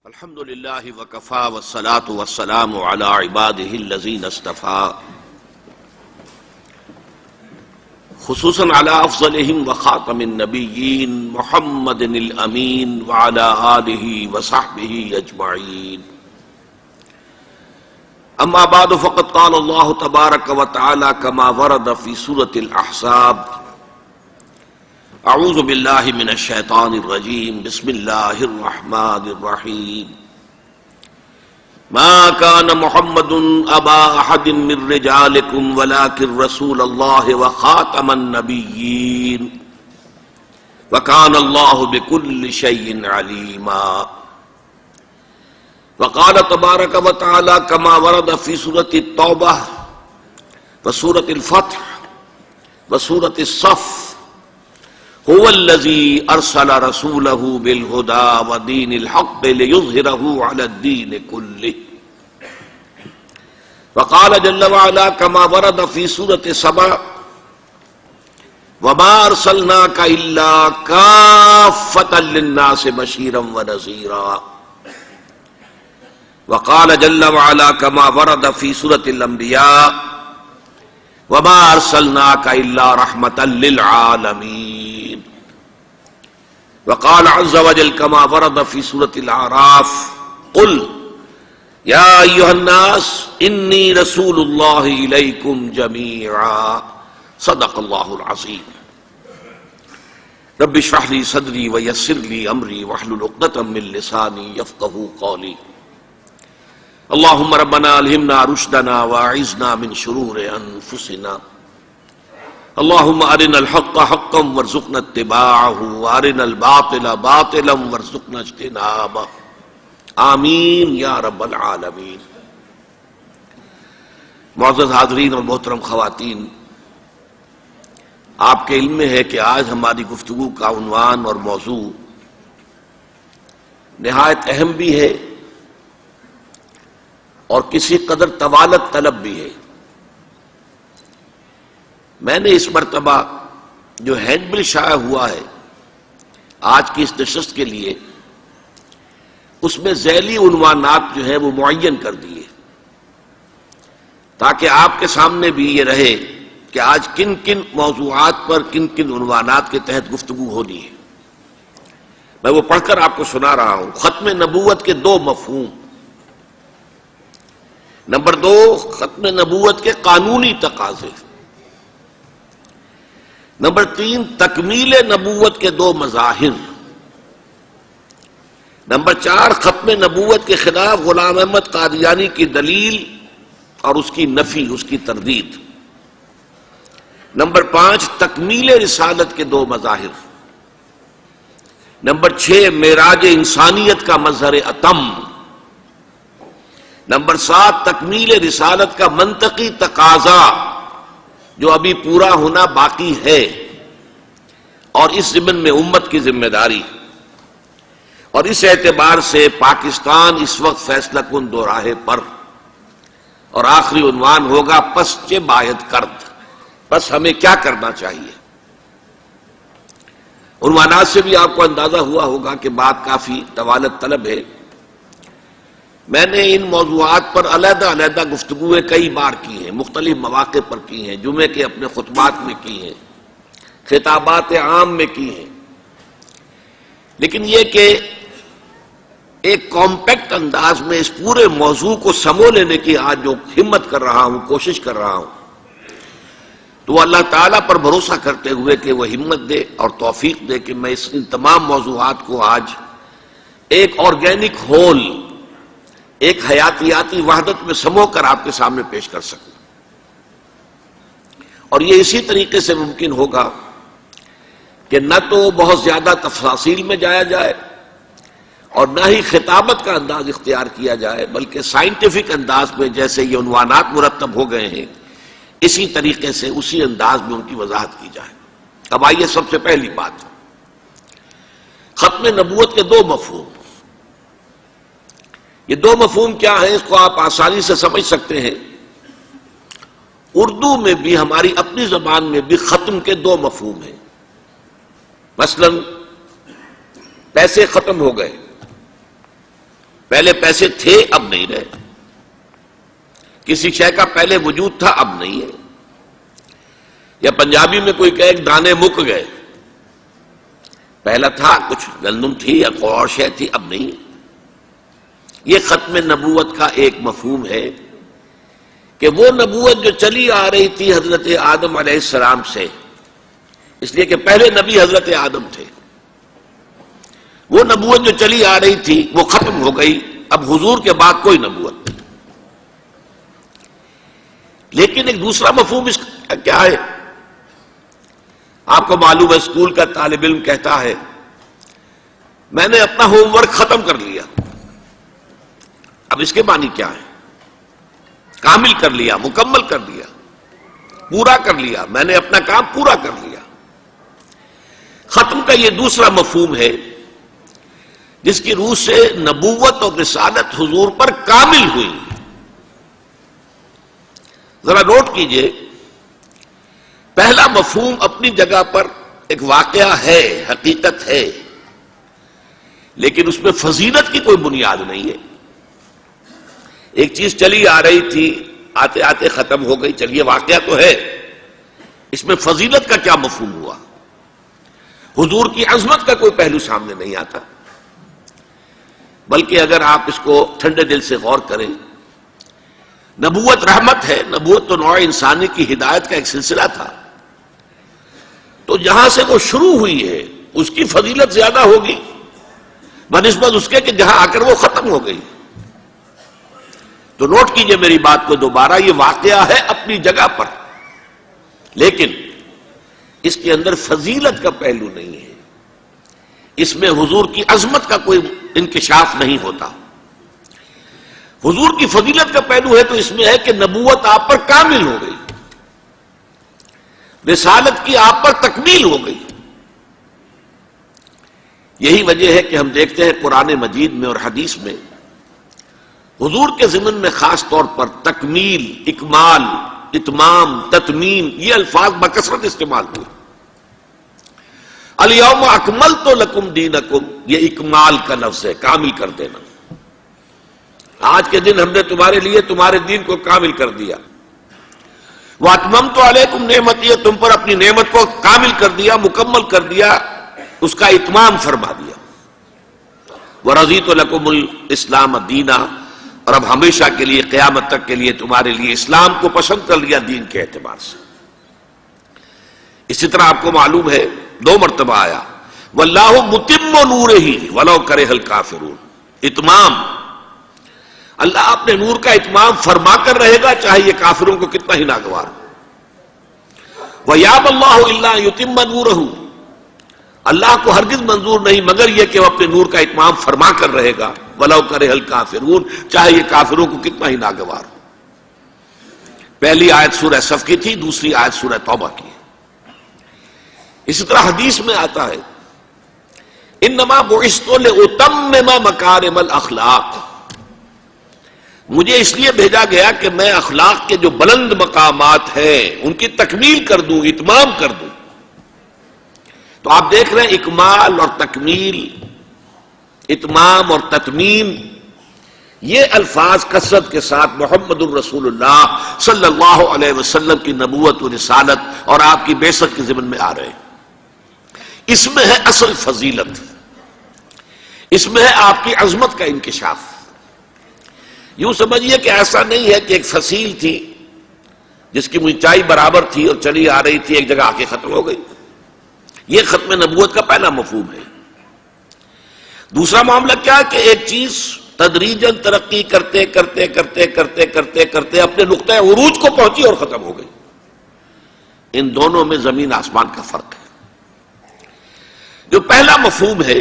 الحمد للہ وکفا والصلاة والسلام علی عباده الذین اصطفى خصوصا علی افضلهم وخاتم النبیین محمد الامین وعلی آلہ وصحبہ اجمعین اما بعد فقد قال اللہ تبارک وتعالی كما ورد فی سورة الاحزاب اعوذ باللہ من الشیطان الرجیم بسم اللہ الرحمن الرحیم ما كان محمد ابا احد من رجالکم ولكن رسول اللہ وخاتم النبیین وكان اللہ بكل شیء علیما وقال تبارک وتعالی كما ورد فی سورة التوبہ وسورة الفتح وسورة الصف هو الذي ارسل رسوله بالهدى ودين الحق ليظهره على الدين كله وقال جل وعلا كما ورد في سورة سبع وما ارسلناك الا كافة للناس بشيرا ونذيرا وقال جل وعلا كما ورد في سورة الانبياء وما ارسلناك الا رحمة للعالمين وقال عز وجل كما ورد في سورة الأعراف قل يا أيها الناس إني رسول الله إليكم جميعا صدق الله العظيم رب اشرح لي صدري ويسر لي أمري واحلل عقدة من لساني يفقهوا قولي اللهم ربنا ألهمنا رشدنا وأعذنا من شرور أنفسنا اللهم ارنا الحق حقا وارزقنا اتباعه وارنا الباطل باطلا وارزقنا اجتنابه آمین یا رب العالمین۔ معزز حاضرین اور محترم خواتین، آپ کے علم میں ہے کہ آج ہماری گفتگو کا عنوان اور موضوع نہایت اہم بھی ہے اور کسی قدر طوالت طلب بھی ہے۔ میں نے اس مرتبہ جو ہینڈ بل شائع ہوا ہے آج کی اس نشست کے لیے، اس میں ذیلی عنوانات جو ہیں وہ معین کر دیے تاکہ آپ کے سامنے بھی یہ رہے کہ آج کن کن موضوعات پر کن کن عنوانات کے تحت گفتگو ہونی ہے۔ میں وہ پڑھ کر آپ کو سنا رہا ہوں۔ ختم نبوت کے دو مفہوم۔ نمبر 2، ختم نبوت کے قانونی تقاضے۔ نمبر 3، تکمیل نبوت کے دو مظاہر۔ نمبر 4، ختم نبوت کے خلاف غلام احمد قادیانی کی دلیل اور اس کی نفی، اس کی تردید۔ نمبر 5، تکمیل رسالت کے دو مظاہر۔ نمبر 6، معراج انسانیت کا مظہر اتم۔ نمبر 7، تکمیل رسالت کا منطقی تقاضا جو ابھی پورا ہونا باقی ہے، اور اس ضمن میں امت کی ذمہ داری، اور اس اعتبار سے پاکستان اس وقت فیصلہ کن دو راہے پر۔ اور آخری عنوان ہوگا پس چہ باید کرد، پس ہمیں کیا کرنا چاہیے۔ عنوانات سے بھی آپ کو اندازہ ہوا ہوگا کہ بات کافی طوالت طلب ہے۔ میں نے ان موضوعات پر علیحدہ علیحدہ گفتگویں کئی بار کی ہیں، مختلف مواقع پر کی ہیں، جمعے کے اپنے خطبات میں کی ہیں، خطابات عام میں کی ہیں، لیکن یہ کہ ایک کمپیکٹ انداز میں اس پورے موضوع کو سمو لینے کی آج جو ہمت کر رہا ہوں، کوشش کر رہا ہوں، تو وہ اللہ تعالیٰ پر بھروسہ کرتے ہوئے کہ وہ ہمت دے اور توفیق دے کہ میں ان تمام موضوعات کو آج ایک آرگینک ہول، ایک حیاتیاتی وحدت میں سمو کر آپ کے سامنے پیش کر سکوں۔ اور یہ اسی طریقے سے ممکن ہوگا کہ نہ تو بہت زیادہ تفاصیل میں جایا جائے اور نہ ہی خطابت کا انداز اختیار کیا جائے، بلکہ سائنٹیفک انداز میں جیسے یہ عنوانات مرتب ہو گئے ہیں اسی طریقے سے اسی انداز میں ان کی وضاحت کی جائے۔ اب آئیے سب سے پہلی بات، ختم نبوت کے دو مفہوم۔ یہ دو مفہوم کیا ہیں اس کو آپ آسانی سے سمجھ سکتے ہیں۔ اردو میں بھی، ہماری اپنی زبان میں بھی ختم کے دو مفہوم ہیں۔ مثلا پیسے ختم ہو گئے، پہلے پیسے تھے اب نہیں رہے، کسی شے کا پہلے وجود تھا اب نہیں ہے، یا پنجابی میں کوئی کہے دانے مک گئے، پہلا تھا کچھ گندم تھی یا کوئی اور شے تھی اب نہیں ہے۔ یہ ختم نبوت کا ایک مفہوم ہے کہ وہ نبوت جو چلی آ رہی تھی حضرت آدم علیہ السلام سے، اس لیے کہ پہلے نبی حضرت آدم تھے، وہ نبوت جو چلی آ رہی تھی وہ ختم ہو گئی، اب حضور کے بعد کوئی نبوت نہیں۔ لیکن ایک دوسرا مفہوم اس کا کیا ہے؟ آپ کو معلوم ہے اسکول کا طالب علم کہتا ہے میں نے اپنا ہوم ورک ختم کر لیا، اب اس کے معنی کیا ہے؟ کامل کر لیا، مکمل کر لیا، پورا کر لیا، میں نے اپنا کام پورا کر لیا۔ ختم کا یہ دوسرا مفہوم ہے جس کی روح سے نبوت اور رسالت حضور پر کامل ہوئی۔ ذرا نوٹ کیجئے، پہلا مفہوم اپنی جگہ پر ایک واقعہ ہے، حقیقت ہے، لیکن اس میں فضیلت کی کوئی بنیاد نہیں ہے۔ ایک چیز چلی آ رہی تھی، آتے آتے ختم ہو گئی، چلیے واقعہ تو ہے، اس میں فضیلت کا کیا مفہوم ہوا؟ حضور کی عظمت کا کوئی پہلو سامنے نہیں آتا۔ بلکہ اگر آپ اس کو ٹھنڈے دل سے غور کریں، نبوت رحمت ہے، نبوت تو نوع انسانی کی ہدایت کا ایک سلسلہ تھا، تو جہاں سے وہ شروع ہوئی ہے اس کی فضیلت زیادہ ہوگی بنسبت اس کے کہ جہاں آ کر وہ ختم ہو گئی۔ تو نوٹ کیجئے میری بات کو دوبارہ، یہ واقعہ ہے اپنی جگہ پر، لیکن اس کے اندر فضیلت کا پہلو نہیں ہے، اس میں حضور کی عظمت کا کوئی انکشاف نہیں ہوتا۔ حضور کی فضیلت کا پہلو ہے تو اس میں ہے کہ نبوت آپ پر کامل ہو گئی، رسالت کی آپ پر تکمیل ہو گئی۔ یہی وجہ ہے کہ ہم دیکھتے ہیں قرآن مجید میں اور حدیث میں حضور کے ضمن میں خاص طور پر تکمیل، اکمال، اتمام، تتمیم یہ الفاظ بکثرت استعمال ہوئے۔ الیوم اکملت لکم دینکم، یہ اکمال کا لفظ ہے، کامل کر دینا۔ آج کے دن ہم نے تمہارے لیے تمہارے دین کو کامل کر دیا۔ واتممت علیکم نعمتی، تم پر اپنی نعمت کو کامل کر دیا، مکمل کر دیا، اس کا اتمام فرما دیا۔ ورضیت لکم الاسلام دینا، اور اب ہمیشہ کے لیے قیامت تک کے لیے تمہارے لیے اسلام کو پسند کر لیا دین کے اعتبار سے۔ اسی طرح آپ کو معلوم ہے 2 مرتبہ آیا واللہ متم نورہ ولو کرہ الکافرون، اتمام، اللہ اپنے نور کا اتمام فرما کر رہے گا چاہے یہ کافروں کو کتنا ہی ناگوار ہو۔ وَيَأْبَى اللَّهُ إِلَّا أَن يُتِمَّ نُورَهُ، اللہ کو ہرگز منظور نہیں مگر یہ کہ وہ اپنے نور کا اتمام فرما کر رہے گا، وَلَوْ كَرِهَ الْكَافِرُونَ، چاہے یہ کافروں کو کتنا ہی ناگوار ہو۔ پہلی آیت سورہ صف کی تھی، دوسری آیت سورہ توبہ کی ہے۔ اسی طرح حدیث میں آتا ہے انما بعثت لأتمم مکارم الاخلاق، مجھے اس لیے بھیجا گیا کہ میں اخلاق کے جو بلند مقامات ہیں ان کی تکمیل کر دوں، اتمام کر دوں۔ تو آپ دیکھ رہے ہیں اکمال اور تکمیل، اتمام اور تتمیم، یہ الفاظ کثرت کے ساتھ محمد الرسول اللہ صلی اللہ علیہ وسلم کی نبوت و رسالت اور آپ کی بعثت کے ضمن میں آ رہے ہیں۔ اس میں ہے اصل فضیلت، اس میں ہے آپ کی عظمت کا انکشاف۔ یوں سمجھیے کہ ایسا نہیں ہے کہ ایک فصیل تھی جس کی اونچائی برابر تھی اور چلی آ رہی تھی، ایک جگہ آ کے ختم ہو گئی۔ یہ ختم نبوت کا پہلا مفہوم ہے۔ دوسرا معاملہ کیا کہ ایک چیز تدریجاً ترقی کرتے کرتے کرتے کرتے کرتے کرتے اپنے نقطۂ عروج کو پہنچی اور ختم ہو گئی۔ ان دونوں میں زمین آسمان کا فرق ہے۔ جو پہلا مفہوم ہے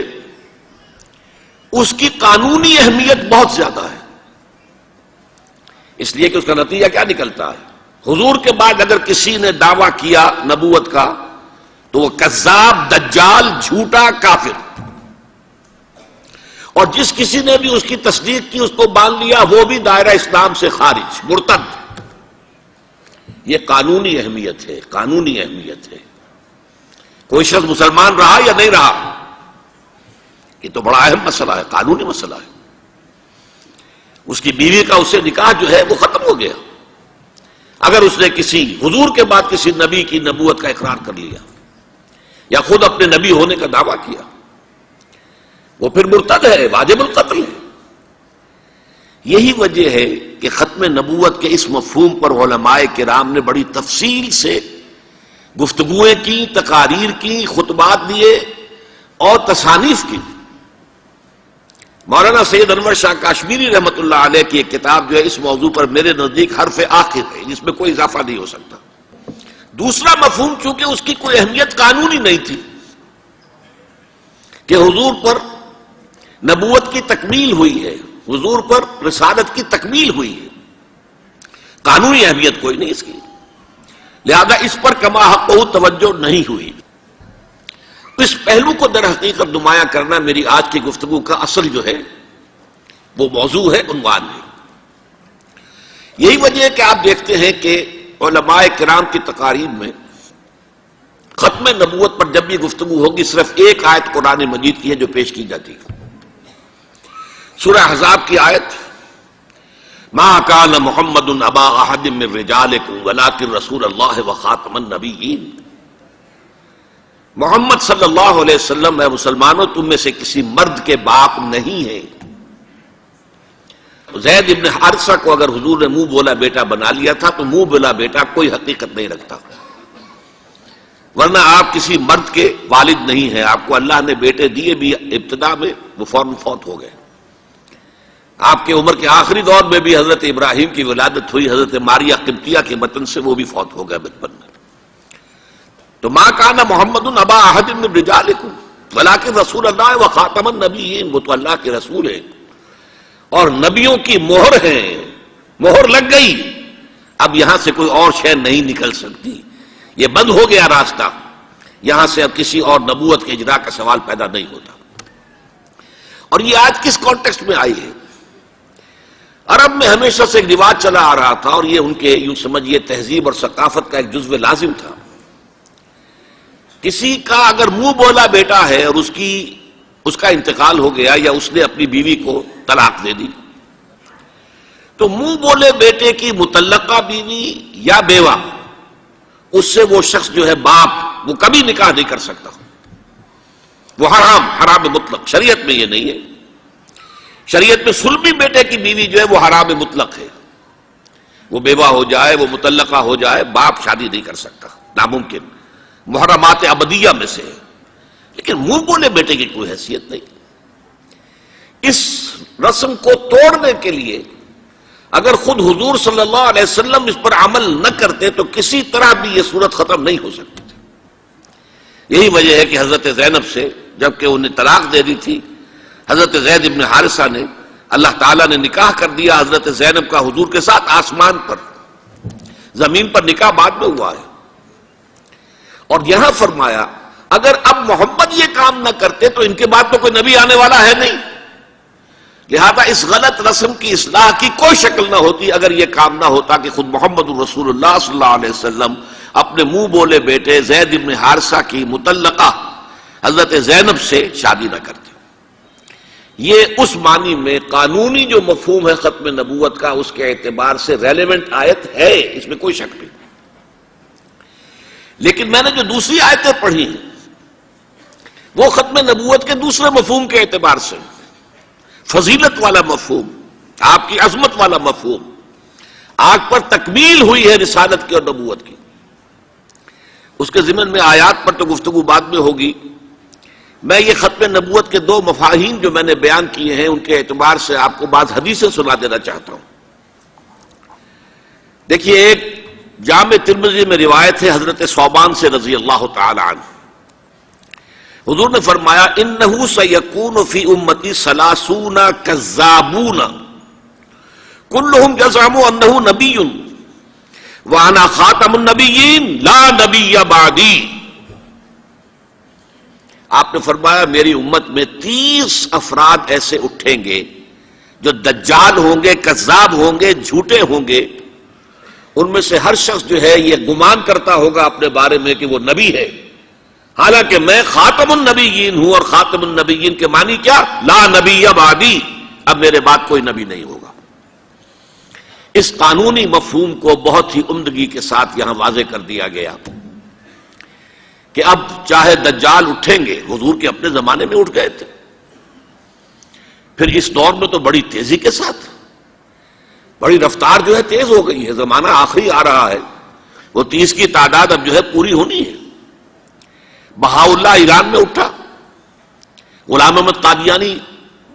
اس کی قانونی اہمیت بہت زیادہ ہے، اس لیے کہ اس کا نتیجہ کیا نکلتا ہے؟ حضور کے بعد اگر کسی نے دعویٰ کیا نبوت کا تو وہ کذاب، دجال، جھوٹا، کافر، اور جس کسی نے بھی اس کی تصدیق کی، اس کو باندھ لیا، وہ بھی دائرہ اسلام سے خارج، مرتد۔ یہ قانونی اہمیت ہے، قانونی اہمیت ہے۔ کوئی شخص مسلمان رہا یا نہیں رہا، یہ تو بڑا اہم مسئلہ ہے، قانونی مسئلہ ہے۔ اس کی بیوی کا اس سے نکاح جو ہے وہ ختم ہو گیا اگر اس نے کسی حضور کے بعد کسی نبی کی نبوت کا اقرار کر لیا یا خود اپنے نبی ہونے کا دعویٰ کیا، وہ پھر مرتد ہے، واجب القتل ہے۔ یہی وجہ ہے کہ ختم نبوت کے اس مفہوم پر علماء کرام نے بڑی تفصیل سے گفتگویں کی، تقاریر کی، خطبات دیے اور تصانیف کی۔ مولانا سید انور شاہ کاشمیری رحمۃ اللہ علیہ کی ایک کتاب جو ہے اس موضوع پر میرے نزدیک حرف آخر ہے، جس میں کوئی اضافہ نہیں ہو سکتا۔ دوسرا مفہوم چونکہ اس کی کوئی اہمیت قانونی نہیں تھی کہ حضور پر نبوت کی تکمیل ہوئی ہے، حضور پر رسالت کی تکمیل ہوئی ہے، قانونی اہمیت کوئی نہیں اس کی، لہذا اس پر کما حق توجہ نہیں ہوئی۔ اس پہلو کو در حقیقت نمایاں کرنا میری آج کی گفتگو کا اصل جو ہے وہ موضوع ہے، عنوان ہے۔ یہی وجہ ہے کہ آپ دیکھتے ہیں کہ علماء کرام کی تقاریر میں ختم نبوت پر جب بھی گفتگو ہوگی صرف ایک آیت قرآن مجید کی ہے جو پیش کی جاتی ہے، سورہ احزاب کی آیت ما کان محمد ابا احد من رجالکم ولکن رسول اللہ وخاتم النبیین۔ محمد صلی اللہ علیہ وسلم اے مسلمانوں تم میں سے کسی مرد کے باپ نہیں ہے۔ زید ابن حارثہ کو اگر حضور نے منہ بولا بیٹا بنا لیا تھا تو منہ بولا بیٹا کوئی حقیقت نہیں رکھتا، ورنہ آپ کسی مرد کے والد نہیں ہیں۔ آپ کو اللہ نے بیٹے دیے بھی ابتدا میں، وہ فوراً فوت ہو گئے۔ آپ کے عمر کے آخری دور میں بھی حضرت ابراہیم کی ولادت ہوئی، حضرت ماریہ قبطیہ کے بطن سے، وہ بھی فوت ہو گئے بچپن میں۔ تو ما کان محمد ابا احد من رجالکم ولکن رسول اللہ وخاتم النبیین، وہ تو اللہ کے رسول ہیں اور نبیوں کی مہر ہیں، مہر لگ گئی، اب یہاں سے کوئی اور شے نہیں نکل سکتی، یہ بند ہو گیا راستہ، یہاں سے اب کسی اور نبوت کے اجرا کا سوال پیدا نہیں ہوتا۔ اور یہ آج کس کانٹیکسٹ میں آئی ہے؟ عرب میں ہمیشہ سے ایک رواج چلا آ رہا تھا، اور یہ ان کے یوں سمجھیے تہذیب اور ثقافت کا ایک جزو لازم تھا۔ کسی کا اگر منہ بولا بیٹا ہے اور اس کا انتقال ہو گیا یا اس نے اپنی بیوی کو طلاق دے دی، تو منہ بولے بیٹے کی مطلقہ بیوی یا بیوہ، اس سے وہ شخص جو ہے باپ، وہ کبھی نکاح نہیں کر سکتا، وہ حرام مطلق۔ شریعت میں یہ نہیں ہے، شریعت میں سلمی بیٹے کی بیوی جو ہے وہ حرام مطلق ہے، وہ بیوہ ہو جائے، وہ مطلقہ ہو جائے، باپ شادی نہیں کر سکتا، ناممکن، محرمات ابدیہ میں سے ہے۔ لیکن منہ بولے بیٹے کی کوئی حیثیت نہیں۔ اس رسم کو توڑنے کے لیے اگر خود حضور صلی اللہ علیہ وسلم اس پر عمل نہ کرتے تو کسی طرح بھی یہ صورت ختم نہیں ہو سکتی تھی۔ یہی وجہ ہے کہ حضرت زینب سے جبکہ انہیں طلاق دے دی تھی، حضرت زید ابن حارثہ نے، اللہ تعالیٰ نے نکاح کر دیا حضرت زینب کا حضور کے ساتھ آسمان پر، زمین پر نکاح بعد میں ہوا ہے۔ اور یہاں فرمایا اگر اب محمد یہ کام نہ کرتے تو ان کے بعد تو کوئی نبی آنے والا ہے نہیں، لہذا اس غلط رسم کی اصلاح کی کوئی شکل نہ ہوتی اگر یہ کام نہ ہوتا کہ خود محمد رسول اللہ صلی اللہ علیہ وسلم اپنے منہ بولے بیٹے زید ابن حارثہ کی مطلقہ حضرت زینب سے شادی نہ کرتے۔ یہ اس معنی میں قانونی جو مفہوم ہے ختم نبوت کا، اس کے اعتبار سے ریلیونٹ آیت ہے، اس میں کوئی شک نہیں۔ لیکن میں نے جو دوسری آیتیں پڑھی ہیں وہ ختم نبوت کے دوسرے مفہوم کے اعتبار سے، فضیلت والا مفہوم، آپ کی عظمت والا مفہوم، آپ پر تکمیل ہوئی ہے رسالت کی اور نبوت کی، اس کے ضمن میں آیات پر تو گفتگو بعد میں ہوگی۔ میں یہ ختم نبوت کے دو مفاہیم جو میں نے بیان کیے ہیں ان کے اعتبار سے آپ کو بعض حدیثیں سنا دینا چاہتا ہوں۔ دیکھیے، ایک جامع ترمذی میں روایت ہے حضرت ثوبان سے رضی اللہ تعالی عنہ، حضور نے فرمایا انہ سیکون فی امتی ثلاثون کذابون کلہم یزعم انہ نبی وانا خاتم النبیین لا نبی بعدی۔ آپ نے فرمایا میری امت میں 30 افراد ایسے اٹھیں گے جو دجال ہوں گے، کذاب ہوں گے، جھوٹے ہوں گے، ان میں سے ہر شخص جو ہے یہ گمان کرتا ہوگا اپنے بارے میں کہ وہ نبی ہے، حالانکہ میں خاتم النبیین ہوں، اور خاتم النبیین کے معنی کیا؟ لا نبی بعدی، اب میرے بعد کوئی نبی نہیں ہوگا۔ اس قانونی مفہوم کو بہت ہی عمدگی کے ساتھ یہاں واضح کر دیا گیا کہ اب چاہے دجال اٹھیں گے، حضور کے اپنے زمانے میں اٹھ گئے تھے، پھر اس دور میں تو بڑی تیزی کے ساتھ، بڑی رفتار جو ہے تیز ہو گئی ہے، زمانہ آخری آ رہا ہے، وہ 30 کی تعداد اب جو ہے پوری ہونی ہے۔ بہاءاللہ ایران میں اٹھا، غلام احمد قادیانی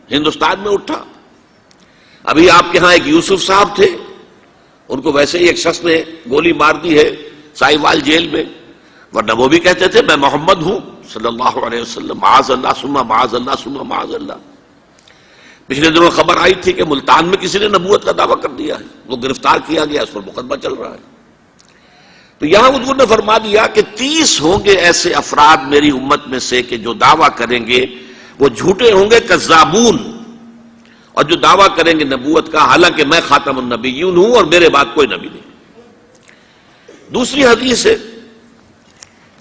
ہندوستان میں اٹھا، ابھی آپ کے ہاں ایک یوسف صاحب تھے، ان کو ویسے ہی ایک شخص نے گولی مار دی ہے سائی وال جیل میں، ورنہ وہ بھی کہتے تھے میں محمد ہوں صلی اللہ علیہ وسلم، معاذ اللہ ثم معاذ اللہ ثم معاذ اللہ۔ پچھلے دنوں خبر آئی تھی کہ ملتان میں کسی نے نبوت کا دعویٰ کر دیا ہے، وہ گرفتار کیا گیا، اس پر مقدمہ چل رہا ہے۔ تو یہاں حضور نے فرما دیا کہ 30 ہوں گے ایسے افراد میری امت میں سے کہ جو دعویٰ کریں گے وہ جھوٹے ہوں گے، کذابون، اور جو دعویٰ کریں گے نبوت کا، حالانکہ میں خاتم النبیین ہوں اور میرے بعد کوئی نبی نہیں۔ دوسری حدیث ہے،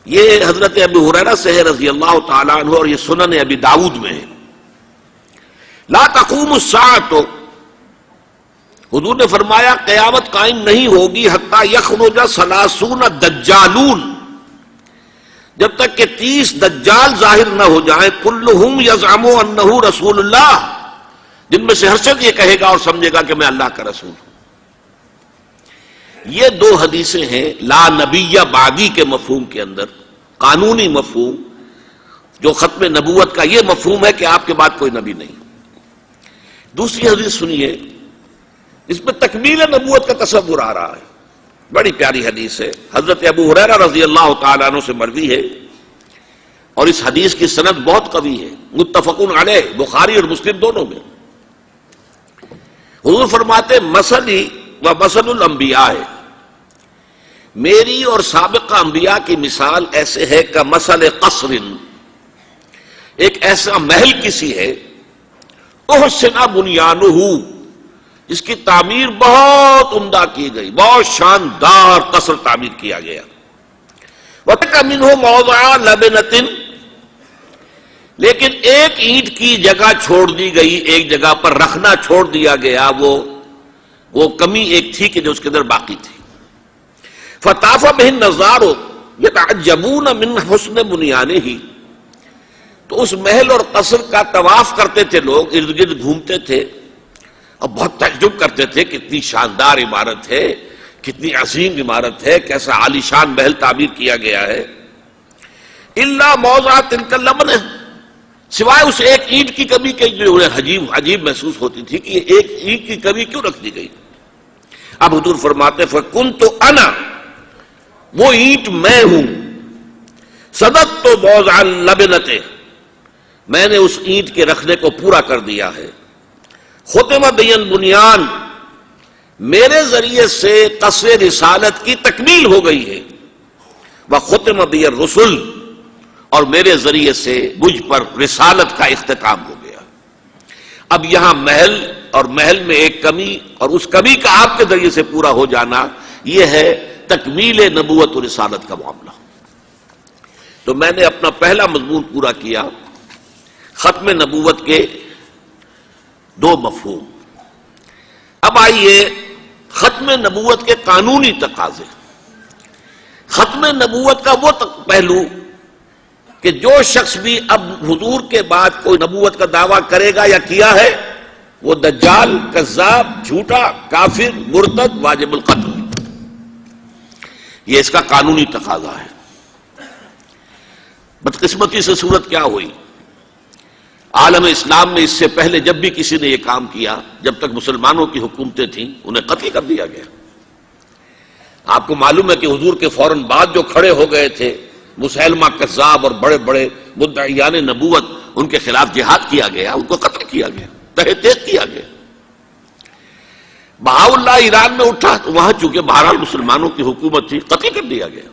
یہ حضرت ابو ہریرہ سے ہے رضی اللہ تعالیٰ عنہ، اور یہ سنن ابی داؤد میں ہے۔ لا تقوم الساعۃ، حضور نے فرمایا قیامت قائم نہیں ہوگی حتی یخرج 30 دجالون، جب تک کہ 30 دجال ظاہر نہ ہو جائیں، کلہم یزعم انہ رسول اللہ، جن میں سے ہر شخص یہ کہے گا اور سمجھے گا کہ میں اللہ کا رسول ہوں۔ یہ 2 حدیثیں ہیں لا نبی بعدی کے مفہوم کے اندر، قانونی مفہوم جو ختم نبوت کا یہ مفہوم ہے کہ آپ کے بعد کوئی نبی نہیں۔ دوسری حدیث سنیے، اس میں تکمیل نبوت کا تصور آ رہا ہے، بڑی پیاری حدیث ہے، حضرت ابو ہریرہ رضی اللہ تعالیٰ عنہ سے مروی ہے، اور اس حدیث کی سند بہت قوی ہے، متفقون علیہ، بخاری اور مسلم دونوں میں۔ حضور فرماتے مثلی و مثل الانبیاء، میری اور سابقہ انبیاء کی مثال ایسے ہے کہ مثل قصر، ایک ایسا محل کسی ہے، احسن بنیانہ، جس کی تعمیر بہت عمدہ کی گئی، بہت شاندار قصر تعمیر کیا گیا، وَتَرَكَ مِنْهُ مَوْضِعَ لَبْنَةٍ، لیکن ایک اینٹ کی جگہ چھوڑ دی گئی، ایک جگہ پر رکھنا چھوڑ دیا گیا، وہ کمی ایک تھی کہ جو اس کے اندر باقی تھی۔ فطاف بہ النظار یتعجبون من حسن بنیانہ، تو اس محل اور قصر کا طواف کرتے تھے لوگ، ارد گرد گھومتے تھے اور بہت تعجب کرتے تھے، کتنی شاندار عمارت ہے، کتنی عظیم عمارت ہے، کیسا عالیشان محل تعمیر کیا گیا ہے۔ الا موضع تلک اللبنہ، سوائے اس ایک اینٹ کی کمی کے جو انہیں عجیب محسوس ہوتی تھی کہ یہ ایک اینٹ کی کمی کیوں رکھ دی گئی۔ اب حضور فرماتے فَكُنْتُ أَنَا، وہ اینٹ میں ہوں، سَدَدْتُ مَوْضِعَ اللَّبْنَةِ، میں نے اس اینٹ کے رکھنے کو پورا کر دیا ہے۔ ختم بی البنیان، میرے ذریعے سے قصر رسالت کی تکمیل ہو گئی ہے، وختم بی الرسل، اور میرے ذریعے سے مجھ پر رسالت کا اختتام ہو گیا۔ اب یہاں محل اور محل میں ایک کمی اور اس کمی کا آپ کے ذریعے سے پورا ہو جانا، یہ ہے تکمیل نبوت و رسالت کا معاملہ۔ تو میں نے اپنا پہلا مضمون پورا کیا، ختم نبوت کے 2 مفہوم۔ اب آئیے ختم نبوت کے قانونی تقاضے۔ ختم نبوت کا وہ پہلو کہ جو شخص بھی اب حضور کے بعد کوئی نبوت کا دعویٰ کرے گا یا کیا ہے، وہ دجال، کذاب، جھوٹا، کافر، مرتد، واجب القتل، یہ اس کا قانونی تقاضا ہے۔ بدقسمتی سے صورت کیا ہوئی، عالم اسلام میں اس سے پہلے جب بھی کسی نے یہ کام کیا، جب تک مسلمانوں کی حکومتیں تھیں، انہیں قتل کر دیا گیا۔ آپ کو معلوم ہے کہ حضور کے فوراً بعد جو کھڑے ہو گئے تھے مسیلمہ کذاب اور بڑے بڑے مدعیان نبوت، ان کے خلاف جہاد کیا گیا، ان کو قتل کیا گیا، تہہ تیغ کیا گیا۔ بہاءاللہ ایران میں اٹھا تو وہاں چونکہ بہرحال مسلمانوں کی حکومت تھی، قتل کر دیا گیا۔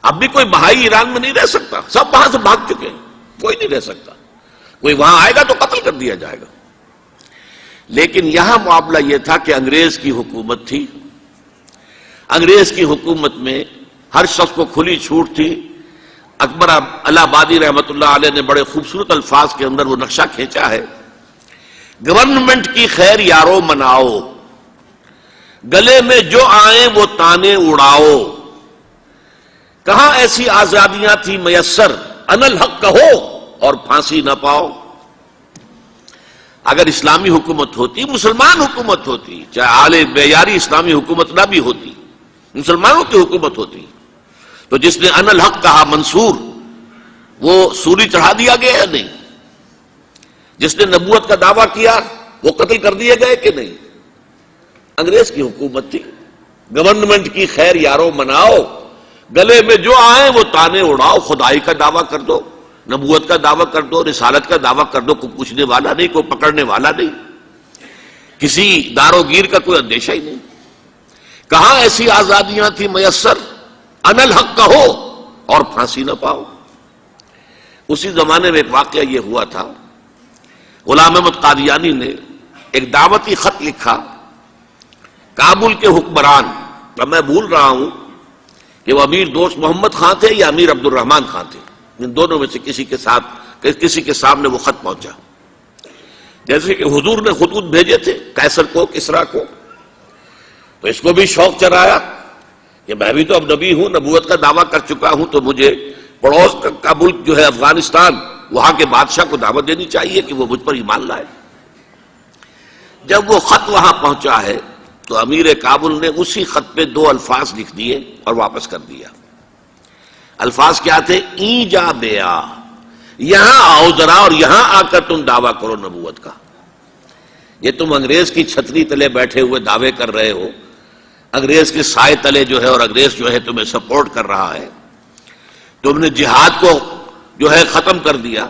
اب بھی کوئی بہائی ایران میں نہیں رہ سکتا، سب وہاں سے بھاگ چکے ہیں، کوئی نہیں رہ سکتا، کوئی وہاں آئے گا تو قتل کر دیا جائے گا۔ لیکن یہاں معاملہ یہ تھا کہ انگریز کی حکومت تھی، انگریز کی حکومت میں ہر شخص کو کھلی چھوٹ تھی۔ اکبر الہ آبادی رحمت اللہ علیہ نے بڑے خوبصورت الفاظ کے اندر وہ نقشہ کھینچا ہے، گورنمنٹ کی خیر یارو مناؤ، گلے میں جو آئیں وہ تانے اڑاؤ. کہاں ایسی آزادیاں تھی میسر، ان الحق کہو اور پھانسی نہ پاؤ. اگر اسلامی حکومت ہوتی، مسلمان حکومت ہوتی، چاہے اعلی معیاری اسلامی حکومت نہ بھی ہوتی، مسلمانوں کی حکومت ہوتی، تو جس نے ان الحق کہا منصور، وہ سولی چڑھا دیا گیا یا نہیں؟ جس نے نبوت کا دعویٰ کیا وہ قتل کر دیے گئے کہ نہیں؟ انگریز کی حکومت تھی. گورنمنٹ کی خیر یارو مناؤ، گلے میں جو آئیں وہ تانے اڑاؤ. خدائی کا دعویٰ کر دو، نبوت کا دعویٰ کر دو، رسالت کا دعویٰ کر دو، کوئی پوچھنے والا نہیں، کوئی پکڑنے والا نہیں، کسی دارو گیر کا کوئی اندیشہ ہی نہیں. کہاں ایسی آزادیاں تھی میسر، ان الحق کہو اور پھانسی نہ پاؤ. اسی زمانے میں ایک واقعہ یہ ہوا تھا، غلام احمد قادیانی نے ایک دعوتی خط لکھا کابل کے حکمران، اب میں بھول رہا ہوں کہ وہ امیر دوست محمد خان تھے یا امیر عبد الرحمان خان تھے، ان دونوں میں سے کسی کے سامنے وہ خط پہنچا. جیسے کہ حضور نے خطوط بھیجے تھے قیصر کو، کسریٰ کو، تو اس کو بھی شوق چرایا کہ میں بھی تو اب نبی ہوں، نبوت کا دعویٰ کر چکا ہوں، تو مجھے پڑوس کا ملک جو ہے افغانستان، وہاں کے بادشاہ کو دعوت دینی چاہیے کہ وہ مجھ پر ایمان لائے. جب وہ خط وہاں پہنچا ہے تو امیر کابل نے اسی خط پہ 2 الفاظ لکھ دیے اور واپس کر دیا. الفاظ کیا تھے؟ این جا بیا، یہاں آؤ ذرا اور یہاں آ کر تم دعویٰ کرو نبوت کا. یہ تم انگریز کی چھتری تلے بیٹھے ہوئے دعوے کر رہے ہو، انگریز کے سائے تلے جو ہے، اور انگریز جو ہے تمہیں سپورٹ کر رہا ہے. تم نے جہاد کو جو ہے ختم کر دیا،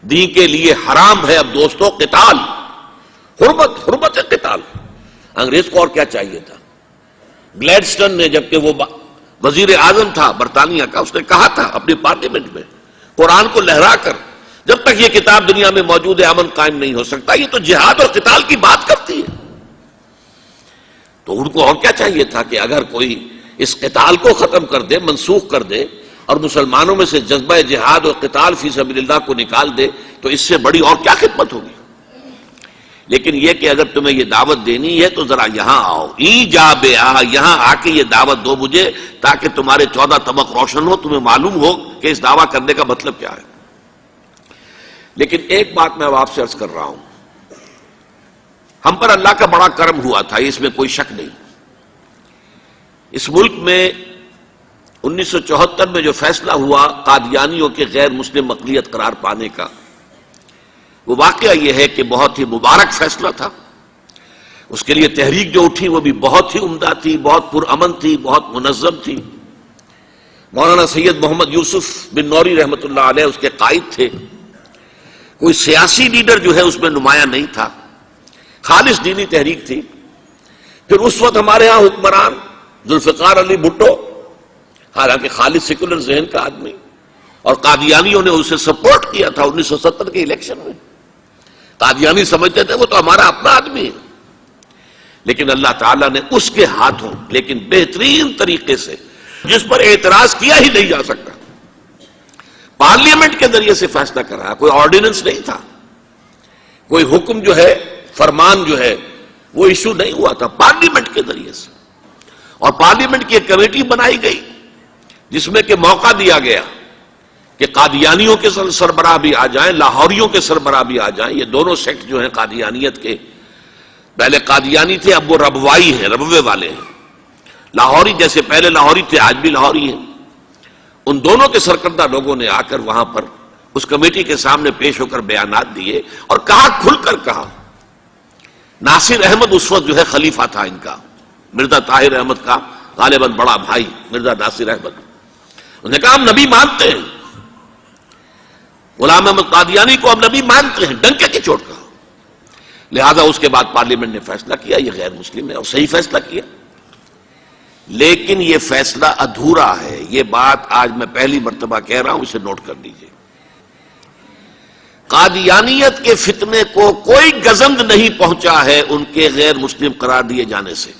دین کے لیے حرام ہے اب دوستو قتال، حرمت قتال. انگریز کو اور کیا چاہیے تھا؟ گلیڈسٹن نے، جبکہ وہ وزیر اعظم تھا برطانیہ کا، اس نے کہا تھا اپنی پارلیمنٹ میں قرآن کو لہرا کر، جب تک یہ کتاب دنیا میں موجود ہے امن قائم نہیں ہو سکتا. یہ تو جہاد اور قتال کی بات کرتی ہے. تو ان کو اور کیا چاہیے تھا کہ اگر کوئی اس قتال کو ختم کر دے، منسوخ کر دے، اور مسلمانوں میں سے جذبہ جہاد اور قتال فی سبیل اللہ کو نکال دے، تو اس سے بڑی اور کیا خدمت ہوگی. لیکن یہ کہ اگر تمہیں یہ دعوت دینی ہے تو ذرا یہاں آؤ، ای جا بے آ، یہاں آ کے یہ دعوت دو مجھے، تاکہ تمہارے 14 طبق روشن ہو، تمہیں معلوم ہو کہ اس دعویٰ کرنے کا مطلب کیا ہے. لیکن ایک بات میں اب آپ سے عرض کر رہا ہوں، ہم پر اللہ کا بڑا کرم ہوا تھا، اس میں کوئی شک نہیں. اس ملک میں 1974 میں جو فیصلہ ہوا قادیانیوں کے غیر مسلم اقلیت قرار پانے کا، وہ واقعہ یہ ہے کہ بہت ہی مبارک فیصلہ تھا. اس کے لیے تحریک جو اٹھی وہ بھی بہت ہی عمدہ تھی، بہت پرامن تھی، بہت منظم تھی. مولانا سید محمد یوسف بن نوری رحمۃ اللہ علیہ اس کے قائد تھے. کوئی سیاسی لیڈر جو ہے اس میں نمایاں نہیں تھا، خالص دینی تحریک تھی. پھر اس وقت ہمارے ہاں حکمران ذوالفقار علی بھٹو، حالانکہ خالص سیکولر ذہن کا آدمی، اور قادیانیوں نے اسے سپورٹ کیا تھا 1970 کے الیکشن میں. قادیانی سمجھتے تھے وہ تو ہمارا اپنا آدمی ہے. لیکن اللہ تعالیٰ نے اس کے ہاتھوں، لیکن بہترین طریقے سے، جس پر اعتراض کیا ہی نہیں جا سکتا، پارلیمنٹ کے ذریعے سے فیصلہ کرا. کوئی آرڈیننس نہیں تھا، کوئی حکم جو ہے، فرمان جو ہے وہ ایشو نہیں ہوا تھا، پارلیمنٹ کے ذریعے سے. اور پارلیمنٹ کی ایک کمیٹی بنائی گئی جس میں کہ موقع دیا گیا کہ قادیانیوں کے سربراہ بھی آ جائیں، لاہوریوں کے سربراہ بھی آ جائیں. یہ دونوں سیکٹ جو ہیں قادیانیت کے، پہلے قادیانی تھے اب وہ ربوائی ہیں، ربوے والے ہیں. لاہوری جیسے پہلے لاہوری تھے آج بھی لاہوری ہیں. ان دونوں کے سرکردہ لوگوں نے آ کر وہاں پر اس کمیٹی کے سامنے پیش ہو کر بیانات دیے اور کہا، کھل کر کہا. ناصر احمد اس وقت جو ہے خلیفہ تھا ان کا، مرزا طاہر احمد کا غالباً بڑا بھائی مرزا ناصر احمد. انہوں نے کہا ہم نبی مانتے ہیں، غلام احمد قادیانی کو ہم نبی مانتے ہیں، ڈنکے کی چوٹ کہا. لہذا اس کے بعد پارلیمنٹ نے فیصلہ کیا یہ غیر مسلم ہے، اور صحیح فیصلہ کیا. لیکن یہ فیصلہ ادھورا ہے. یہ بات آج میں پہلی مرتبہ کہہ رہا ہوں، اسے نوٹ کر لیجیے. قادیانیت کے فتنے کو کوئی گزند نہیں پہنچا ہے ان کے غیر مسلم قرار دیے جانے سے.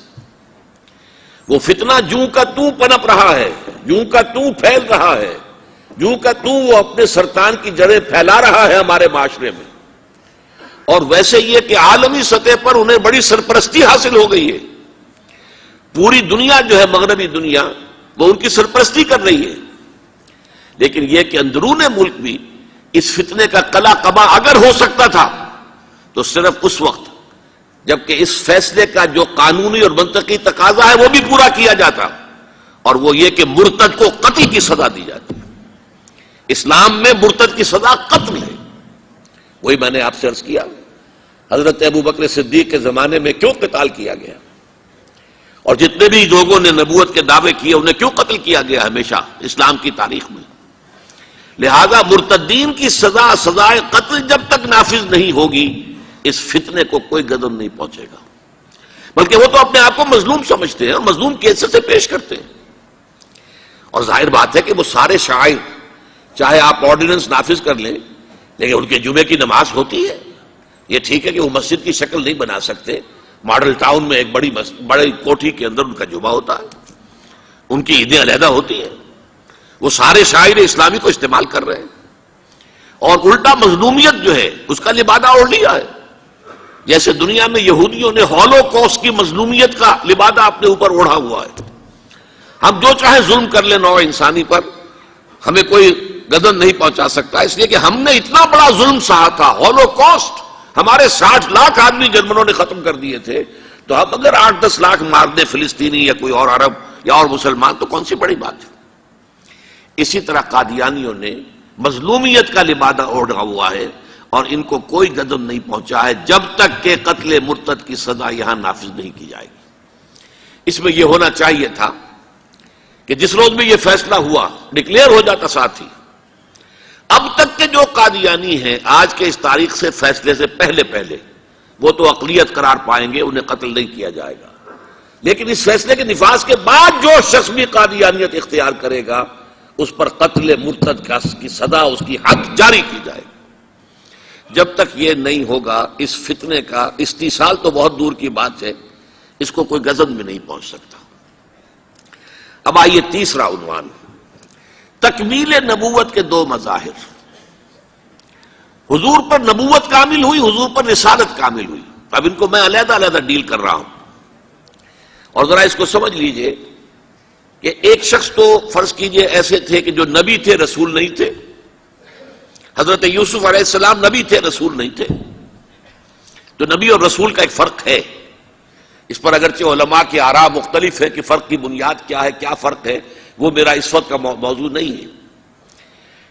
وہ فتنہ جوں کا توں پنپ رہا ہے، جوں کا توں پھیل رہا ہے، جوں کا توں وہ اپنے سرطان کی جڑیں پھیلا رہا ہے ہمارے معاشرے میں. اور ویسے یہ کہ عالمی سطح پر انہیں بڑی سرپرستی حاصل ہو گئی ہے. پوری دنیا جو ہے مغربی دنیا وہ ان کی سرپرستی کر رہی ہے، لیکن یہ کہ اندرون ملک بھی اس فتنے کا قلع قبا اگر ہو سکتا تھا تو صرف اس وقت جبکہ اس فیصلے کا جو قانونی اور منطقی تقاضا ہے وہ بھی پورا کیا جاتا، اور وہ یہ کہ مرتد کو قتل کی سزا دی جاتی۔ اسلام میں مرتد کی سزا قتل ہے۔ وہی میں نے آپ سے عرض کیا حضرت ابوبکر صدیق کے زمانے میں کیوں قتال کیا گیا، اور جتنے بھی لوگوں نے نبوت کے دعوے کیے انہیں کیوں قتل کیا گیا ہمیشہ اسلام کی تاریخ میں۔ لہذا مرتدین کی سزا سزائے قتل جب تک نافذ نہیں ہوگی اس فتنے کو کوئی غضب نہیں پہنچے گا، بلکہ وہ تو اپنے آپ کو مظلوم سمجھتے ہیں اور مظلوم کی حیثیت سے پیش کرتے ہیں۔ اور ظاہر بات ہے کہ وہ سارے شاعر چاہے آپ آرڈیننس نافذ کر لیں لیکن ان کے جمعے کی نماز ہوتی ہے۔ یہ ٹھیک ہے کہ وہ مسجد کی شکل نہیں بنا سکتے، ماڈل ٹاؤن میں ایک بڑی کوٹھی کے اندر ان کا جمعہ ہوتا ہے، ان کی عیدیں علیحدہ ہوتی ہیں، وہ سارے شاعر اسلامی کو استعمال کر رہے ہیں، اور الٹا مظلومیت جو ہے اس کا لبادہ اوڑھ لیا ہے۔ جیسے دنیا میں یہودیوں نے ہولوکوسٹ کی مظلومیت کا لبادہ اپنے اوپر اوڑھا ہوا ہے۔ ہم جو چاہے ظلم کر لیں نوع انسانی پر، ہمیں کوئی گدن نہیں پہنچا سکتا، اس لیے کہ ہم نے اتنا بڑا ظلم سہا تھا۔ ہولوکوسٹ ہمارے 60 لاکھ آدمی جرمنوں نے ختم کر دیے تھے، تو اب اگر 8-10 لاکھ مار دیں فلسطینی یا کوئی اور عرب یا اور مسلمان تو کون سی بڑی بات ہے۔ اسی طرح قادیانیوں نے مظلومیت کا لبادہ اوڑھا ہوا ہے، اور ان کو کوئی غضب نہیں پہنچا ہے جب تک کہ قتل مرتد کی سزا یہاں نافذ نہیں کی جائے گی۔ اس میں یہ ہونا چاہیے تھا کہ جس روز میں یہ فیصلہ ہوا ڈکلیئر ہو جاتا ساتھ ہی، اب تک کے جو قادیانی ہیں آج کے اس تاریخ سے فیصلے سے پہلے وہ تو اقلیت قرار پائیں گے، انہیں قتل نہیں کیا جائے گا، لیکن اس فیصلے کے نفاذ کے بعد جو شخص بھی قادیانیت اختیار کرے گا اس پر قتل مرتد کی سزا اس کی حد جاری کی جائے گی۔ جب تک یہ نہیں ہوگا اس فتنے کا استیصال تو بہت دور کی بات ہے، اس کو کوئی غضب میں نہیں پہنچ سکتا۔ اب آئیے تیسرا عنوان، تکمیل نبوت کے 2 مظاہر۔ حضور پر نبوت کامل ہوئی، حضور پر رسالت کامل ہوئی۔ اب ان کو میں علیحدہ ڈیل کر رہا ہوں، اور ذرا اس کو سمجھ لیجئے کہ ایک شخص تو فرض کیجئے ایسے تھے کہ جو نبی تھے رسول نہیں تھے۔ حضرت یوسف علیہ السلام نبی تھے رسول نہیں تھے، تو نبی اور رسول کا ایک فرق ہے۔ اس پر اگرچہ علماء کی آراء مختلف ہے کہ فرق کی بنیاد کیا ہے، کیا فرق ہے، وہ میرا اس وقت کا موضوع نہیں ہے،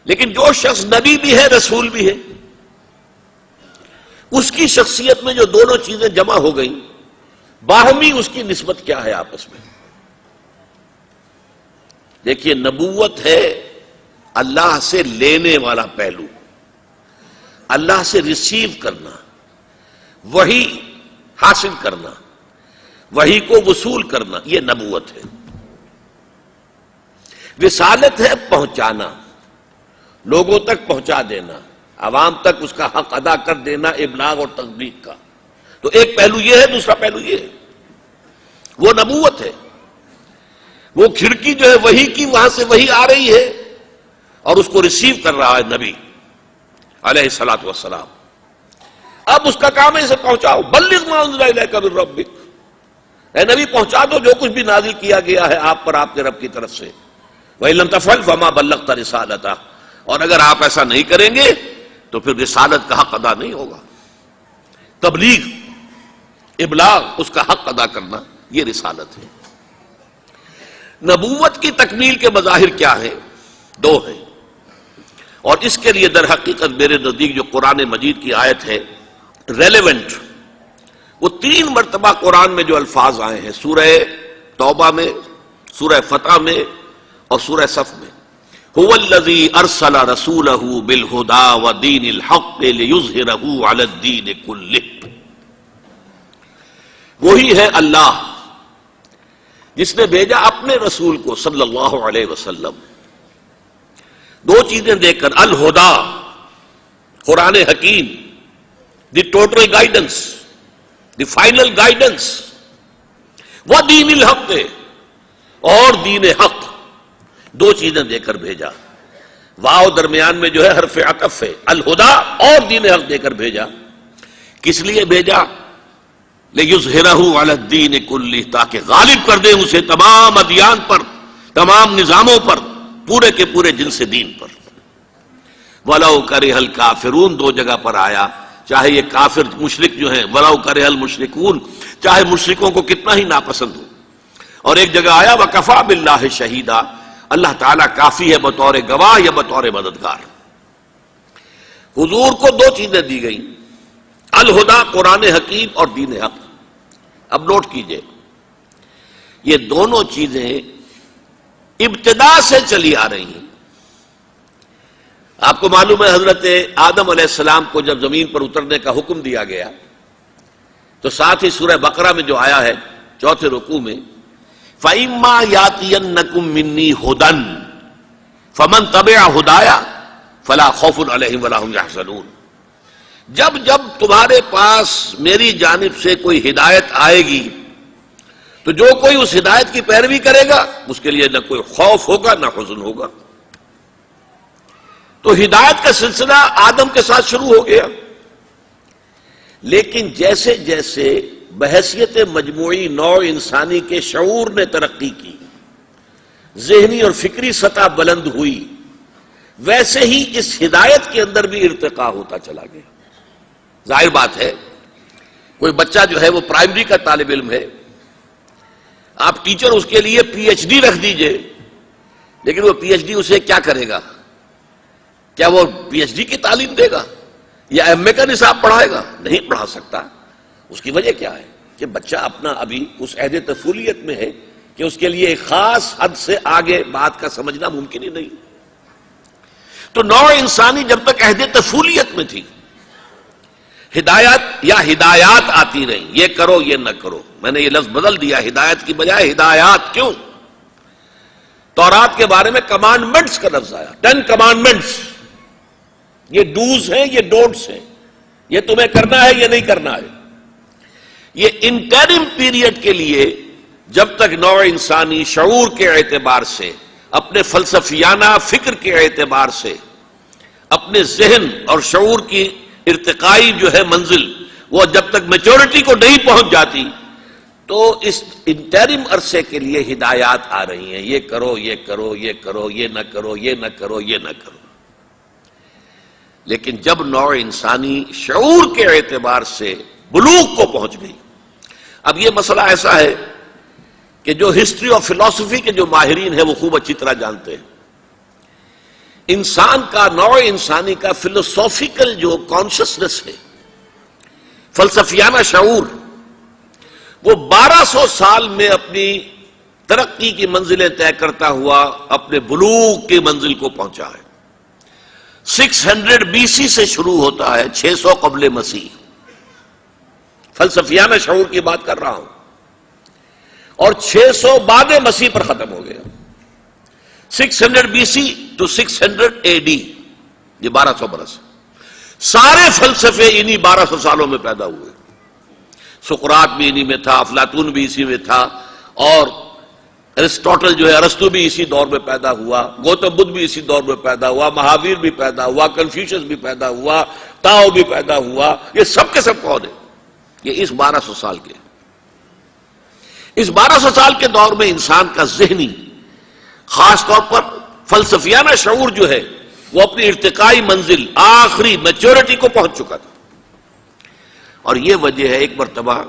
لیکن جو شخص نبی بھی ہے رسول بھی ہے اس کی شخصیت میں جو دونوں چیزیں جمع ہو گئیں، باہمی اس کی نسبت کیا ہے آپس میں؟ دیکھیے، نبوت ہے اللہ سے لینے والا پہلو، اللہ سے ریسیو کرنا، وحی حاصل کرنا، وحی کو وصول کرنا، یہ نبوت ہے۔ رسالت ہے پہنچانا، لوگوں تک پہنچا دینا، عوام تک اس کا حق ادا کر دینا، ابلاغ اور تبلیغ کا۔ تو ایک پہلو یہ ہے، دوسرا پہلو یہ ہے، وہ نبوت ہے۔ وہ کھڑکی جو ہے وحی کی، وہاں سے وحی آ رہی ہے اور اس کو ریسیو کر رہا ہے نبی علیہ الصلوۃ والسلام۔ اب اس کا کام ہے اسے پہنچاؤ، بلغ ما انزل الیک من ربک، اے نبی پہنچا دو جو کچھ بھی نازل کیا گیا ہے آپ پر آپ کے رب کی طرف سے۔ وَإِن لَمْ تَفْعَلْ فَمَا بَلَّغْتَ رِسَالَتَهُ، اور اگر آپ ایسا نہیں کریں گے تو پھر رسالت کا حق ادا نہیں ہوگا۔ تبلیغ، ابلاغ، اس کا حق ادا کرنا، یہ رسالت ہے۔ نبوت کی تکمیل کے مظاہر کیا ہیں؟ 2 ہیں، اور اس کے لیے در حقیقت میرے نزدیک جو قرآن مجید کی آیت ہے ریلیونٹ، وہ 3 مرتبہ قرآن میں جو الفاظ آئے ہیں، سورہ توبہ میں، سورہ فتح میں اور سورہ صف میں، هو الذی ارسل رسولہ بالہدی ودین الحق لیظہرہ علی الدین کلہ، وہی ہے اللہ جس نے بھیجا اپنے رسول کو صلی اللہ علیہ وسلم 2 چیزیں دے کر، الہدا قرآن حکیم، the total guidance, the final guidance, وہ دین الحق، اور دین حق، 2 چیزیں دے کر بھیجا۔ واو درمیان میں جو ہے حرف عطف ہے، الہدا اور دین حق دے کر بھیجا۔ کس لیے بھیجا؟ لِيُظْهِرَهُ عَلَى الدِّينِ كُلِّهِ، تاکہ غالب کر دیں اسے تمام ادیان پر، تمام نظاموں پر، پورے کے پورے جنس دین پر۔ وَلَوْ كَرِهَ الْكَافِرُونَ دو جگہ پر آیا، چاہے یہ کافر مشرک جو ہیں وَلَوْ كَرِهَ الْمُشْرِكُونَ، چاہے مشرکوں کو کتنا ہی ناپسند ہو، اور ایک جگہ آیا وَكَفَى بِاللَّهِ شَهِيدًا، اللہ تعالیٰ کافی ہے بطور گواہ یا بطور مددگار۔ حضور کو دو چیزیں دی گئیں، الہدا قرآن حکیم اور دین حق۔ اب نوٹ کیجئے، یہ دونوں چیزیں ابتدا سے چلی آ رہی ہیں۔ آپ کو معلوم ہے حضرت آدم علیہ السلام کو جب زمین پر اترنے کا حکم دیا گیا تو ساتھ ہی سورہ بقرہ میں جو آیا ہے چوتھے رکوع میں، فَإِمَّا يَأْتِيَنَّكُم مِّنِّي هُدًى فَمَن تَبِعَ هُدَايَ فَلَا خَوْفٌ عَلَيْهِمْ وَلَا هُمْ يَحْزَنُونَ۔ جب جب تمہارے پاس میری جانب سے کوئی ہدایت آئے گی تو جو کوئی اس ہدایت کی پیروی کرے گا اس کے لیے نہ کوئی خوف ہوگا نہ حزن ہوگا۔ تو ہدایت کا سلسلہ آدم کے ساتھ شروع ہو گیا، لیکن جیسے جیسے بحیثیت مجموعی نوع انسانی کے شعور نے ترقی کی، ذہنی اور فکری سطح بلند ہوئی، ویسے ہی اس ہدایت کے اندر بھی ارتقاء ہوتا چلا گیا۔ ظاہر بات ہے کوئی بچہ جو ہے وہ پرائمری کا طالب علم ہے، آپ ٹیچر اس کے لیے پی ایچ ڈی رکھ دیجئے، لیکن وہ پی ایچ ڈی اسے کیا کرے گا؟ کیا وہ پی ایچ ڈی کی تعلیم دے گا یا ایم اے کا نصاب پڑھائے گا؟ نہیں پڑھا سکتا۔ اس کی وجہ کیا ہے کہ بچہ اپنا ابھی اس عہد طفولیت میں ہے کہ اس کے لیے ایک خاص حد سے آگے بات کا سمجھنا ممکن ہی نہیں۔ تو نوع انسانی جب تک عہد طفولیت میں تھی، ہدایت یا ہدایات آتی رہیں، یہ کرو یہ نہ کرو۔ میں نے یہ لفظ بدل دیا، ہدایت کی بجائے ہدایات۔ کیوں؟ تورات کے بارے میں کمانڈمنٹس کا لفظ آیا، 10 کمانڈمنٹس، یہ ڈوز ہیں یہ ڈونٹس ہیں، یہ تمہیں کرنا ہے یہ نہیں کرنا ہے۔ یہ انٹرم پیریڈ کے لیے جب تک نوع انسانی شعور کے اعتبار سے، اپنے فلسفیانہ فکر کے اعتبار سے، اپنے ذہن اور شعور کی ارتقائی جو ہے منزل، وہ جب تک میچورٹی کو نہیں پہنچ جاتی، تو اس انٹرم عرصے کے لیے ہدایات آ رہی ہیں، یہ کرو یہ کرو یہ کرو، یہ نہ کرو یہ نہ کرو یہ نہ کرو۔ لیکن جب نوع انسانی شعور کے اعتبار سے بلوغ کو پہنچ گئی، اب یہ مسئلہ ایسا ہے کہ جو ہسٹری اور فلسفی کے جو ماہرین ہیں وہ خوب اچھی طرح جانتے ہیں، انسان کا، نوع انسانی کا فلسافیکل جو کانشسنس ہے، فلسفیانہ شعور، وہ 1200 سال میں اپنی ترقی کی منزلیں طے کرتا ہوا اپنے بلوغ کی منزل کو پہنچا ہے۔ 600 BC سے شروع ہوتا ہے، 600 قبل مسیح، فلسفیانہ شعور کی بات کر رہا ہوں، اور 600 بعد مسیح پر ختم ہو گیا۔ 600 BC to 600 AD، یہ 1200 برس۔ سارے فلسفے انہی 1200 سالوں میں پیدا ہوئے۔ سقراط بھی انہی میں تھا، افلاطون بھی اسی میں تھا، اور ارسطوٹل جو ہے ارسطو بھی اسی دور میں پیدا ہوا، گوتم بدھ بھی اسی دور میں پیدا ہوا، مہاویر بھی پیدا ہوا، کنفیوشس بھی پیدا ہوا، تاؤ بھی پیدا ہوا۔ یہ سب کے سب کون ہیں؟ یہ اس 1200 سال کے۔ اس 1200 سال کے دور میں انسان کا ذہنی، خاص طور پر فلسفیانہ شعور جو ہے وہ اپنی ارتقائی منزل، آخری میچورٹی کو پہنچ چکا تھا۔ اور یہ وجہ ہے، ایک مرتبہ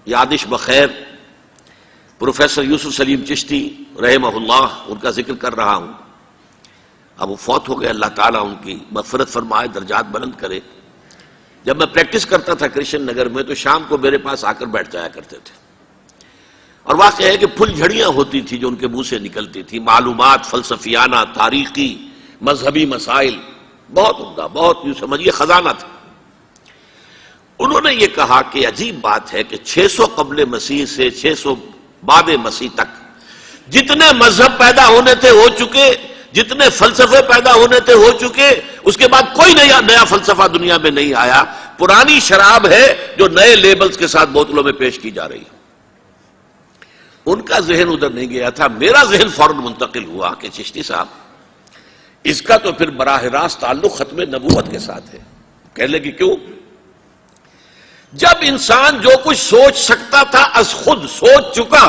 یادش بخیر پروفیسر یوسف سلیم چشتی رحمہ اللہ، ان کا ذکر کر رہا ہوں، اب وہ فوت ہو گئے، اللہ تعالیٰ ان کی مغفرت فرمائے، درجات بلند کرے۔ جب میں پریکٹس کرتا تھا کرشن نگر میں تو شام کو میرے پاس آ کر بیٹھ جایا کرتے تھے، اور واقع ہے کہ پھل جھڑیاں ہوتی تھی جو ان کے منہ سے نکلتی تھی، معلومات فلسفیانہ، تاریخی، مذہبی مسائل، بہت عمدہ، بہت یوں سمجھیے خزانہ تھا۔ انہوں نے یہ کہا کہ عجیب بات ہے کہ 600 قبل مسیح سے 600 بعد مسیح تک جتنے مذہب پیدا ہونے تھے ہو چکے، جتنے فلسفے پیدا ہونے تھے ہو چکے، اس کے بعد کوئی نیا فلسفہ دنیا میں نہیں آیا۔ پرانی شراب ہے جو نئے لیبلز کے ساتھ بوتلوں میں پیش کی جا رہی ہے۔ ان کا ذہن ادھر نہیں گیا تھا، میرا ذہن فوراً منتقل ہوا کہ چشتی صاحب اس کا تو پھر براہ راست تعلق ختم نبوت کے ساتھ ہے۔ کہنے لگی کیوں؟ جب انسان جو کچھ سوچ سکتا تھا از خود سوچ چکا.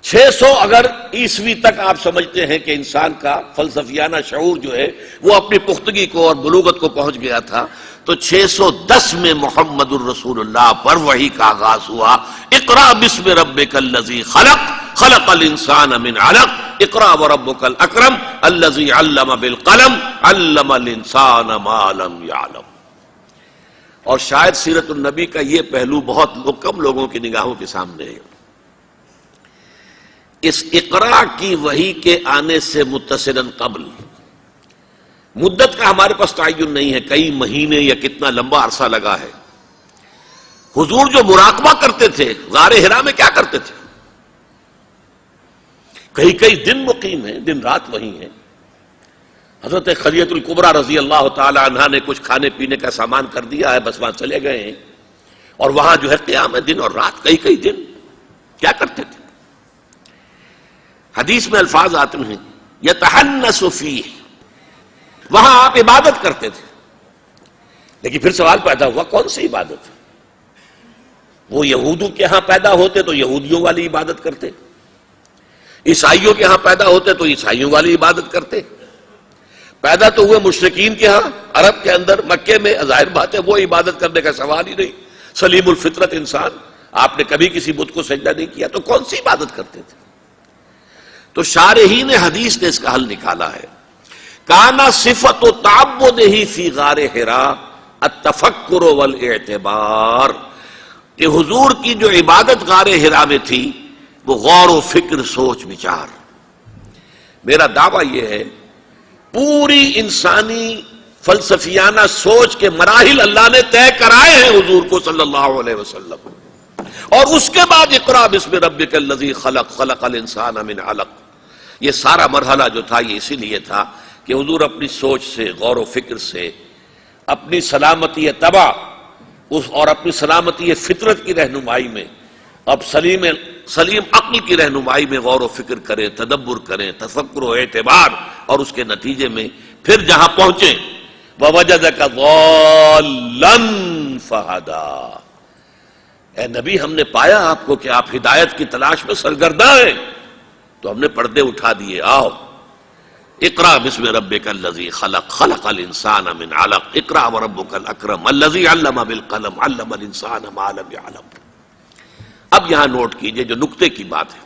600 اگر عیسوی تک آپ سمجھتے ہیں کہ انسان کا فلسفیانہ شعور جو ہے وہ اپنی پختگی کو اور بلوغت کو پہنچ گیا تھا، تو 610 میں محمد الرسول اللہ پر وحی کا آغاز ہوا. اقرا بسم ربک الذی خلق خلق الانسان من علق اقرا وربک الاکرم الذی علم بالقلم علم الانسان ما لم یعلم. اور شاید سیرت النبی کا یہ پہلو بہت کم لوگوں کی نگاہوں کے سامنے ہے. اس اقرا کی وحی کے آنے سے متصلاً قبل مدت کا ہمارے پاس تعین نہیں ہے، کئی مہینے یا کتنا لمبا عرصہ لگا ہے. حضور جو مراقبہ کرتے تھے غار حرا میں کیا کرتے تھے؟ کئی دن مقیم ہیں، دن رات وہیں ہیں. حضرت خدیجہ الکبریٰ رضی اللہ تعالی عنہا نے کچھ کھانے پینے کا سامان کر دیا ہے، بس وہاں چلے گئے ہیں، اور وہاں جو ہے قیام ہے دن اور رات، کئی دن. کیا کرتے تھے؟ حدیث میں الفاظ آتے ہیں یتحنس فیہ، وہاں آپ عبادت کرتے تھے. لیکن پھر سوال پیدا ہوا کون سی عبادت؟ وہ یہودوں کے ہاں پیدا ہوتے تو یہودیوں والی عبادت کرتے، عیسائیوں کے ہاں پیدا ہوتے تو عیسائیوں والی عبادت کرتے. پیدا تو ہوئے مشرکین کے ہاں عرب کے اندر مکے میں، ظاہر بات ہے وہ عبادت کرنے کا سوال ہی نہیں. سلیم الفطرت انسان، آپ نے کبھی کسی بت کو سجدہ نہیں کیا، تو کون سی عبادت کرتے تھے؟ تو شارحین حدیث نے اس کا حل نکالا ہے. کانا صفت و تعبدہ فی غار حرا التفکر والاعتبار، کہ حضور کی جو عبادت غار حرا میں تھی وہ غور و فکر، سوچ بچار. میرا دعویٰ یہ ہے پوری انسانی فلسفیانہ سوچ کے مراحل اللہ نے طے کرائے ہیں حضور کو صلی اللہ علیہ وسلم، اور اس کے بعد اقرا بسم ربک الذی خلق خلق الانسان من علق. یہ سارا مرحلہ جو تھا یہ اسی لیے تھا کہ حضور اپنی سوچ سے، غور و فکر سے، اپنی سلامتی طبع اور اپنی سلامتی فطرت کی رہنمائی میں، اب سلیم عقل کی رہنمائی میں غور و فکر کریں، تدبر کریں، تفکر و اعتبار، اور اس کے نتیجے میں پھر جہاں پہنچیں وَوَجَدَكَ ضَالًّا فَهَدَىٰ. اے نبی ہم نے پایا آپ کو کہ آپ ہدایت کی تلاش میں سرگرداں ہیں، تو ہم نے پردے اٹھا دیے. آؤ اقرا بسم ربک الذی خلق خلق الانسان من علق اقرا وربک الاکرم الذی علم بالقلم علم الانسان ما لم یعلم. اب یہاں نوٹ کیجئے جو نکتے کی بات ہے.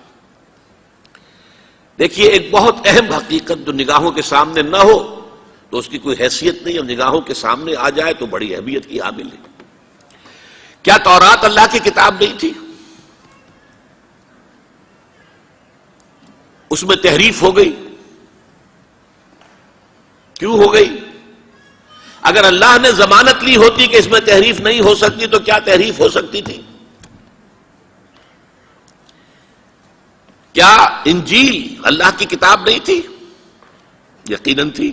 دیکھیے ایک بہت اہم حقیقت جو نگاہوں کے سامنے نہ ہو تو اس کی کوئی حیثیت نہیں، اور نگاہوں کے سامنے آ جائے تو بڑی اہمیت کی حامل ہے. کیا تورات اللہ کی کتاب نہیں تھی؟ اس میں تحریف ہو گئی. کیوں ہو گئی؟ اگر اللہ نے ضمانت لی ہوتی کہ اس میں تحریف نہیں ہو سکتی تو کیا تحریف ہو سکتی تھی؟ کیا انجیل اللہ کی کتاب نہیں تھی؟ یقیناً تھی.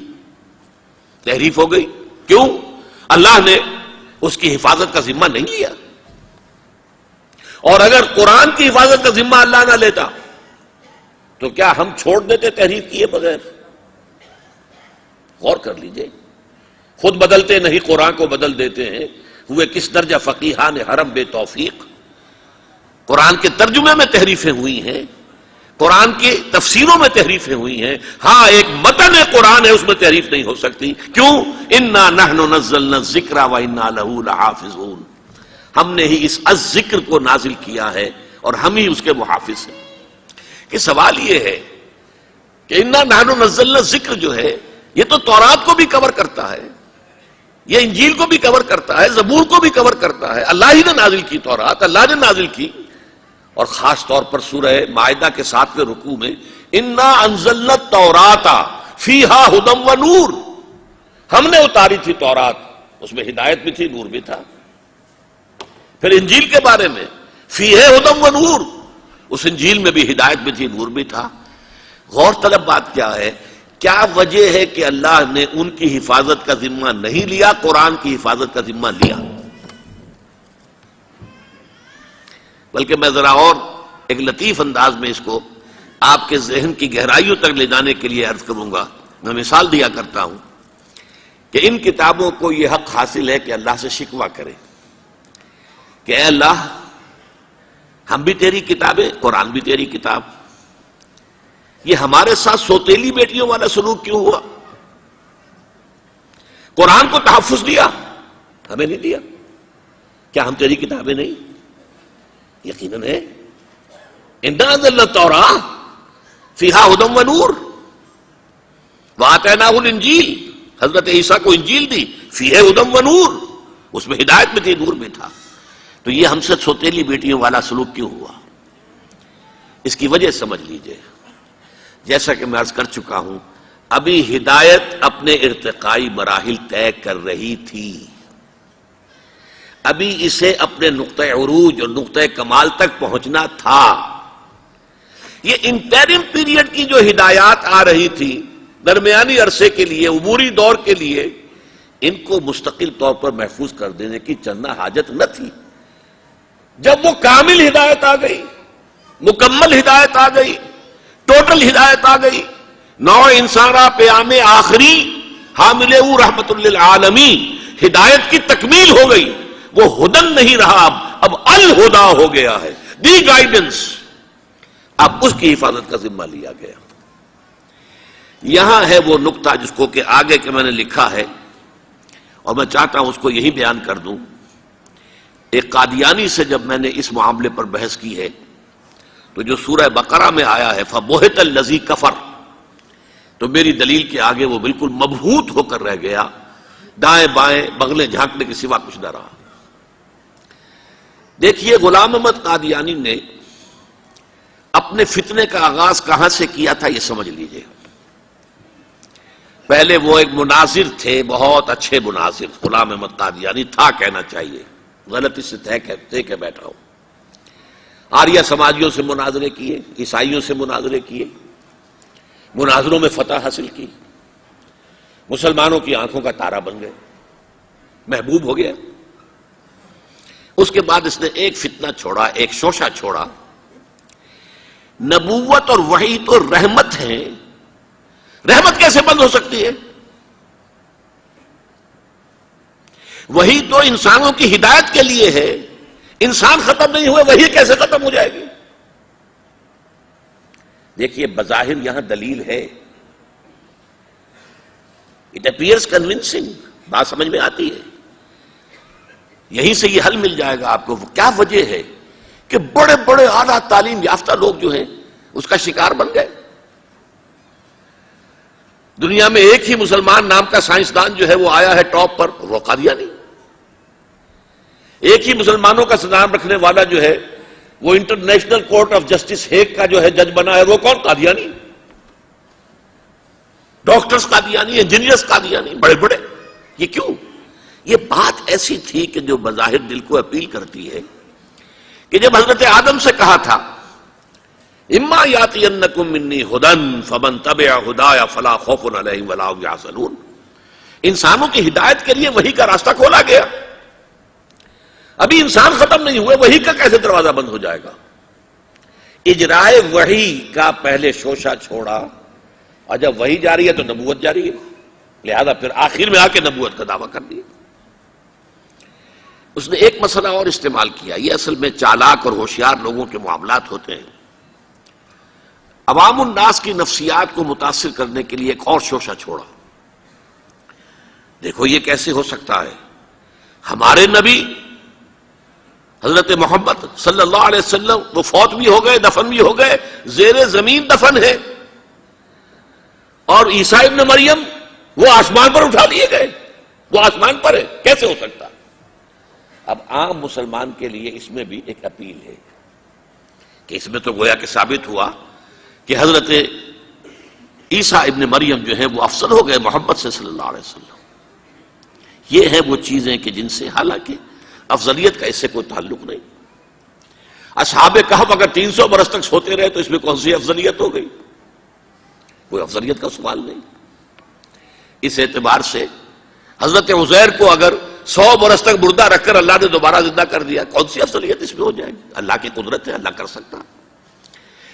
تحریف ہو گئی. کیوں؟ اللہ نے اس کی حفاظت کا ذمہ نہیں لیا. اور اگر قرآن کی حفاظت کا ذمہ اللہ نہ لیتا تو کیا ہم چھوڑ دیتے تحریف کیے بغیر؟ غور کر لیجئے. خود بدلتے نہیں قرآن کو بدل دیتے ہیں. ہوئے کس درجہ فقیہان حرم بے توفیق. قرآن کے ترجمے میں تحریفیں ہوئی ہیں، قرآن کی تفسیروں میں تحریفیں ہوئی ہیں. ہاں ایک متن قرآن ہے اس میں تحریف نہیں ہو سکتی. کیوں؟ انا نحن نزلنا الذکر وانا لہ لحافظون. ہم نے ہی اس الذکر کو نازل کیا ہے اور ہم ہی اس کے محافظ ہیں. کہ سوال یہ ہے کہ انا نحن نزلنا الذکر جو ہے یہ تو تورات کو بھی کور کرتا ہے، یہ انجیل کو بھی کور کرتا ہے، زبور کو بھی کور کرتا ہے. اللہ ہی نے نازل کی تورات، اللہ نے نازل کی. اور خاص طور پر سورہ مائدہ کے 7ویں رکوع میں انا انزلنا التوراۃ فیہا ھدی و نور، ہم نے اتاری تھی تورات، اس میں ہدایت بھی تھی، نور بھی تھا. پھر انجیل کے بارے میں فیہا ھدی و نور، اس انجیل میں بھی ہدایت بھی تھی، نور بھی تھا. غور طلب بات کیا ہے؟ کیا وجہ ہے کہ اللہ نے ان کی حفاظت کا ذمہ نہیں لیا، قرآن کی حفاظت کا ذمہ لیا؟ بلکہ میں ذرا اور ایک لطیف انداز میں اس کو آپ کے ذہن کی گہرائیوں تک لے جانے کے لیے عرض کروں گا. میں مثال دیا کرتا ہوں کہ ان کتابوں کو یہ حق حاصل ہے کہ اللہ سے شکوہ کریں. کہ اے اللہ ہم بھی تیری کتابیں، قرآن بھی تیری کتاب، یہ ہمارے ساتھ سوتیلی بیٹیوں والا سلوک کیوں ہوا؟ قرآن کو تحفظ دیا، ہمیں نہیں دیا، کیا ہم تیری کتابیں نہیں؟ یقیناً ہے. انا انزلنا التوراۃ فیہا ھدی ونور وآتیناہ الانجیل، حضرت عیسیٰ کو انجیل دی، فیہا ھدی ونور، اس میں ہدایت بھی تھی، نور بھی تھا. تو یہ ہم سے سوتیلی بیٹیوں والا سلوک کیوں ہوا؟ اس کی وجہ سمجھ لیجئے. جیسا کہ میں عرض کر چکا ہوں، ابھی ہدایت اپنے ارتقائی مراحل طے کر رہی تھی، ابھی اسے اپنے نقطہ عروج اور نقطہ کمال تک پہنچنا تھا. یہ انٹرم پیریڈ کی جو ہدایات آ رہی تھی درمیانی عرصے کے لیے، عبوری دور کے لیے، ان کو مستقل طور پر محفوظ کر دینے کی چندہ حاجت نہ تھی. جب وہ کامل ہدایت آ گئی، مکمل ہدایت آ گئی، ٹوٹل ہدایت آ گئی، نو انسانہ پیام آخری حامل او رحمت للعالمین، ہدایت کی تکمیل ہو گئی. وہ ہدن نہیں رہا، اب الہدا ہو گیا ہے، دی گائیڈنس. اب اس کی حفاظت کا ذمہ لیا گیا. یہاں ہے وہ نقطہ جس کو کہ آگے کے میں نے لکھا ہے، اور میں چاہتا ہوں اس کو یہی بیان کر دوں. ایک قادیانی سے جب میں نے اس معاملے پر بحث کی ہے تو جو سورہ بقرہ میں آیا ہے فَبُہِتَ الَّذِي كَفَرَ، تو میری دلیل کے آگے وہ بالکل مبہوت ہو کر رہ گیا، دائیں بائیں بغلیں جھانکنے کے سوا کچھ نہ رہا. دیکھیے غلام احمد قادیانی نے اپنے فتنے کا آغاز کہاں سے کیا تھا یہ سمجھ لیجئے. پہلے وہ ایک مناظر تھے، بہت اچھے مناظر. غلام احمد قادیانی تھا کہنا چاہیے، غلطی سے طے کے بیٹھا ہوں. آریہ سماجیوں سے مناظرے کیے، عیسائیوں سے مناظرے کیے، مناظروں میں فتح حاصل کی، مسلمانوں کی آنکھوں کا تارا بن گئے، محبوب ہو گیا. اس کے بعد اس نے ایک فتنہ چھوڑا، ایک شوشہ چھوڑا. نبوت اور وحی تو رحمت ہیں، رحمت کیسے بند ہو سکتی ہے؟ وحی تو انسانوں کی ہدایت کے لیے ہے، انسان ختم نہیں ہوئے، وحی کیسے ختم ہو جائے گی؟ دیکھیے بظاہر یہاں دلیل ہے، اٹ اپیئرس کنونسنگ، بات سمجھ میں آتی ہے. یہیں سے یہ حل مل جائے گا آپ کو. کیا وجہ ہے کہ بڑے بڑے اعلیٰ تعلیم یافتہ لوگ جو ہیں اس کا شکار بن گئے. دنیا میں ایک ہی مسلمان نام کا سائنسدان جو ہے وہ آیا ہے ٹاپ پر، وہ قادیانی. ایک ہی مسلمانوں کا نام رکھنے والا جو ہے وہ international court of justice Hague کا جو ہے جج بنا ہے، وہ کون؟ قادیانی. ڈاکٹرز قادیانی، انجینئرز قادیانی، بڑے بڑے. یہ کیوں؟ یہ بات ایسی تھی کہ جو بظاہر دل کو اپیل کرتی ہے کہ جب حضرت آدم سے کہا تھا اما یاتینکم منی ھدی فمن تبع ھدای فلا خوف علیہم ولا هم یحزنون، انسانوں کی ہدایت کے لیے وحی کا راستہ کھولا گیا. ابھی انسان ختم نہیں ہوئے، وحی کا کیسے دروازہ بند ہو جائے گا؟ اجرائے وحی کا پہلے شوشہ چھوڑا، اور جب وحی جاری ہے تو نبوت جاری ہے، لہذا پھر آخر میں آ کے نبوت کا دعویٰ کر دیا. اس نے ایک مسئلہ اور استعمال کیا. یہ اصل میں چالاک اور ہوشیار لوگوں کے معاملات ہوتے ہیں. عوام الناس کی نفسیات کو متاثر کرنے کے لیے ایک اور شوشہ چھوڑا. دیکھو یہ کیسے ہو سکتا ہے، ہمارے نبی حضرت محمد صلی اللہ علیہ وسلم وہ فوت بھی ہو گئے، دفن بھی ہو گئے، زیر زمین دفن ہے، اور عیسیٰ ابن مریم وہ آسمان پر اٹھا لیے گئے، وہ آسمان پر ہے. کیسے ہو سکتا؟ اب عام مسلمان کے لیے اس میں بھی ایک اپیل ہے کہ اس میں تو گویا کہ ثابت ہوا کہ حضرت عیسیٰ ابن مریم جو ہے وہ افضل ہو گئے محمد سے صلی اللہ علیہ وسلم. یہ ہے وہ چیزیں کہ جن سے حالانکہ افضلیت کا اس سے کوئی تعلق نہیں. اصحاب کہف اگر 300 برس تک سوتے رہے تو اس میں کون سی افضلیت ہو گئی؟ کوئی افضلیت کا سوال نہیں. اس اعتبار سے حضرت عزیر کو اگر 100 برس تک مردہ رکھ کر اللہ نے دوبارہ زندہ کر دیا، کون سی افضلیت اس میں ہو جائے گی؟ اللہ کی قدرت ہے، اللہ کر سکتا.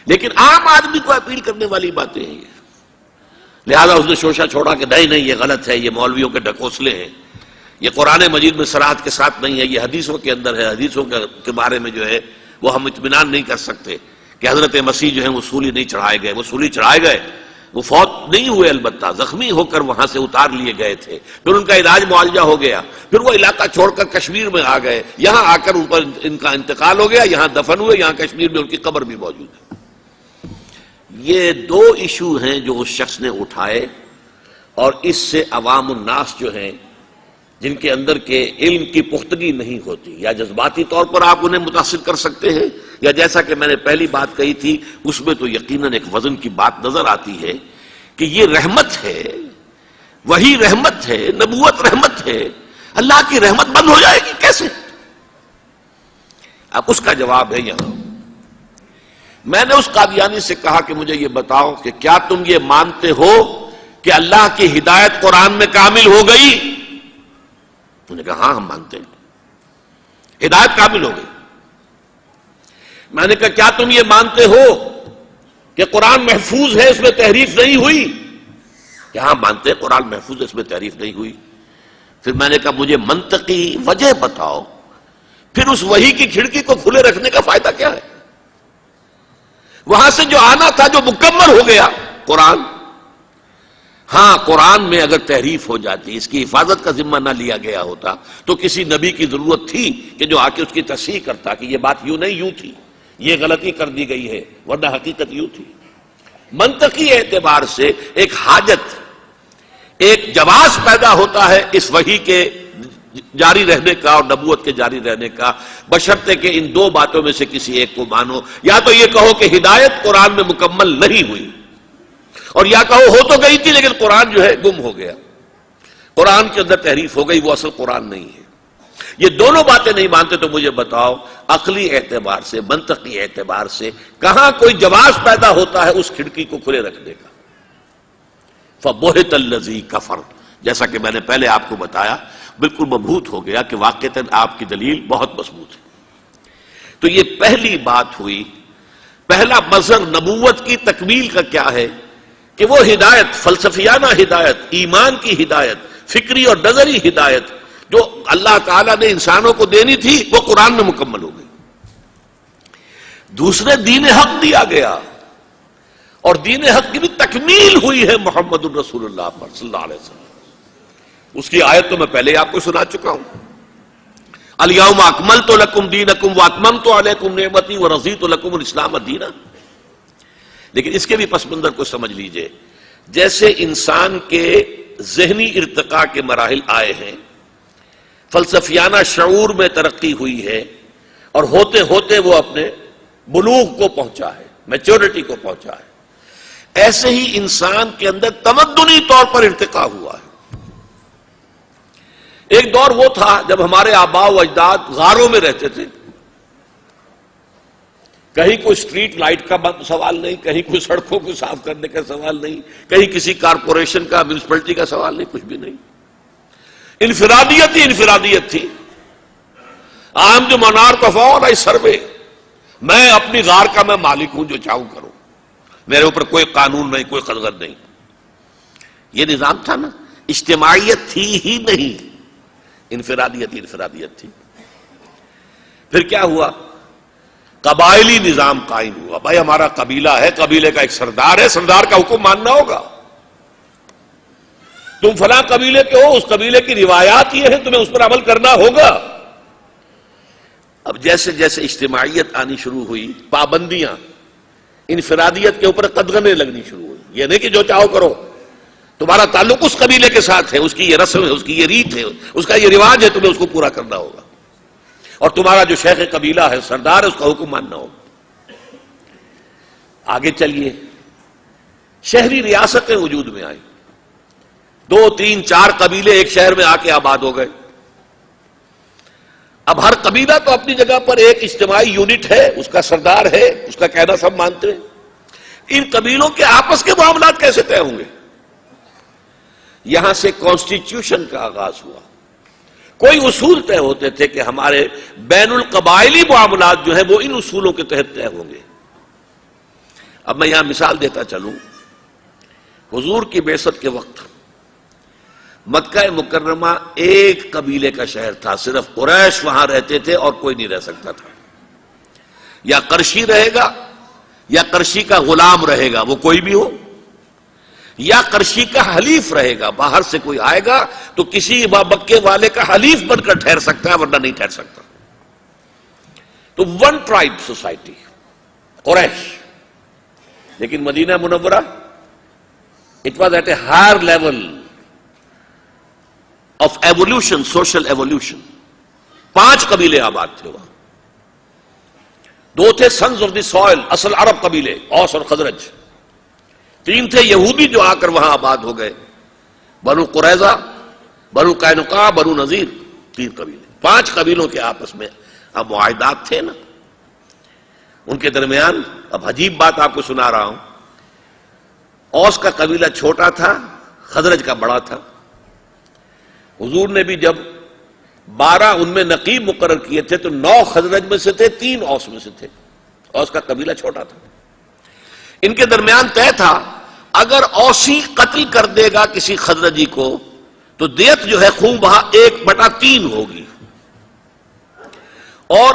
لیکن عام آدمی کو اپیل کرنے والی باتیں ہیں یہ، لہذا اس نے شوشہ چھوڑا کہ نہیں یہ غلط ہے، یہ مولویوں کے ڈھکوسلے ہیں، یہ قرآن مجید میں صراحت کے ساتھ نہیں ہے، یہ حدیثوں کے اندر ہے. حدیثوں کے بارے میں جو ہے وہ ہم اطمینان نہیں کر سکتے کہ حضرت مسیح جو ہیں وہ سولی نہیں چڑھائے گئے. وہ سولی چڑھائے گئے، وہ فوت نہیں ہوئے، البتہ زخمی ہو کر وہاں سے اتار لیے گئے تھے. پھر ان کا علاج معالجہ ہو گیا، پھر وہ علاقہ چھوڑ کر کشمیر میں آ گئے. یہاں آ کر ان کا انتقال ہو گیا، یہاں دفن ہوئے، یہاں کشمیر میں ان کی قبر بھی موجود ہے. یہ دو ایشو ہیں جو اس شخص نے اٹھائے، اور اس سے عوام الناس جو ہیں جن کے اندر کے علم کی پختگی نہیں ہوتی، یا جذباتی طور پر آپ انہیں متاثر کر سکتے ہیں، یا جیسا کہ میں نے پہلی بات کہی تھی اس میں تو یقیناً ایک وزن کی بات نظر آتی ہے کہ یہ رحمت ہے، وہی رحمت ہے، نبوت رحمت ہے. اللہ کی رحمت بند ہو جائے گی کیسے؟ اب اس کا جواب ہے یہاں. میں نے اس قادیانی سے کہا کہ مجھے یہ بتاؤ کہ کیا تم یہ مانتے ہو کہ اللہ کی ہدایت قرآن میں کامل ہو گئی؟ انہوں نے کہا ہاں ہم مانتے ہیں، ہدایت کامل ہو گئی. میں نے کہا کیا تم یہ مانتے ہو کہ قرآن محفوظ ہے، اس میں تحریف نہیں ہوئی؟ کہ ہاں مانتے ہیں قرآن محفوظ ہے، اس میں تحریف نہیں ہوئی. پھر میں نے کہا مجھے منطقی وجہ بتاؤ، پھر اس وحی کی کھڑکی کو کھلے رکھنے کا فائدہ کیا ہے؟ وہاں سے جو آنا تھا جو مکمل ہو گیا قرآن. ہاں قرآن میں اگر تحریف ہو جاتی، اس کی حفاظت کا ذمہ نہ لیا گیا ہوتا تو کسی نبی کی ضرورت تھی کہ جو آ کے اس کی تصحیح کرتا کہ یہ بات یوں نہیں یوں تھی، یہ غلطی کر دی گئی ہے، ورنہ حقیقت یوں تھی. منطقی اعتبار سے ایک حاجت، ایک جواز پیدا ہوتا ہے اس وحی کے جاری رہنے کا اور نبوت کے جاری رہنے کا، بشرطے کہ ان دو باتوں میں سے کسی ایک کو مانو. یا تو یہ کہو کہ ہدایت قرآن میں مکمل نہیں ہوئی، اور یا کہو ہو تو گئی تھی لیکن قرآن جو ہے گم ہو گیا، قرآن کے اندر تحریف ہو گئی، وہ اصل قرآن نہیں ہے. یہ دونوں باتیں نہیں مانتے تو مجھے بتاؤ عقلی اعتبار سے، منطقی اعتبار سے کہاں کوئی جواز پیدا ہوتا ہے اس کھڑکی کو کھلے رکھنے کا؟ فَبُهِتَ الَّذِي كَفَرَ، جیسا کہ میں نے پہلے آپ کو بتایا، بالکل مبہوت ہو گیا کہ واقعتاً آپ کی دلیل بہت مضبوط ہے. تو یہ پہلی بات ہوئی. پہلا مظہر نبوت کی تکمیل کا کیا ہے کہ وہ ہدایت، فلسفیانہ ہدایت، ایمان کی ہدایت، فکری اور نظری ہدایت جو اللہ تعالیٰ نے انسانوں کو دینی تھی وہ قرآن میں مکمل ہو گئی. دوسرے دین حق دیا گیا، اور دین حق کی بھی تکمیل ہوئی ہے محمد الرسول اللہ پر صلی اللہ علیہ وسلم. اس کی آیت تو میں پہلے آپ کو سنا چکا ہوں، الیوم اکملت لکم دینکم واتممت علیکم نعمتی ورضیت لکم الاسلام دینا. لیکن اس کے بھی پس منظر کو سمجھ لیجئے. جیسے انسان کے ذہنی ارتقاء کے مراحل آئے ہیں، فلسفیانہ شعور میں ترقی ہوئی ہے، اور ہوتے ہوتے وہ اپنے بلوغ کو پہنچا ہے، میچورٹی کو پہنچا ہے، ایسے ہی انسان کے اندر تمدنی طور پر ارتقاء ہوا ہے. ایک دور وہ تھا جب ہمارے آباء و اجداد غاروں میں رہتے تھے، کہیں کوئی اسٹریٹ لائٹ کا سوال نہیں، کہیں کوئی سڑکوں کو صاف کرنے کا سوال نہیں، کہیں کسی کارپوریشن کا، میونسپلٹی کا سوال نہیں، کچھ بھی نہیں. انفرادیت ہی انفرادیت تھی. عام جو منار کفور سروے، میں اپنی غار کا میں مالک ہوں، جو چاہوں کروں، میرے اوپر کوئی قانون نہیں، کوئی قدغن نہیں. یہ نظام تھا نا. اجتماعیت تھی ہی نہیں، انفرادیت ہی انفرادیت تھی. پھر کیا ہوا؟ قبائلی نظام قائم ہوا. بھائی ہمارا قبیلہ ہے، قبیلے کا ایک سردار ہے، سردار کا حکم ماننا ہوگا. تم فلاں قبیلے کے ہو، اس قبیلے کی روایات یہ ہیں، تمہیں اس پر عمل کرنا ہوگا. اب جیسے جیسے اجتماعیت آنی شروع ہوئی، پابندیاں، انفرادیت کے اوپر قدغنیں لگنی شروع ہوئی. یہ نہیں کہ جو چاہو کرو، تمہارا تعلق اس قبیلے کے ساتھ ہے، اس کی یہ رسم ہے، اس کی یہ ریت ہے، اس کا یہ رواج ہے، تمہیں اس کو پورا کرنا ہوگا. اور تمہارا جو شیخ قبیلہ ہے، سردار ہے، اس کا حکم ماننا ہوگا. آگے چلیے، شہری ریاستیں وجود میں آئیں. 2 3 4 قبیلے ایک شہر میں آ کے آباد ہو گئے. اب ہر قبیلہ تو اپنی جگہ پر ایک اجتماعی یونٹ ہے، اس کا سردار ہے، اس کا کہنا سب مانتے ہیں. ان قبیلوں کے آپس کے معاملات کیسے طے ہوں گے؟ یہاں سے کانسٹیٹیوشن کا آغاز ہوا. کوئی اصول طے ہوتے تھے کہ ہمارے بین القبائلی معاملات جو ہیں وہ ان اصولوں کے تحت طے ہوں گے. اب میں یہاں مثال دیتا چلوں. حضور کی بعثت کے وقت مکہ مکرمہ ایک قبیلے کا شہر تھا، صرف قریش وہاں رہتے تھے اور کوئی نہیں رہ سکتا تھا. یا قرشی رہے گا یا قرشی کا غلام رہے گا، وہ کوئی بھی ہو، یا قرشی کا حلیف رہے گا. باہر سے کوئی آئے گا تو کسی مکے والے کا حلیف بن کر ٹھہر سکتا ہے، ورنہ نہیں ٹھہر سکتا. تو ون ٹرائب سوسائٹی قریش. لیکن مدینہ منورہ it was at a higher level of evolution, social evolution. 5 قبیلے آباد تھے وہاں. 2 تھے سنز آف دی سوئل، اصل عرب قبیلے، اوس اور خزرج. 3 تھے یہودی جو آ کر وہاں آباد ہو گئے، بنو قریظہ، بنو قینقاع، بنو نذیر. 3 قبیلے. 5 قبیلوں کے آپس میں اب معاہدات تھے نا ان کے درمیان. اب عجیب بات آپ کو سنا رہا ہوں. اوس کا قبیلہ چھوٹا تھا، خزرج کا بڑا تھا. حضور نے بھی جب 12 ان میں نقیب مقرر کیے تھے تو 9 خزرج میں سے تھے، 3 اوس میں سے تھے. اوس کا قبیلہ چھوٹا تھا. ان کے درمیان طے تھا اگر اوسی قتل کر دے گا کسی خزرجی کو تو دیت جو ہے خون بہا 1/3 ہوگی، اور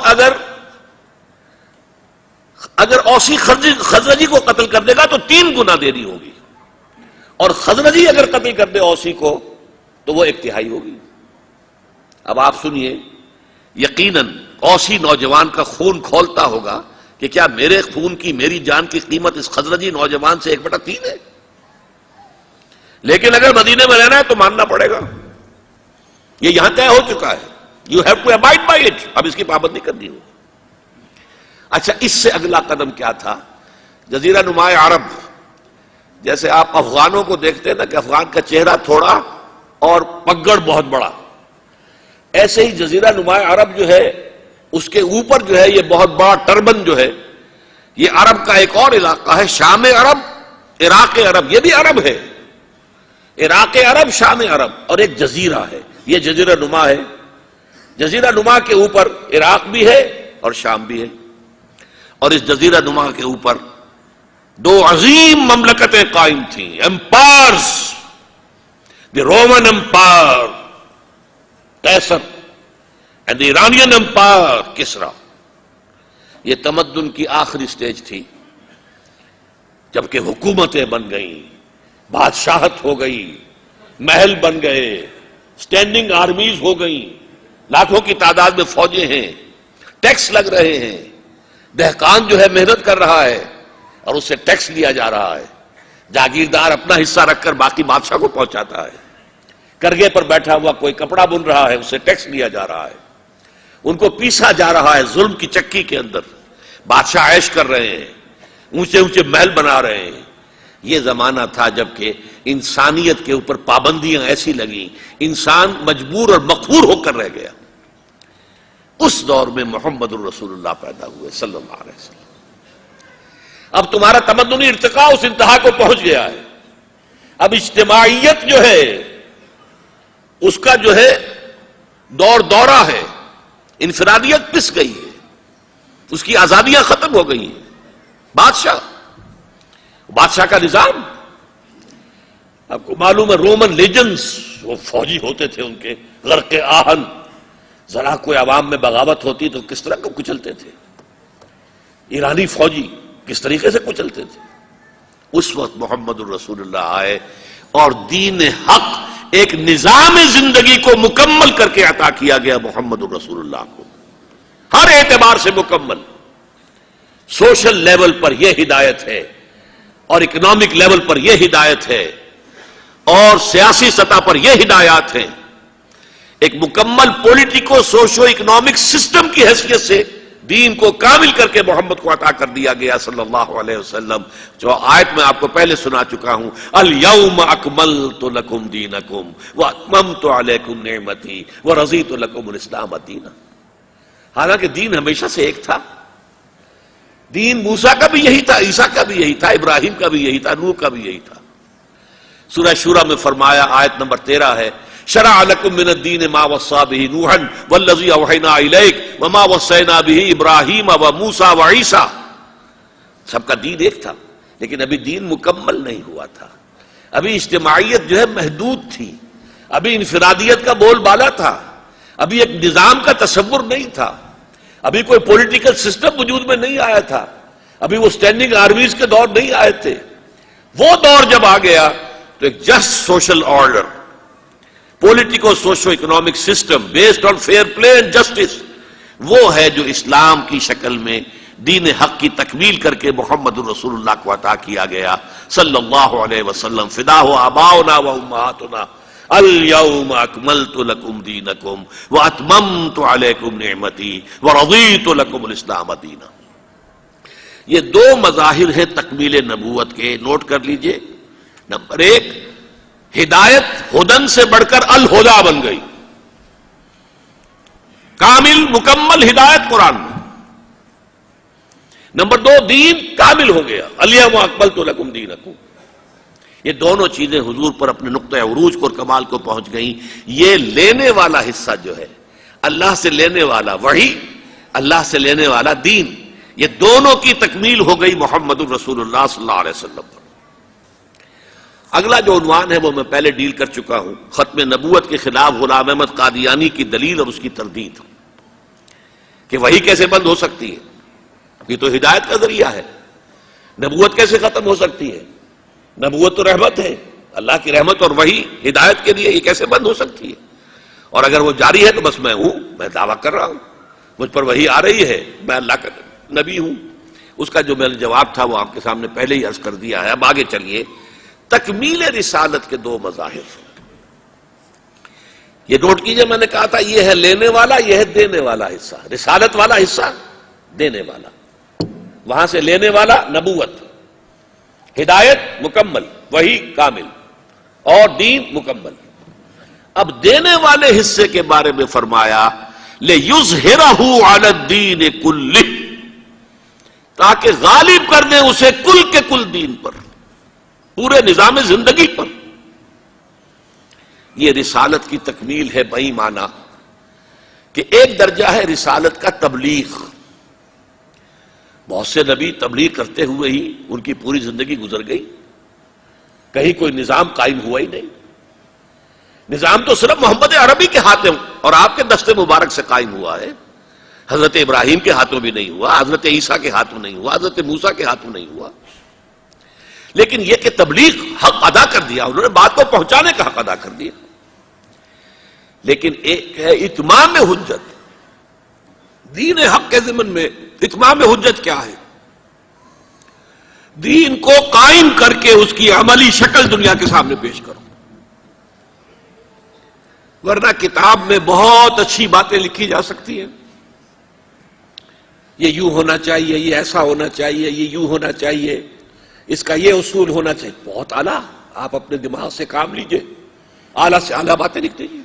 اگر اوسی خزرجی کو قتل کر دے گا تو 3 گنا دینی ہوگی، اور خزرجی اگر قتل کر دے اوسی کو تو وہ 1/3 ہوگی. اب آپ سنیے، یقیناً اوسی نوجوان کا خون کھولتا ہوگا کہ کیا میرے خون کی، میری جان کی قیمت اس خزرجی نوجوان سے 1/3 ہے. لیکن اگر مدینے میں رہنا ہے تو ماننا پڑے گا، یہ یہاں طے ہو چکا ہے. You have to abide by it. اب اس کی پابندی کرنی ہوگی. اچھا، اس سے اگلا قدم کیا تھا؟ جزیرہ نما عرب. جیسے آپ افغانوں کو دیکھتے ہیں نا کہ افغان کا چہرہ تھوڑا اور پگڑ بہت بڑا، ایسے ہی جزیرہ نما عرب جو ہے اس کے اوپر جو ہے یہ بہت بڑا ٹربن جو ہے، یہ عرب کا ایک اور علاقہ ہے. شام عرب، عراق عرب، یہ بھی عرب ہے. عراق عرب، شام عرب، اور ایک جزیرہ ہے، یہ جزیرہ نما ہے. جزیرہ نما کے اوپر عراق بھی ہے اور شام بھی ہے. اور اس جزیرہ نما کے اوپر 2 عظیم مملکتیں قائم تھیں، ایمپائرز. دی رومن امپائر قیصر اینڈ دی ایرانین امپائر کسرا. یہ تمدن کی آخری سٹیج تھی، جبکہ حکومتیں بن گئیں، بادشاہت ہو گئی، محل بن گئے، سٹینڈنگ آرمیز ہو گئیں، لاکھوں کی تعداد میں فوجیں ہیں، ٹیکس لگ رہے ہیں. دہقان جو ہے محنت کر رہا ہے اور اس سے ٹیکس لیا جا رہا ہے. جاگیردار اپنا حصہ رکھ کر باقی بادشاہ کو پہنچاتا ہے. کرگے پر بیٹھا ہوا کوئی کپڑا بن رہا ہے، اس سے ٹیکس لیا جا رہا ہے. ان کو پیسا جا رہا ہے ظلم کی چکی کے اندر. بادشاہ عیش کر رہے ہیں، اونچے اونچے محل بنا رہے ہیں. یہ زمانہ تھا جب کہ انسانیت کے اوپر پابندیاں ایسی لگیں، انسان مجبور اور مقہور ہو کر رہ گیا. اس دور میں محمد الرسول اللہ پیدا ہوئے صلی اللہ علیہ وسلم. اب تمہارا تمدنی ارتقاء اس انتہا کو پہنچ گیا ہے. اب اجتماعیت جو ہے اس کا جو ہے دورہ ہے، انفرادیت پس گئی ہے، اس کی آزادیاں ختم ہو گئی ہیں. بادشاہ کا نظام، آپ کو معلوم ہے رومن لیجنز، وہ فوجی ہوتے تھے، ان کے غرق آہن، ذرا کوئی عوام میں بغاوت ہوتی تو کس طرح کو کچلتے تھے. ایرانی فوجی کس طریقے سے کچلتے تھے. اس وقت محمد الرسول اللہ آئے اور دین حق، ایک نظام زندگی کو مکمل کر کے عطا کیا گیا محمد الرسول اللہ کو، ہر اعتبار سے مکمل. سوشل لیول پر یہ ہدایت ہے اور اکنامک لیول پر یہ ہدایت ہے اور سیاسی سطح پر یہ ہدایات ہیں. ایک مکمل پولیٹیکو سوشو اکنامک سسٹم کی حیثیت سے دین کو کامل کر کے محمد کو عطا کر دیا گیا صلی اللہ علیہ وسلم. جو آیت میں آپ کو پہلے سنا چکا ہوں، الیوم اکملت لکم دینکم واتممت علیکم نعمتی ورضیت لکم الاسلام دینا. حالانکہ دین ہمیشہ سے ایک تھا. دین موسیٰ کا بھی یہی تھا، عیسیٰ کا بھی یہی تھا، ابراہیم کا بھی یہی تھا، نوح کا بھی یہی تھا. سورہ شورى میں فرمایا، آیت نمبر 13 ہے، شرع لکم من الدین ما وصى به نوحا والذی اوحینا الیک وما وصینا به ابراہیم وموسیٰ وعیسیٰ. سب کا دین ایک تھا، لیکن ابھی دین مکمل نہیں ہوا تھا. ابھی اجتماعیت جو ہے محدود تھی. ابھی انفرادیت کا بول بالا تھا، ابھی ایک نظام کا تصور نہیں تھا، ابھی کوئی پولیٹیکل سسٹم وجود میں نہیں آیا تھا، ابھی وہ اسٹینڈنگ آرمیز کے دور نہیں آئے تھے۔ وہ دور جب آ گیا تو ایک just social order, politico socio economic system based on fair play and justice, وہ ہے جو اسلام کی شکل میں دین حق کی تکمیل کر کے محمد الرسول اللہ کو عطا کیا گیا صلی اللہ علیہ وسلم۔ فداہ آباؤنا و امہاتنا اليوم اکملت لکم دینکم واتممت علیکم نعمتی ورضیت لکم الاسلام دینا۔ یہ دو مظاہر ہیں تکمیل نبوت کے، نوٹ کر لیجئے۔ نمبر ایک، ہدایت ہدن سے بڑھ کر الہدا بن گئی، کامل مکمل ہدایت قرآن میں۔ نمبر دو، دین کامل ہو گیا، الیوم اکملت لکم دینکم۔ یہ دونوں چیزیں حضور پر اپنے نقطۂ عروج کو اور کمال کو پہنچ گئیں۔ یہ لینے والا حصہ جو ہے، اللہ سے لینے والا وحی، اللہ سے لینے والا دین، یہ دونوں کی تکمیل ہو گئی محمد الرسول اللہ صلی اللہ علیہ وسلم پر۔ اگلا جو عنوان ہے وہ میں پہلے ڈیل کر چکا ہوں، ختم نبوت کے خلاف غلام احمد قادیانی کی دلیل اور اس کی تردید، کہ وحی کیسے بند ہو سکتی ہے، یہ تو ہدایت کا ذریعہ ہے، نبوت کیسے ختم ہو سکتی ہے، نبوت تو رحمت ہے، اللہ کی رحمت اور وحی ہدایت کے لیے، یہ کیسے بند ہو سکتی ہے؟ اور اگر وہ جاری ہے تو بس میں ہوں، میں دعویٰ کر رہا ہوں، مجھ پر وحی آ رہی ہے، میں اللہ کا نبی ہوں۔ اس کا جو میرا جواب تھا وہ آپ کے سامنے پہلے ہی عرض کر دیا ہے۔ اب آگے چلیے، تکمیل رسالت کے دو مظاہر، یہ نوٹ کیجئے، میں نے کہا تھا یہ ہے لینے والا، یہ ہے دینے والا حصہ۔ رسالت والا حصہ دینے والا، وہاں سے لینے والا نبوت، ہدایت مکمل، وحی کامل اور دین مکمل۔ اب دینے والے حصے کے بارے میں فرمایا لِيُظْهِرَهُ عَلَى الدِّينِ كُلِّهِ، تاکہ غالب کر دے اسے کل کے کل دین پر، پورے نظام زندگی پر۔ یہ رسالت کی تکمیل ہے بئی معنی کہ ایک درجہ ہے رسالت کا تبلیغ، بہت سے نبی تبلیغ کرتے ہوئے ہی ان کی پوری زندگی گزر گئی، کہیں کوئی نظام قائم ہوا ہی نہیں۔ نظام تو صرف محمد عربی کے ہاتھوں اور آپ کے دست مبارک سے قائم ہوا ہے، حضرت ابراہیم کے ہاتھوں بھی نہیں ہوا، حضرت عیسیٰ کے ہاتھوں نہیں ہوا، حضرت موسیٰ کے ہاتھوں نہیں ہوا۔ لیکن یہ کہ تبلیغ حق ادا کر دیا، انہوں نے بات کو پہنچانے کا حق ادا کر دیا۔ لیکن ایک ہے اتمام حجت، دین حق کے ضمن میں اتمام حجت کیا ہے؟ دین کو قائم کر کے اس کی عملی شکل دنیا کے سامنے پیش کرو۔ ورنہ کتاب میں بہت اچھی باتیں لکھی جا سکتی ہیں، یہ یوں ہونا چاہیے، یہ ایسا ہونا چاہیے، یہ یوں ہونا چاہیے، اس کا یہ اصول ہونا چاہیے، بہت اعلیٰ، آپ اپنے دماغ سے کام لیجئے، اعلیٰ سے اعلیٰ باتیں لکھ دیجئے۔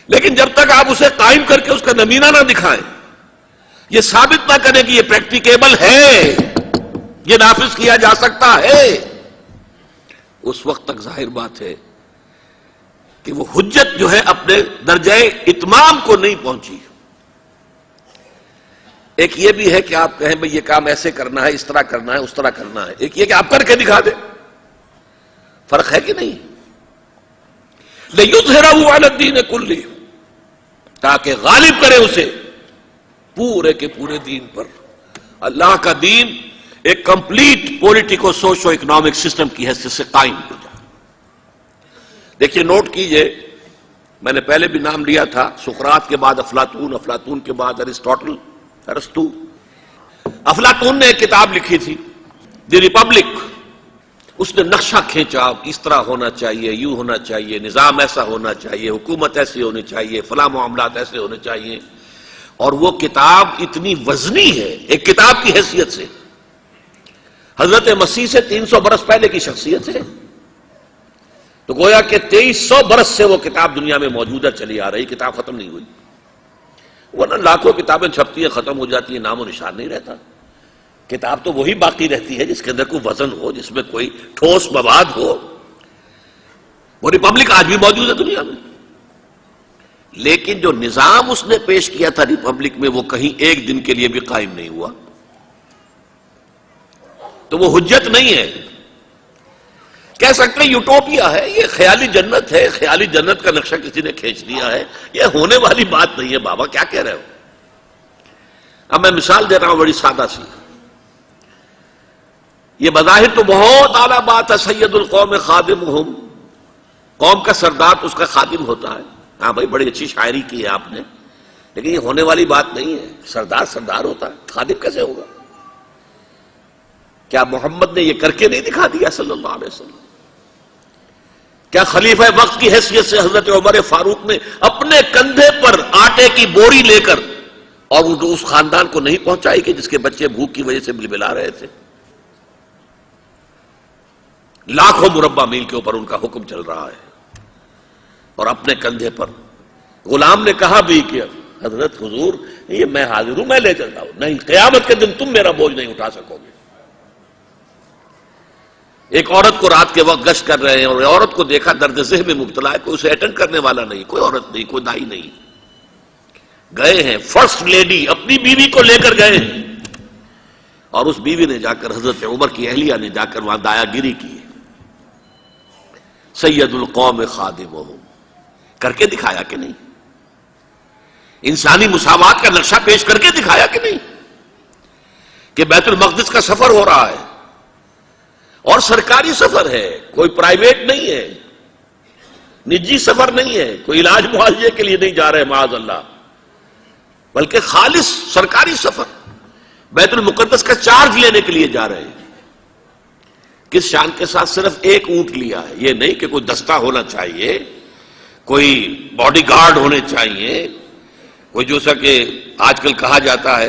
لیکن جب تک آپ اسے قائم کر کے اس کا نمونہ نہ دکھائیں، یہ ثابت نہ کریں کہ یہ پریکٹیکیبل ہے، یہ نافذ کیا جا سکتا ہے، اس وقت تک ظاہر بات ہے کہ وہ حجت جو ہے اپنے درجہ اتمام کو نہیں پہنچی۔ ایک یہ بھی ہے کہ آپ کہیں بھئی یہ کام ایسے کرنا ہے، اس طرح کرنا ہے، اس طرح کرنا ہے، ایک یہ کہ آپ کر کے دکھا دیں، فرق ہے کہ نہیں؟ لِيُظْهِرَهُ عَلَى الدِّينِ كُلِّهِ، تاکہ غالب کرے اسے پورے کے پورے دین پر۔ اللہ کا دین ایک complete politico socio economic system کی حیثیت سے قائم ہو جائے۔ دیکھیے نوٹ کیجئے، میں نے پہلے بھی نام لیا تھا، سقراط کے بعد افلاطون، افلاطون کے بعد ارسطوٹل، ارسطو۔ افلاطون نے ایک کتاب لکھی تھی دی ریپبلک، اس نے نقشہ کھینچا، اس طرح ہونا چاہیے، یوں ہونا چاہیے، نظام ایسا ہونا چاہیے، حکومت ایسی ہونی چاہیے، فلاں معاملات ایسے ہونے چاہیے۔ اور وہ کتاب اتنی وزنی ہے ایک کتاب کی حیثیت سے، حضرت مسیح سے 300 برس پہلے کی شخصیت ہے، تو گویا کہ 2300 برس سے وہ کتاب دنیا میں موجودہ چلی آ رہی، کتاب ختم نہیں ہوئی۔ ورنہ لاکھوں کتابیں چھپتی ہیں، ختم ہو جاتی ہیں، نام و نشان نہیں رہتا۔ کتاب تو وہی باقی رہتی ہے جس کے اندر کوئی وزن ہو، جس میں کوئی ٹھوس مواد ہو۔ وہ ریپبلک آج بھی موجود ہے دنیا میں، لیکن جو نظام اس نے پیش کیا تھا ریپبلک میں، وہ کہیں ایک دن کے لیے بھی قائم نہیں ہوا، تو وہ حجت نہیں ہے۔ کہہ سکتے ہیں یوٹوپیا ہے، یہ خیالی جنت ہے، خیالی جنت کا نقشہ کسی نے کھینچ لیا ہے، یہ ہونے والی بات نہیں ہے۔ بابا کیا کہہ رہے ہو؟ اب میں مثال دے رہا ہوں بڑی سادہ سی، یہ بظاہر تو بہت اعلیٰ بات ہے، سید القوم خادمہم، قوم کا سردار تو اس کا خادم ہوتا ہے۔ ہاں بھائی بڑی اچھی شاعری کی ہے آپ نے، لیکن یہ ہونے والی بات نہیں ہے۔ سردار سردار ہوتا ہے، خادم کیسے ہوگا؟ کیا محمد نے یہ کر کے نہیں دکھا دیا صلی اللہ علیہ وسلم؟ کیا خلیفہ وقت کی حیثیت سے حضرت عمر فاروق نے اپنے کندھے پر آٹے کی بوری لے کر اور اس خاندان کو نہیں پہنچائی کہ جس کے بچے بھوک کی وجہ سے بلبلا رہے تھے؟ لاکھوں مربع میل کے اوپر ان کا حکم چل رہا ہے، اور اپنے کندھے پر غلام نے کہا بھی کہ حضرت حضور یہ میں حاضر ہوں، میں لے چلتا ہوں۔ نہیں، قیامت کے دن تم میرا بوجھ نہیں اٹھا سکو گے۔ ایک عورت کو رات کے وقت گشت کر رہے ہیں اور عورت کو دیکھا درد ذہن میں مبتلا ہے، کوئی اسے اٹینڈ کرنے والا نہیں، کوئی عورت نہیں، کوئی دائی نہیں، گئے ہیں فرسٹ لیڈی اپنی بیوی کو لے کر گئے ہیں، اور اس بیوی نے جا کر حضرت عمر کی اہلیہ نے جا کر وہاں دایا گیری کی۔ سید القوم خادمہم کر کے دکھایا کہ نہیں؟ انسانی مساوات کا نقشہ پیش کر کے دکھایا کہ نہیں؟ کہ بیت المقدس کا سفر ہو رہا ہے اور سرکاری سفر ہے، کوئی پرائیویٹ نہیں ہے، نجی سفر نہیں ہے، کوئی علاج معالجے کے لیے نہیں جا رہے معاذ اللہ، بلکہ خالص سرکاری سفر، بیت المقدس کا چارج لینے کے لیے جا رہے ہیں۔ کس شان کے ساتھ؟ صرف ایک اونٹ لیا ہے، یہ نہیں کہ کوئی دستہ ہونا چاہیے، کوئی باڈی گارڈ ہونے چاہیے، کوئی جو سا کہ آج کل کہا جاتا ہے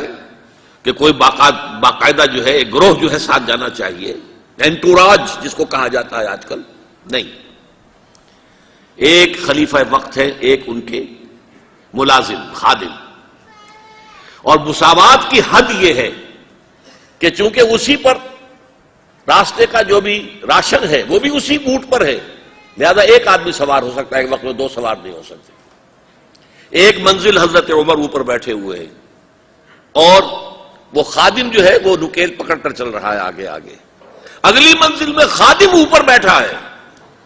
کہ کوئی باقاعدہ جو ہے ایک گروہ جو ہے ساتھ جانا چاہیے، انٹوراج جس کو کہا جاتا ہے آج کل، نہیں، ایک خلیفہ وقت ہے، ایک ان کے ملازم خادم، اور مساوات کی حد یہ ہے کہ چونکہ اسی پر راستے کا جو بھی راشن ہے وہ بھی اسی اونٹ پر ہے، لہذا ایک آدمی سوار ہو سکتا ہے، ایک وقت میں دو سوار نہیں ہو سکتے۔ ایک منزل حضرت عمر اوپر بیٹھے ہوئے ہیں اور وہ خادم جو ہے وہ نکیل پکڑ کر چل رہا ہے آگے آگے، اگلی منزل میں خادم اوپر بیٹھا ہے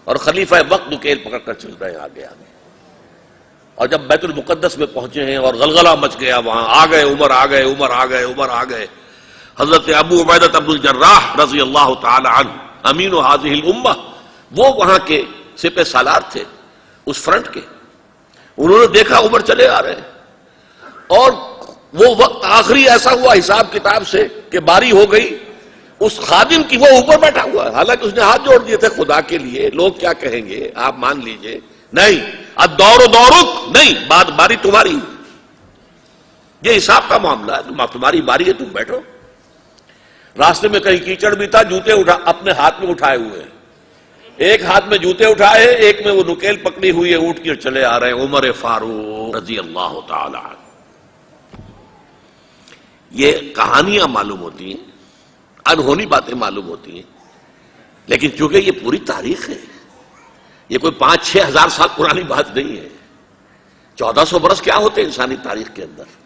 اور خلیفہ وقت نکیل پکڑ کر چل رہے ہیں آگے آگے، اور جب بیت المقدس میں پہنچے ہیں اور غلغلہ مچ گیا، وہاں آ گئے عمر، آ گئے عمر، آ گئے عمر، آ گئے حضرت ابو عبیدہ ابن الجراح رضی اللہ تعالی عنہ امین هذه الامہ، وہ وہاں کے سپہ سالار تھے اس فرنٹ کے، انہوں نے دیکھا عمر چلے آ رہے ہیں، اور وہ وقت آخری ایسا ہوا حساب کتاب سے کہ باری ہو گئی اس خادم کی، وہ اوپر بیٹھا ہوا ہے، حالانکہ اس نے ہاتھ جوڑ دیے تھے خدا کے لیے، لوگ کیا کہیں گے آپ مان لیجئے، نہیں، الدور دورک، نہیں، باری تمہاری، یہ حساب کا معاملہ ہے، تمہاری باری ہے، تم بیٹھو۔ راستے میں کہیں کیچڑ بھی تھا، جوتے اپنے ہاتھ میں اٹھائے ہوئے ہیں، ایک ہاتھ میں جوتے اٹھائے، ایک میں وہ نکیل پکڑی ہوئی ہے اونٹ کی، چلے آ رہے ہیں عمر فاروق رضی اللہ تعالی عنہ۔ یہ کہانیاں معلوم ہوتی ہیں، انہونی باتیں معلوم ہوتی ہیں، لیکن چونکہ یہ پوری تاریخ ہے، یہ کوئی 5-6 ہزار سال پرانی بات نہیں ہے، 1400 برس کیا ہوتے ہیں انسانی تاریخ کے اندر،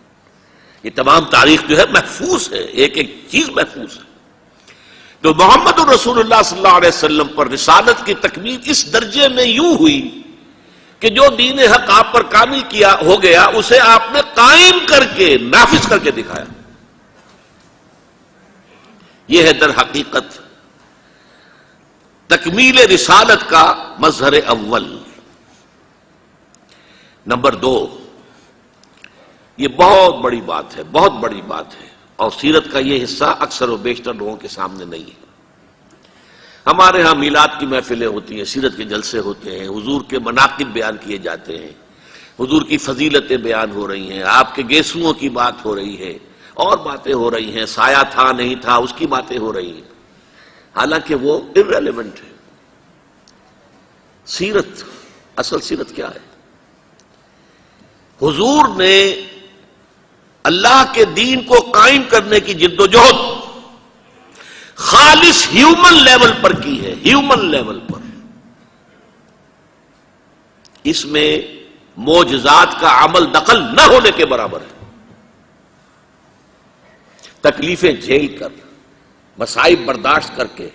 یہ تمام تاریخ جو ہے محفوظ ہے، ایک ایک چیز محفوظ ہے۔ تو محمد رسول اللہ صلی اللہ علیہ وسلم پر رسالت کی تکمیل اس درجے میں یوں ہوئی کہ جو دین حق آپ پر کامل کیا ہو گیا، اسے آپ نے قائم کر کے نافذ کر کے دکھایا۔ یہ ہے در حقیقت تکمیل رسالت کا مظہر اول۔ نمبر 2، یہ بہت بڑی بات ہے، بہت بڑی بات ہے، اور سیرت کا یہ حصہ اکثر و بیشتر لوگوں کے سامنے نہیں ہے۔ ہمارے ہاں میلاد کی محفلیں ہوتی ہیں، سیرت کے جلسے ہوتے ہیں، حضور کے مناقب بیان کیے جاتے ہیں، حضور کی فضیلتیں بیان ہو رہی ہیں، آپ کے گیسوؤں کی بات ہو رہی ہے، اور باتیں ہو رہی ہیں، سایہ تھا نہیں تھا اس کی باتیں ہو رہی ہیں، حالانکہ وہ irrelevant ہے۔ سیرت، اصل سیرت کیا ہے؟ حضور نے اللہ کے دین کو قائم کرنے کی جد و جہد خالص ہیومن لیول پر کی ہے، ہیومن لیول پر، اس میں معجزات کا عمل دخل نہ ہونے کے برابر ہے۔ تکلیفیں جھیل کر، مصائب برداشت کر کے،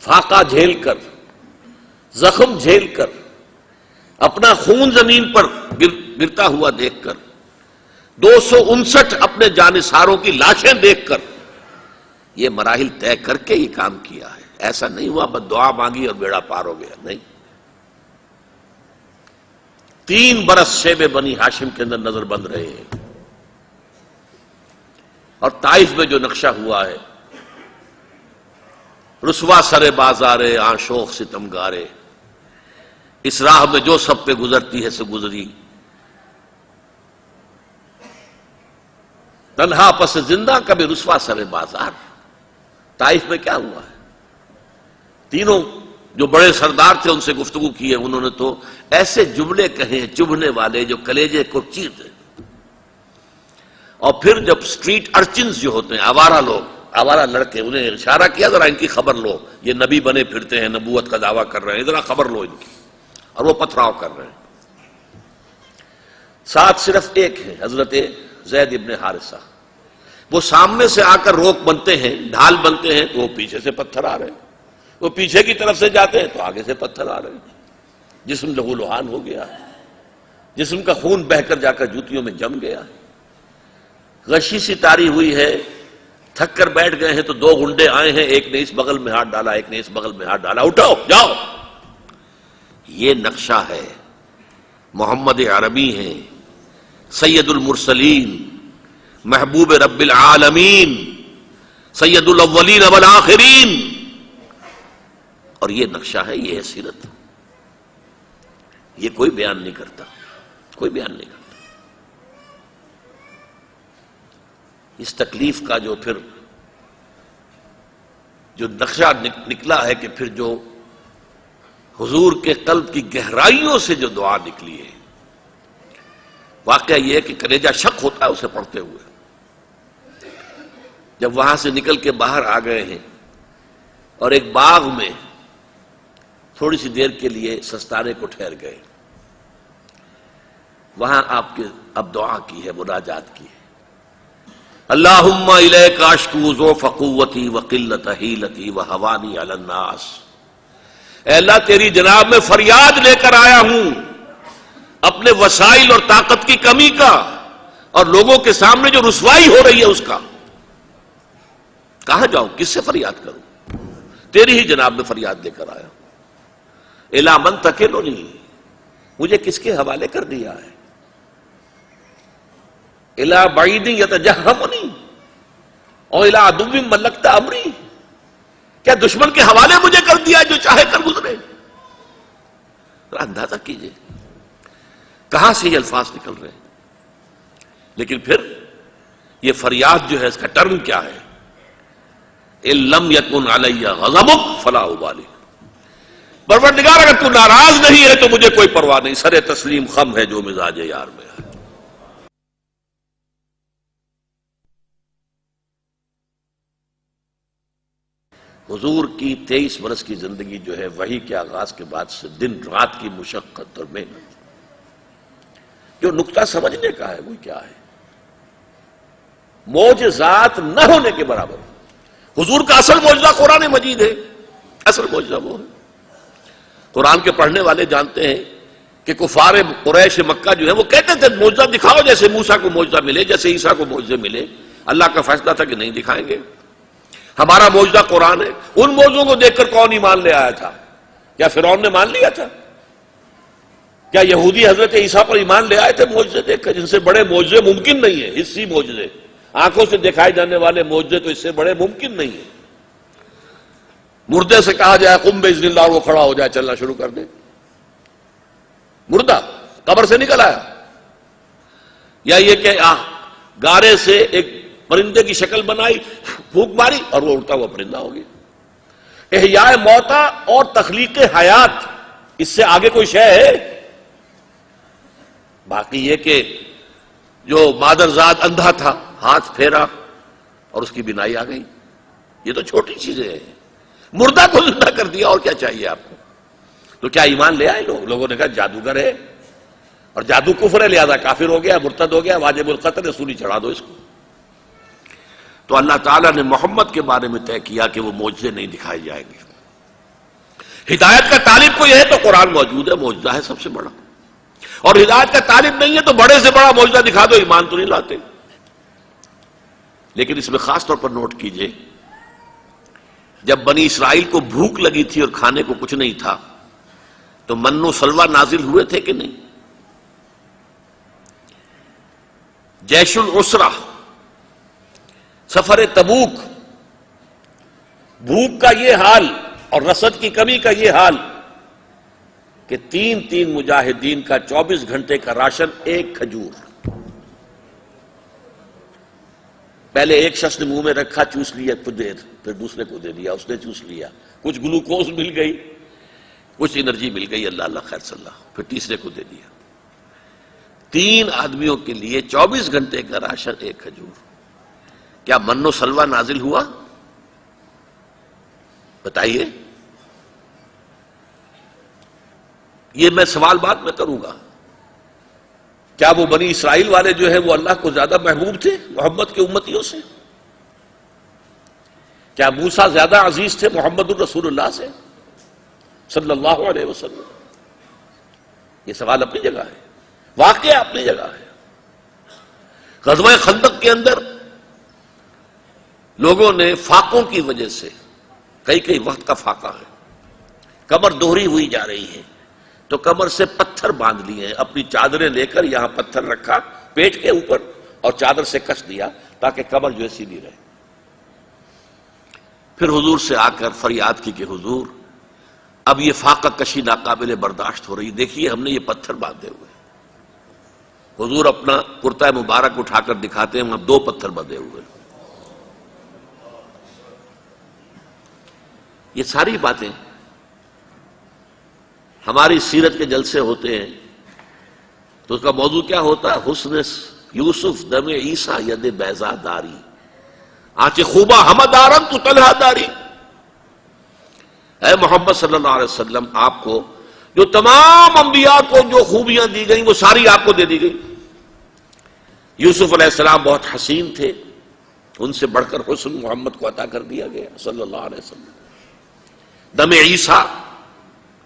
فاقہ جھیل کر، زخم جھیل کر، اپنا خون زمین پر گرتا ہوا دیکھ کر، 259 اپنے جانثاروں کی لاشیں دیکھ کر یہ مراحل طے کر کے یہ کام کیا ہے. ایسا نہیں ہوا بس دعا مانگی اور بیڑا پار ہو گیا، نہیں. 3 برس شیب بنی ہاشم کے اندر نظر بند رہے ہیں. اور طائف میں جو نقشہ ہوا ہے، رسوا سر بازارے آشوق ستمگارے، اس راہ میں جو سب پہ گزرتی ہے سے گزری، تنہا پس زندہ کبھی رسوا سر بازار. طائف میں کیا ہوا ہے؟ تینوں جو بڑے سردار تھے ان سے گفتگو کی ہے، انہوں نے تو ایسے جملے کہے ہیں چبھنے والے جو کلیجے کو چیر دیں. اور پھر جب سٹریٹ ارچنز جو ہوتے ہیں، آوارہ لوگ، آوارہ لڑکے، انہیں اشارہ کیا ذرا ان کی خبر لو، یہ نبی بنے پھرتے ہیں، نبوت کا دعویٰ کر رہے ہیں، ذرا خبر لو ان کی. اور وہ پتھراؤ کر رہے ہیں. ساتھ صرف ایک ہے، حضرت زید ابن حارثہ. وہ سامنے سے آ کر روک بنتے ہیں، ڈھال بنتے ہیں، تو وہ پیچھے سے پتھر آ رہے ہیں. وہ پیچھے کی طرف سے جاتے ہیں تو آگے سے پتھر آ رہے ہیں. جسم لہو لہان ہو گیا، جسم کا خون بہہ کر جا کر جوتیوں میں جم گیا. غشی سی تاری ہوئی ہے، تھک کر بیٹھ گئے ہیں تو 2 گنڈے آئے ہیں، ایک نے اس بغل میں ہاتھ ڈالا، ایک نے اس بغل میں ہاتھ ڈالا، اٹھو جاؤ. یہ نقشہ ہے. محمد عربی ہیں، سید المرسلین، محبوب رب العالمین، سید الاولین والآخرین. اور یہ نقشہ ہے، یہ ہے سیرت. یہ کوئی بیان نہیں کرتا، کوئی بیان نہیں کرتا. اس تکلیف کا جو پھر جو نقشہ نکلا ہے کہ پھر جو حضور کے قلب کی گہرائیوں سے جو دعا نکلی ہے، واقعہ یہ ہے کہ کلیجہ شک ہوتا ہے اسے پڑھتے ہوئے. جب وہاں سے نکل کے باہر آ گئے ہیں اور ایک باغ میں تھوڑی سی دیر کے لیے سستانے کو ٹھہر گئے، وہاں آپ کے اب دعا کی ہے، مناجات کی ہے. اللہم الیک اشکو ضعف قوتی وقلت حیلتی وہوانی علی الناس. اے اللہ تیری جناب میں فریاد لے کر آیا ہوں اپنے وسائل اور طاقت کی کمی کا، اور لوگوں کے سامنے جو رسوائی ہو رہی ہے اس کا. کہاں جاؤں، کس سے فریاد کروں؟ تیری ہی جناب میں فریاد لے کر آیا. الی من تکلنی، مجھے کس کے حوالے کر دیا ہے؟ الی بعید یتجہمنی اور الی عدو ملکت امری، کیا دشمن کے حوالے مجھے کر دیا جو چاہے کر گزرے؟ اندازہ کیجئے کہاں سے یہ الفاظ نکل رہے ہیں. لیکن پھر یہ فریاد جو ہے اس کا ٹرم کیا ہے؟ ان لم یکن علی غضبک فلا ابالی. پروردگار اگر تو ناراض نہیں ہے تو مجھے کوئی پرواہ نہیں، سر تسلیم خم ہے جو مزاج یار میں ہے. حضور کی 23 برس کی زندگی جو ہے وحی کے آغاز کے بعد سے دن رات کی مشقت اور محنت. جو نقطہ سمجھنے کا ہے وہ کیا ہے؟ معجزات نہ ہونے کے برابر. حضور کا اصل معجزہ قرآن مجید ہے، اصل معجزہ وہ ہے. قرآن کے پڑھنے والے جانتے ہیں کہ کفار قریش مکہ جو ہے وہ کہتے تھے معجزہ دکھاؤ، جیسے موسیٰ کو معجزہ ملے، جیسے عیسیٰ کو معجزے ملے. اللہ کا فیصلہ تھا کہ نہیں دکھائیں گے، ہمارا معجزہ قرآن ہے. ان معجزوں کو دیکھ کر کون ایمان لے آیا تھا؟ کیا فرعون نے مان لیا تھا؟ کیا یہودی حضرت عیسیٰ پر ایمان لے آئے تھے معجزے دیکھ کر؟ جن سے بڑے معجزے ممکن نہیں ہے، حسی معجزے، آنکھوں سے دکھائے جانے والے معجزے تو اس سے بڑے ممکن نہیں ہے. مردے سے کہا جائے قم باذن اللہ اور وہ کھڑا ہو جائے، چلنا شروع کر دے. مردہ قبر سے نکل آیا. یا یہ کہ گارے سے ایک پرندے کی شکل بنائی، پھونک ماری اور وہ اڑتا ہوا پرندہ ہو گیا. احیاء موتا اور تخلیق حیات، اس سے آگے کوئی شے ہے؟ باقی یہ کہ جو مادرزاد اندھا تھا، ہاتھ پھیرا اور اس کی بینائی آ گئی، یہ تو چھوٹی چیزیں ہیں. مردہ کو زندہ کر دیا، اور کیا چاہیے آپ کو؟ تو کیا ایمان لے آئے لوگوں نے کہا جادوگر ہے اور جادو کفر ہے لہذا کافر ہو گیا، مرتد ہو گیا، واجب القتل، سولی چڑھا دو اس کو. تو اللہ تعالیٰ نے محمد کے بارے میں طے کیا کہ وہ معجزے نہیں دکھائے جائیں گے. ہدایت کا طالب کوئی ہے تو قرآن موجود ہے، معجزہ ہے سب سے بڑا، اور ہدایت کا طالب نہیں ہے تو بڑے سے بڑا معجزہ دکھا دو ایمان تو نہیں لاتے۔ لیکن اس میں خاص طور پر نوٹ کیجئے، جب بنی اسرائیل کو بھوک لگی تھی اور کھانے کو کچھ نہیں تھا تو من و سلوہ نازل ہوئے تھے کہ نہیں؟ جیش العسرہ، سفر تبوک، بھوک کا یہ حال اور رسد کی کمی کا یہ حال کہ تین مجاہدین کا 24 گھنٹے کا راشن ایک کھجور۔ پہلے ایک شخص نے منہ میں رکھا، چوس لیا کچھ دیر، پھر دوسرے کو دے دیا، اس نے چوس لیا، کچھ گلوکوز مل گئی، کچھ انرجی مل گئی، اللہ اللہ خیر صلی اللہ، پھر تیسرے کو دے دیا۔ 3 آدمیوں کے لیے 24 گھنٹے کا راشن ایک کھجور۔ کیا من و سلوہ نازل ہوا؟ بتائیے۔ یہ میں سوال بعد میں کروں گا، کیا وہ بنی اسرائیل والے جو ہیں وہ اللہ کو زیادہ محبوب تھے محمد کے امتیوں سے؟ کیا موسیٰ زیادہ عزیز تھے محمد الرسول اللہ سے صلی اللہ علیہ وسلم؟ یہ سوال اپنی جگہ ہے، واقعہ اپنی جگہ ہے۔ غزوہ خندق کے اندر لوگوں نے فاقوں کی وجہ سے، کئی وقت کا فاقہ ہے، کمر دوہری ہوئی جا رہی ہے، تو کمر سے پتھر باندھ لیے ہیں، اپنی چادریں لے کر یہاں پتھر رکھا پیٹ کے اوپر اور چادر سے کس دیا تاکہ کمر جو ہے سیدھی رہے۔ پھر حضور سے آ کر فریاد کی کہ حضور اب یہ فاقہ کشی ناقابل برداشت ہو رہی، دیکھیے ہم نے یہ پتھر باندھے ہوئے۔ حضور اپنا کرتا مبارک اٹھا کر دکھاتے ہیں، وہاں 2 پتھر بندھے ہوئے۔ یہ ساری باتیں ہماری سیرت کے جلسے ہوتے ہیں تو اس کا موضوع کیا ہوتا ہے؟ حسن یوسف دم عیسیٰ ید بیضا داری، آنچ خوبہ ہمدارن تو طلحہ داری۔ اے محمد صلی اللہ علیہ وسلم، آپ کو جو تمام انبیاء کو جو خوبیاں دی گئیں وہ ساری آپ کو دے دی گئی۔ یوسف علیہ السلام بہت حسین تھے، ان سے بڑھ کر حسن محمد کو عطا کر دیا گیا صلی اللہ علیہ وسلم۔ دم عیسیٰ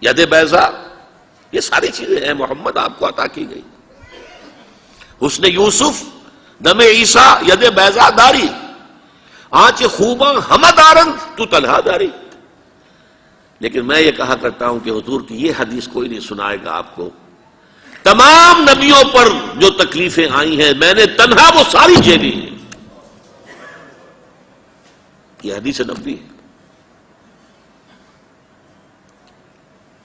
ید بیضا، یہ ساری چیزیں ہیں محمد آپ کو عطا کی گئی۔ حسن یوسف دم عیسیٰ ید بیضا داری، آنچ خوباں ہمدارن تو طلحہ داری۔ لیکن میں یہ کہا کرتا ہوں کہ حضور کی یہ حدیث کوئی نہیں سنائے گا آپ کو، تمام نبیوں پر جو تکلیفیں آئی ہیں میں نے تنہا وہ ساری جھیلی ہیں۔ یہ حدیث نبوی ہے۔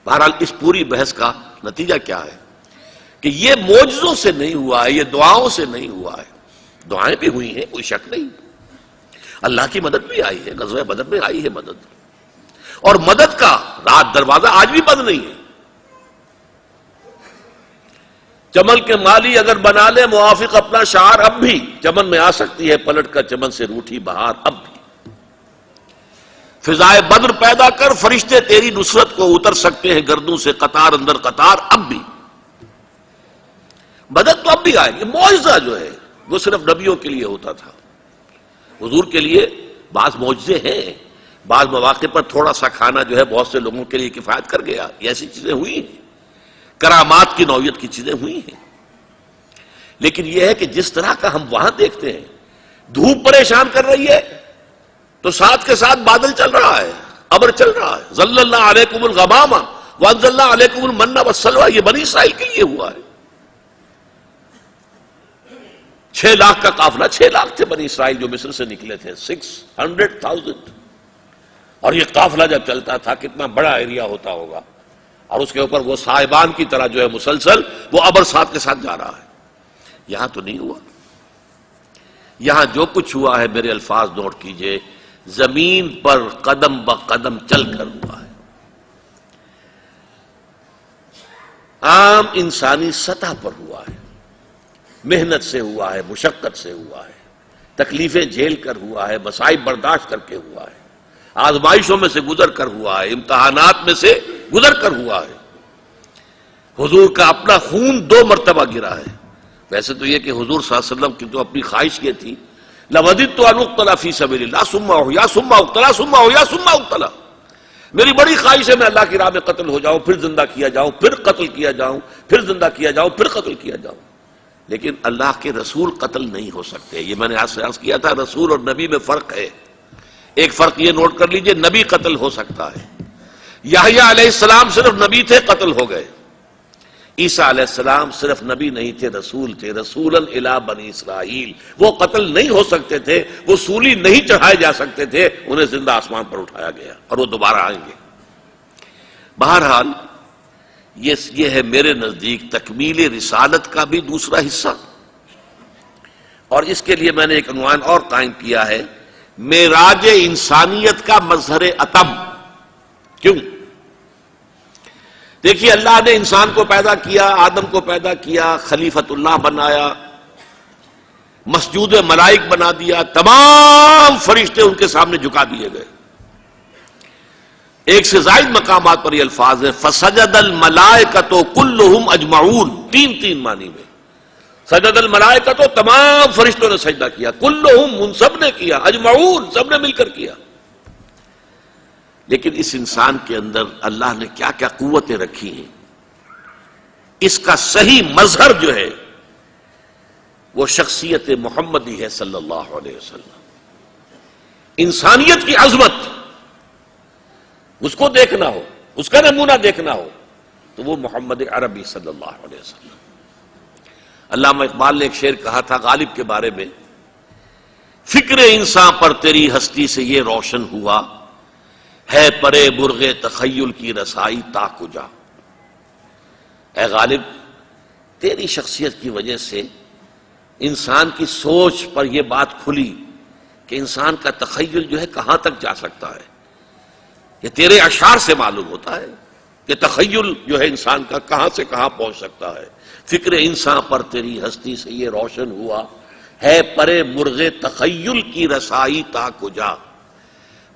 بہرحال اس پوری بحث کا نتیجہ کیا ہے کہ یہ معجزوں سے نہیں ہوا ہے، یہ دعاؤں سے نہیں ہوا ہے۔ دعائیں بھی ہوئی ہیں، کوئی شک نہیں، اللہ کی مدد بھی آئی ہے، غزوہ بدر میں آئی ہے مدد، اور مدد کا رات دروازہ آج بھی بند نہیں ہے۔ چمن کے مالی اگر بنا لے موافق اپنا شعار، اب بھی چمن میں آ سکتی ہے پلٹ کر چمن سے روٹھی بہار، اب بھی فضائے بدر پیدا کر فرشتے تیری نصرت کو اتر سکتے ہیں گردوں سے قطار اندر قطار، اب بھی مدد تو اب بھی آئے گی۔ معجزہ جو ہے وہ صرف نبیوں کے لیے ہوتا تھا، حضور کے لیے بعض معجزے ہیں، بعض مواقع پر تھوڑا سا کھانا جو ہے بہت سے لوگوں کے لیے کفایت کر گیا، ایسی چیزیں ہوئی ہیں، کرامات کی نوعیت کی چیزیں ہوئی ہیں۔ لیکن یہ ہے کہ جس طرح کا ہم وہاں دیکھتے ہیں، دھوپ پریشان کر رہی ہے تو ساتھ کے ساتھ بادل چل رہا ہے، ابر چل رہا ہے، ظللنا علیکم الغمام وانزلنا علیکم المن والسلوى، یہ بنی اسرائیل کے لیے ہوا ہے۔ 6 لاکھ کا قافلہ، 6 لاکھ تھے بنی اسرائیل جو مصر سے نکلے تھے، 600,000، اور یہ قافلہ جب چلتا تھا کتنا بڑا ایریا ہوتا ہوگا، اور اس کے اوپر وہ صاحبان کی طرح جو ہے مسلسل وہ ابر ساتھ کے ساتھ جا رہا ہے۔ یہاں تو نہیں ہوا، یہاں جو کچھ ہوا ہے میرے الفاظ نوٹ کیجئے، زمین پر قدم بقدم چل کر ہوا ہے، عام انسانی سطح پر ہوا ہے، محنت سے ہوا ہے، مشقت سے ہوا ہے، تکلیفیں جھیل کر ہوا ہے، مصائب برداشت کر کے ہوا ہے، آزمائشوں میں سے گزر کر ہوا ہے، امتحانات میں سے گزر کر ہوا ہے۔ حضور کا اپنا خون 2 مرتبہ گرا ہے۔ ویسے تو یہ کہ حضور صلی اللہ علیہ وسلم کی تو اپنی خواہش یہ تھی، لَوَدِدتُّ أَنْ أُقْتَلَ فِي سَبِيلِ اللَّهِ ثُمَّ أُحْيَا ثُمَّ أُقْتَلَ ثُمَّ أُحْيَا ثُمَّ أُقْتَلَ، میری بڑی خواہش ہے میں اللہ کی راہ میں قتل ہو جاؤں، پھر زندہ کیا جاؤں، پھر قتل کیا جاؤں، پھر زندہ کیا جاؤں، پھر قتل کیا جاؤں. لیکن اللہ کے رسول قتل نہیں ہو سکتے. یہ میں نے آج سے عرض کیا تھا، رسول اور نبی میں فرق ہے. ایک فرق یہ نوٹ کر لیجئے، نبی قتل ہو سکتا ہے. یحییٰ علیہ السلام صرف نبی تھے، قتل ہو گئے. عیسیٰ علیہ السلام صرف نبی نہیں تھے، رسول تھے. رسولاً الی بنی اسرائیل، وہ قتل نہیں ہو سکتے تھے، وہ سولی نہیں چڑھائے جا سکتے تھے، انہیں زندہ آسمان پر اٹھایا گیا اور وہ دوبارہ آئیں گے. بہرحال یہ ہے میرے نزدیک تکمیل رسالت کا بھی دوسرا حصہ. اور اس کے لیے میں نے ایک عنوان اور قائم کیا ہے، معراج انسانیت کا مظہر اتم. کیوں؟ دیکھیے، اللہ نے انسان کو پیدا کیا، آدم کو پیدا کیا، خلیفۃ اللہ بنایا، مسجود ملائک بنا دیا، تمام فرشتے ان کے سامنے جھکا دیے گئے. ایک سے زائد مقامات پر یہ الفاظ ہیں، فسجد الملائکۃ کلہم اجمعون، تین معنی میں. سجد الملائکۃ، تمام فرشتوں نے سجدہ کیا، کلہم، ان سب نے کیا، اجمعون، سب نے مل کر کیا. لیکن اس انسان کے اندر اللہ نے کیا کیا قوتیں رکھی ہیں، اس کا صحیح مظہر جو ہے وہ شخصیت محمدی ہے صلی اللہ علیہ وسلم. انسانیت کی عظمت اس کو دیکھنا ہو، اس کا نمونہ دیکھنا ہو تو وہ محمد عربی صلی اللہ علیہ وسلم. علامہ اقبال نے ایک شعر کہا تھا غالب کے بارے میں، فکر انسان پر تیری ہستی سے یہ روشن ہوا، ہے پرے برغ تخیل کی رسائی تا کجا. اے غالب، تیری شخصیت کی وجہ سے انسان کی سوچ پر یہ بات کھلی کہ انسان کا تخیل جو ہے کہاں تک جا سکتا ہے. یہ تیرے اشعار سے معلوم ہوتا ہے کہ تخیل جو ہے انسان کا کہاں سے کہاں پہنچ سکتا ہے. فکر انسان پر تیری ہستی سے یہ روشن ہوا، ہے پرے مرغ تخیل کی رسائی تا کجا.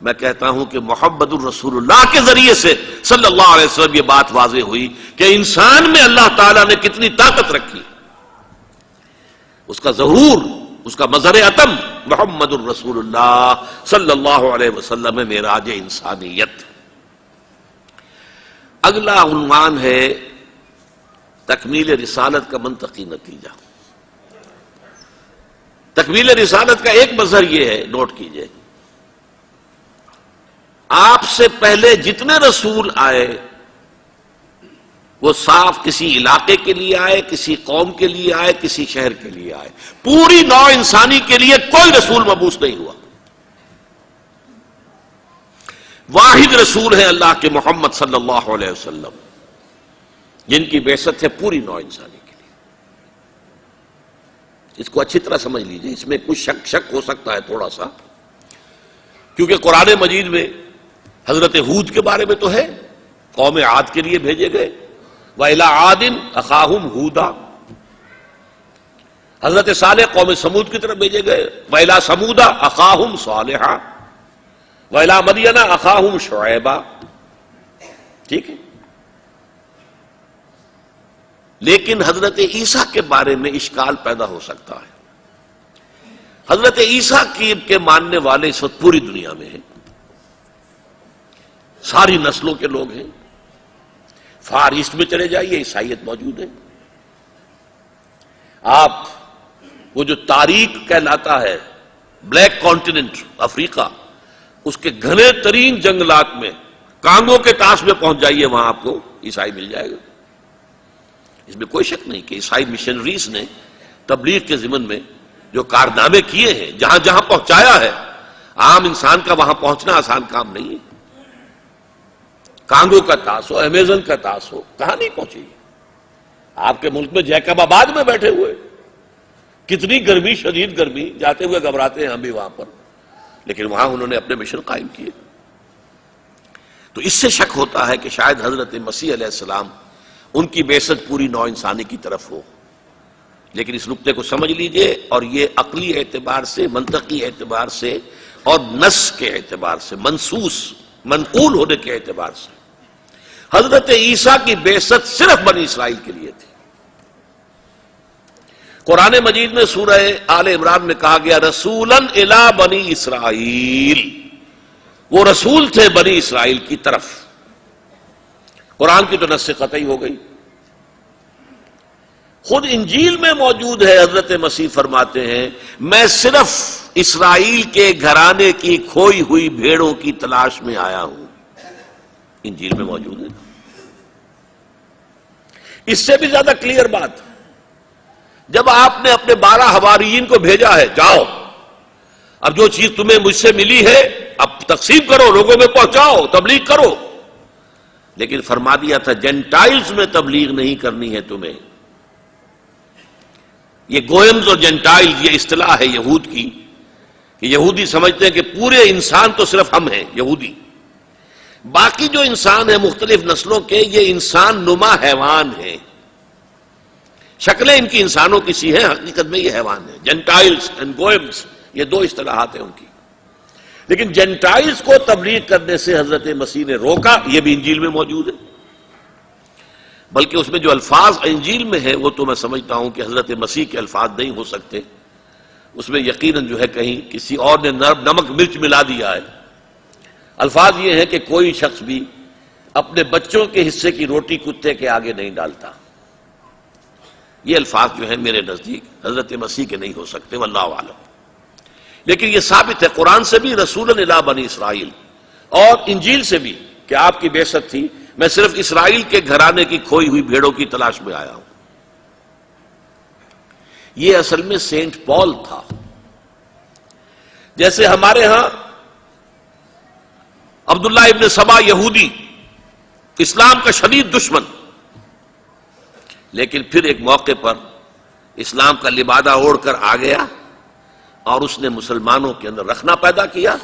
میں کہتا ہوں کہ محمد الرسول اللہ کے ذریعے سے صلی اللہ علیہ وسلم یہ بات واضح ہوئی کہ انسان میں اللہ تعالیٰ نے کتنی طاقت رکھی. اس کا ظہور، اس کا مظہر اتم محمد الرسول اللہ صلی اللہ علیہ وسلم میں معراج انسانیت. اگلا عنوان ہے تکمیل رسالت کا منطقی نتیجہ. تکمیل رسالت کا ایک مظہر یہ ہے، نوٹ کیجئے، آپ سے پہلے جتنے رسول آئے وہ صاف کسی علاقے کے لیے آئے، کسی قوم کے لیے آئے، کسی شہر کے لیے آئے. پوری نوع انسانی کے لیے کوئی رسول مبعوث نہیں ہوا. واحد رسول ہیں اللہ کے محمد صلی اللہ علیہ وسلم، جن کی بعثت ہے پوری نوع انسانی کے لیے. اس کو اچھی طرح سمجھ لیجئے، اس میں کچھ شک ہو سکتا ہے تھوڑا سا، کیونکہ قرآن مجید میں حضرت ہود کے بارے میں تو ہے، قوم عاد کے لیے بھیجے گئے، وَإِلَىٰ عَادٍ أَخَاهُمْ هُودًا. حضرت صالح قوم سمود کی طرف بھیجے گئے، وَإِلَىٰ ثَمُودَ أَخَاهُمْ صَالِحًا وَإِلَىٰ مَدْيَنَ أَخَاهُمْ شُعَيْبًا. ٹھیک ہے. لیکن حضرت عیسیٰ کے بارے میں اشکال پیدا ہو سکتا ہے. حضرت عیسیٰ کے ماننے والے اس وقت پوری دنیا میں ہیں، ساری نسلوں کے لوگ ہیں. فار ایسٹ میں چلے جائیے، عیسائیت موجود ہے. آپ وہ جو تاریک کہلاتا ہے بلیک کانٹیننٹ افریقہ، اس کے گھنے ترین جنگلات میں کانگو کے طاس میں پہنچ جائیے، وہاں آپ کو عیسائی مل جائے گا. اس میں کوئی شک نہیں کہ عیسائی مشنریز نے تبلیغ کے ضمن میں جو کارنامے کیے ہیں، جہاں جہاں پہنچایا ہے، عام انسان کا وہاں پہنچنا آسان کام نہیں ہے. کانگو کا طاس ہو، امیزن کا طاس ہو، کہاں نہیں پہنچی. آپ کے ملک میں جیکب آباد میں بیٹھے ہوئے، کتنی گرمی، شدید گرمی، جاتے ہوئے گھبراتے ہیں ہم بھی وہاں پر، لیکن وہاں انہوں نے اپنے مشن قائم کیے. تو اس سے شک ہوتا ہے کہ شاید حضرت مسیح علیہ السلام ان کی بعثت پوری نوع انسانی کی طرف ہو. لیکن اس نقطے کو سمجھ لیجئے، اور یہ عقلی اعتبار سے، منطقی اعتبار سے اور نص کے اعتبار سے، منصوص منقول ہونے کے اعتبار سے، حضرت عیسیٰ کی بعثت صرف بنی اسرائیل کے لیے تھی. قرآن مجید میں سورہ آل عمران میں کہا گیا رسولاً الی بنی اسرائیل، وہ رسول تھے بنی اسرائیل کی طرف. قرآن کی تو نص قطعی ہو گئی. خود انجیل میں موجود ہے، حضرت مسیح فرماتے ہیں میں صرف اسرائیل کے گھرانے کی کھوئی ہوئی بھیڑوں کی تلاش میں آیا ہوں. انجیل میں موجود ہے. اس سے بھی زیادہ کلیئر بات، جب آپ نے اپنے 12 حواریین کو بھیجا ہے، جاؤ اب جو چیز تمہیں مجھ سے ملی ہے اب تقسیم کرو، لوگوں میں پہنچاؤ، تبلیغ کرو. لیکن فرما دیا تھا جینٹائلز میں تبلیغ نہیں کرنی ہے تمہیں. یہ گوئمز اور جینٹائلز یہ اصطلاح ہے یہود کی، کہ یہودی سمجھتے ہیں کہ پورے انسان تو صرف ہم ہیں یہودی، باقی جو انسان ہیں مختلف نسلوں کے یہ انسان نما حیوان ہیں. شکلیں ان کی انسانوں کی سی ہیں، حقیقت میں یہ حیوان ہیں. جینٹائلز اینڈ گوئمز یہ دو اصطلاحات ہیں ان کی. لیکن جینٹائلز کو تبلیغ کرنے سے حضرت مسیح نے روکا. یہ بھی انجیل میں موجود ہے. بلکہ اس میں جو الفاظ انجیل میں ہیں وہ تو میں سمجھتا ہوں کہ حضرت مسیح کے الفاظ نہیں ہو سکتے. اس میں یقیناً جو ہے کہیں کسی اور نے نمک مرچ ملا دیا ہے. الفاظ یہ ہیں کہ کوئی شخص بھی اپنے بچوں کے حصے کی روٹی کتے کے آگے نہیں ڈالتا. یہ الفاظ جو ہیں میرے نزدیک حضرت مسیح کے نہیں ہو سکتے، واللہ اعلم. لیکن یہ ثابت ہے قرآن سے بھی، رسول الی بنی اسرائیل، اور انجیل سے بھی کہ آپ کی بعثت تھی میں صرف اسرائیل کے گھرانے کی کھوئی ہوئی بھیڑوں کی تلاش میں آیا ہوں. یہ اصل میں سینٹ پال تھا. جیسے ہمارے ہاں عبداللہ ابن سبا یہودی، اسلام کا شدید دشمن، لیکن پھر ایک موقع پر اسلام کا لبادہ اوڑھ کر آ گیا اور اس نے مسلمانوں کے اندر رخنہ پیدا کیا.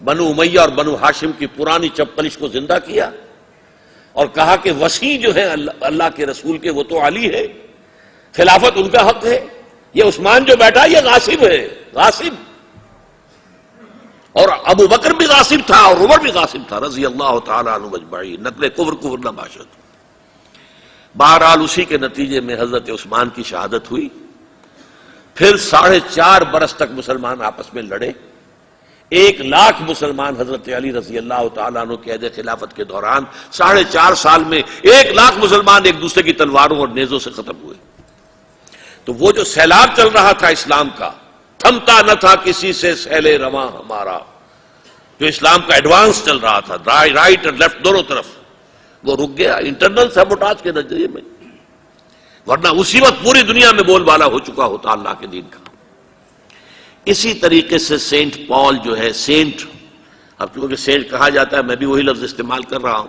بنو امیہ اور بنو ہاشم کی پرانی چپلش کو زندہ کیا اور کہا کہ وسیع جو ہے اللہ کے رسول کے وہ تو علی ہے، خلافت ان کا حق ہے. یہ عثمان جو بیٹھا یہ غاصب ہے، غاصب. اور ابو بکر بھی غاصب تھا اور عمر بھی غاصب تھا رضی اللہ تعالی عنہ اجمعین. نقل کفر نہ باشد. بہرحال اسی کے نتیجے میں حضرت عثمان کی شہادت ہوئی. پھر 4.5 برس تک مسلمان آپس میں لڑے. 1,00,000 مسلمان حضرت علی رضی اللہ تعالیٰ عنہ کے عہد خلافت کے دوران 4.5 سال میں 1,00,000 مسلمان ایک دوسرے کی تلواروں اور نیزوں سے ختم ہوئے. تو وہ جو سیلاب چل رہا تھا اسلام کا، تھمتا نہ تھا کسی سے سیل رواں ہمارا، جو اسلام کا ایڈوانس چل رہا تھا رائٹ اور لیفٹ دونوں طرف، وہ رک گیا انٹرنل سیبوٹاج کے نظریے میں. ورنہ اسی وقت پوری دنیا میں بول بالا ہو چکا ہوتا اللہ کے دین کا. اسی طریقے سے سینٹ پال جو ہے، سینٹ، اب چونکہ سینٹ کہا جاتا ہے میں بھی وہی لفظ استعمال کر رہا ہوں،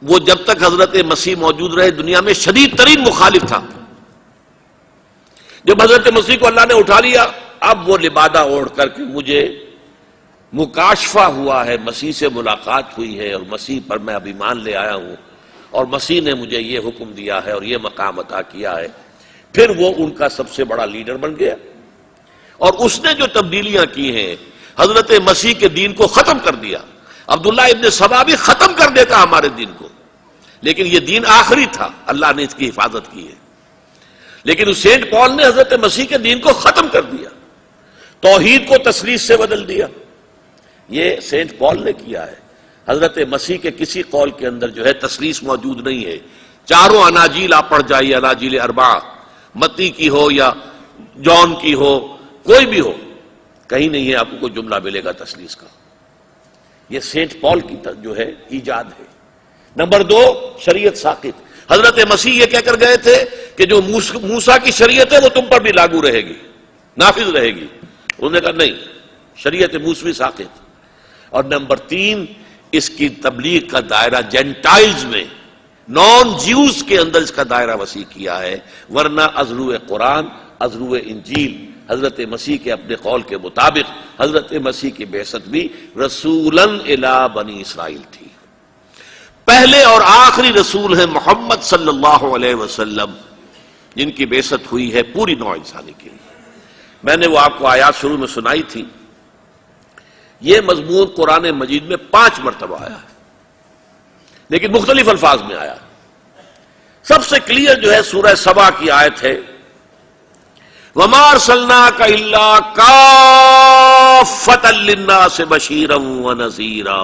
وہ جب تک حضرت مسیح موجود رہے دنیا میں شدید ترین مخالف تھا. جب حضرت مسیح کو اللہ نے اٹھا لیا، اب وہ لبادہ اوڑھ کر کے مجھے مکاشفہ ہوا ہے، مسیح سے ملاقات ہوئی ہے اور مسیح پر میں اب ایمان لے آیا ہوں اور مسیح نے مجھے یہ حکم دیا ہے اور یہ مقام عطا کیا ہے. پھر وہ ان کا سب سے بڑا لیڈر بن گیا اور اس نے جو تبدیلیاں کی ہیں حضرت مسیح کے دین کو ختم کر دیا. عبداللہ ابن سبا بھی ختم کر دیتا ہمارے دین کو، لیکن یہ دین آخری تھا، اللہ نے اس کی حفاظت کی ہے. لیکن اس سینٹ پال نے حضرت مسیح کے دین کو ختم کر دیا، توحید کو تثلیث سے بدل دیا. یہ سینٹ پال نے کیا ہے. حضرت مسیح کے کسی قول کے اندر جو ہے تثلیث موجود نہیں ہے. چاروں اناجیل آپ پڑھ جائیے، اناجیل اربعہ، متی کی ہو یا جون کی ہو، کوئی بھی ہو، کہیں نہیں ہے آپ کو کوئی جملہ ملے گا تثلیث کا. یہ سینٹ پال کی جو ہے ایجاد ہے. نمبر 2، شریعت ساقط. حضرت مسیح یہ کہہ کر گئے تھے کہ جو موسیٰ کی شریعت ہے وہ تم پر بھی لاگو رہے گی، نافذ رہے گی. انہوں نے کہا نہیں، شریعت موسوی ساقط. اور نمبر 3، اس کی تبلیغ کا دائرہ جینٹائلز میں، نان جیوز کے اندر اس کا دائرہ وسیع کیا ہے. ورنہ ازرو قرآن، ازرو انجیل، حضرت مسیح کے اپنے قول کے مطابق حضرت مسیح کی بعثت بھی رسولاً الی بنی اسرائیل تھی. پہلے اور آخری رسول ہیں محمد صلی اللہ علیہ وسلم، جن کی بعثت ہوئی ہے پوری نوع انسانی کے لیے. میں نے وہ آپ کو آیات شروع میں سنائی تھی. یہ مضمون قرآن مجید میں 5 مرتبہ آیا ہے، لیکن مختلف الفاظ میں آیا. سب سے کلیئر جو ہے سورہ سبا کی آیت ہے، وَمَا أَرْسَلْنَاكَ إِلَّا كَافَّةً کافۃ للناس بشیرا ونذیرا۔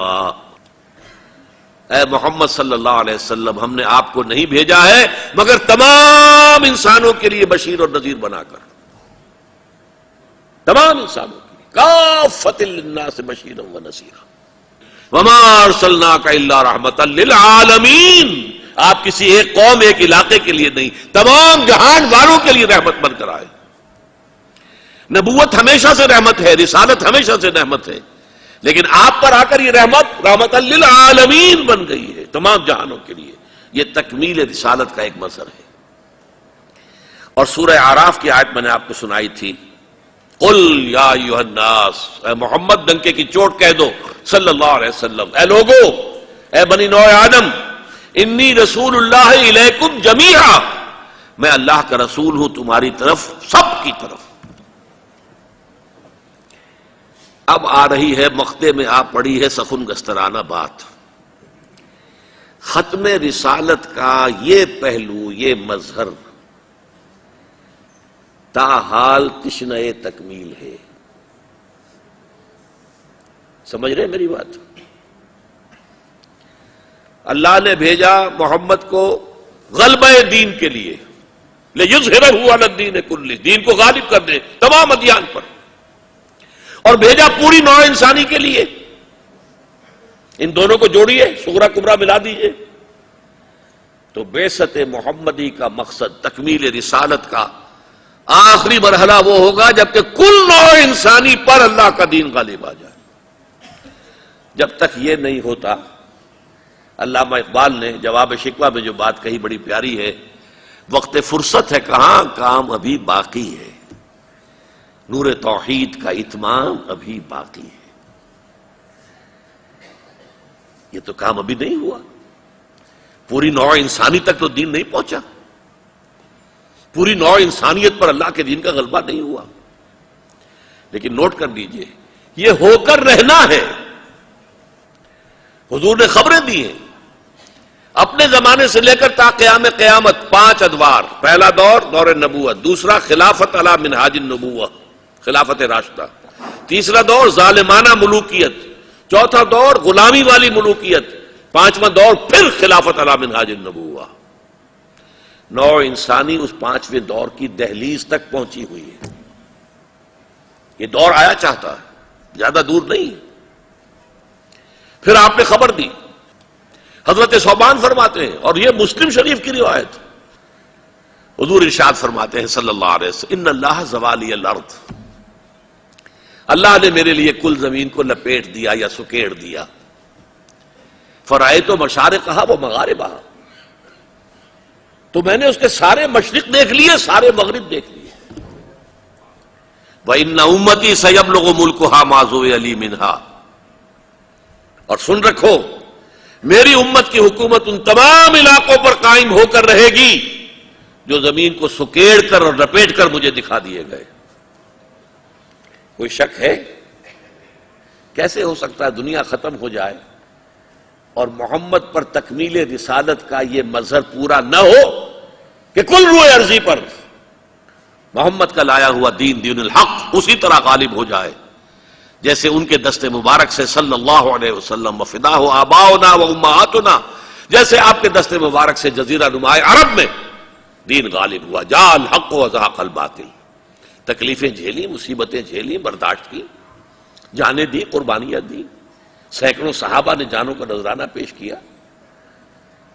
اے محمد صلی اللہ علیہ وسلم، ہم نے آپ کو نہیں بھیجا ہے مگر تمام انسانوں کے لیے بشیر اور نذیر بنا کر، تمام انسانوں کے لیے، کافۃ للناس بشیرا ونذیرا۔ وما ارسلناک الا رحمۃ للعالمین، آپ کسی ایک قوم ایک علاقے کے لیے نہیں، تمام جہان والوں کے لیے رحمت بن کر آئے۔ نبوت ہمیشہ سے رحمت ہے، رسالت ہمیشہ سے رحمت ہے، لیکن آپ پر آ کر یہ رحمت رحمت للعالمین بن گئی ہے، تمام جہانوں کے لیے۔ یہ تکمیل رسالت کا ایک مظہر ہے۔ اور سورہ اعراف کی آیت میں نے آپ کو سنائی تھی، قل یا ایھا الناس، اے محمد ڈنکے کی چوٹ کہہ دو صلی اللہ علیہ وسلم، اے لوگو، اے بنی نوع آدم، انی رسول اللہ الیکم جمیعا، میں اللہ کا رسول ہوں تمہاری طرف، سب کی طرف۔ اب آ رہی ہے مقطع میں آپ پڑھی ہے سخن گسترانہ بات، ختم رسالت کا یہ پہلو، یہ مظہر تاحال تشنہ تکمیل ہے۔ سمجھ رہے میری بات؟ اللہ نے بھیجا محمد کو غلبہ دین کے لیے، لِیُظْہِرَهُ عَلَى الدِّینِ کُلِّهِ، دین کو غالب کر دے تمام ادیان پر، اور بھیجا پوری نوع انسانی کے لیے۔ ان دونوں کو جوڑیے، صغرا کبرا ملا دیجیے، تو بعثت محمدی کا مقصد، تکمیل رسالت کا آخری مرحلہ وہ ہوگا جبکہ کل نوع انسانی پر اللہ کا دین غالب آ جائے۔ جب تک یہ نہیں ہوتا، علامہ اقبال نے جواب شکوہ میں جو بات کہی بڑی پیاری ہے، وقت فرصت ہے کہاں، کام ابھی باقی ہے، نور توحید کا اتمام ابھی باقی ہے۔ یہ تو کام ابھی نہیں ہوا، پوری نوع انسانی تک تو دین نہیں پہنچا، پوری نوع انسانیت پر اللہ کے دین کا غلبہ نہیں ہوا۔ لیکن نوٹ کر لیجئے، یہ ہو کر رہنا ہے۔ حضور نے خبریں دی ہیں اپنے زمانے سے لے کر تا قیام قیامت، 5 ادوار۔ پہلا دور دور نبوت، دوسرا خلافت علی منہاج النبوہ، خلافت راشدہ، تیسرا دور ظالمانہ ملوکیت، چوتھا دور غلامی والی ملوکیت، پانچواں دور پھر خلافت علی منہاج النبوہ۔ نوع انسانی اس 5ویں دور کی دہلیز تک پہنچی ہوئی ہے۔ یہ دور آیا چاہتا ہے، زیادہ دور نہیں۔ پھر آپ نے خبر دی، حضرت ثوبان فرماتے ہیں، اور یہ مسلم شریف کی روایت، حضور ارشاد فرماتے ہیں صلی اللہ علیہ وسلم، ان اللہ زوالی الارض، اللہ نے میرے لیے کل زمین کو لپیٹ دیا یا سکیڑ دیا، فرأیت مشارقہا و مغاربہا، تو میں نے اس کے سارے مشرق دیکھ لیے، سارے مغرب دیکھ لیے۔ وَإِنَّ أُمَّتِي سَيَبْلُغُ مُلْكُهَا مَا زُوِّيَ لِي مِنْهَا، اور سن رکھو، میری امت کی حکومت ان تمام علاقوں پر قائم ہو کر رہے گی جو زمین کو سکیڑ کر اور لپیٹ کر مجھے دکھا دیے گئے۔ کوئی شک ہے؟ کیسے ہو سکتا ہے دنیا ختم ہو جائے اور محمد پر تکمیل رسالت کا یہ مظہر پورا نہ ہو کہ کل روئے ارضی پر محمد کا لایا ہوا دین، دین الحق، اسی طرح غالب ہو جائے جیسے ان کے دست مبارک سے صلی اللہ علیہ وسلم وفداہ آباؤنا و امہاتنا، جیسے آپ کے دست مبارک سے جزیرہ نما عرب میں دین غالب ہوا، جاء الحق وزهق الباطل۔ تکلیفیں جھیلی، مصیبتیں جھیلی، برداشت کی، جانیں دی، قربانیاں دی، سینکڑوں صحابہ نے جانوں کا نذرانہ پیش کیا،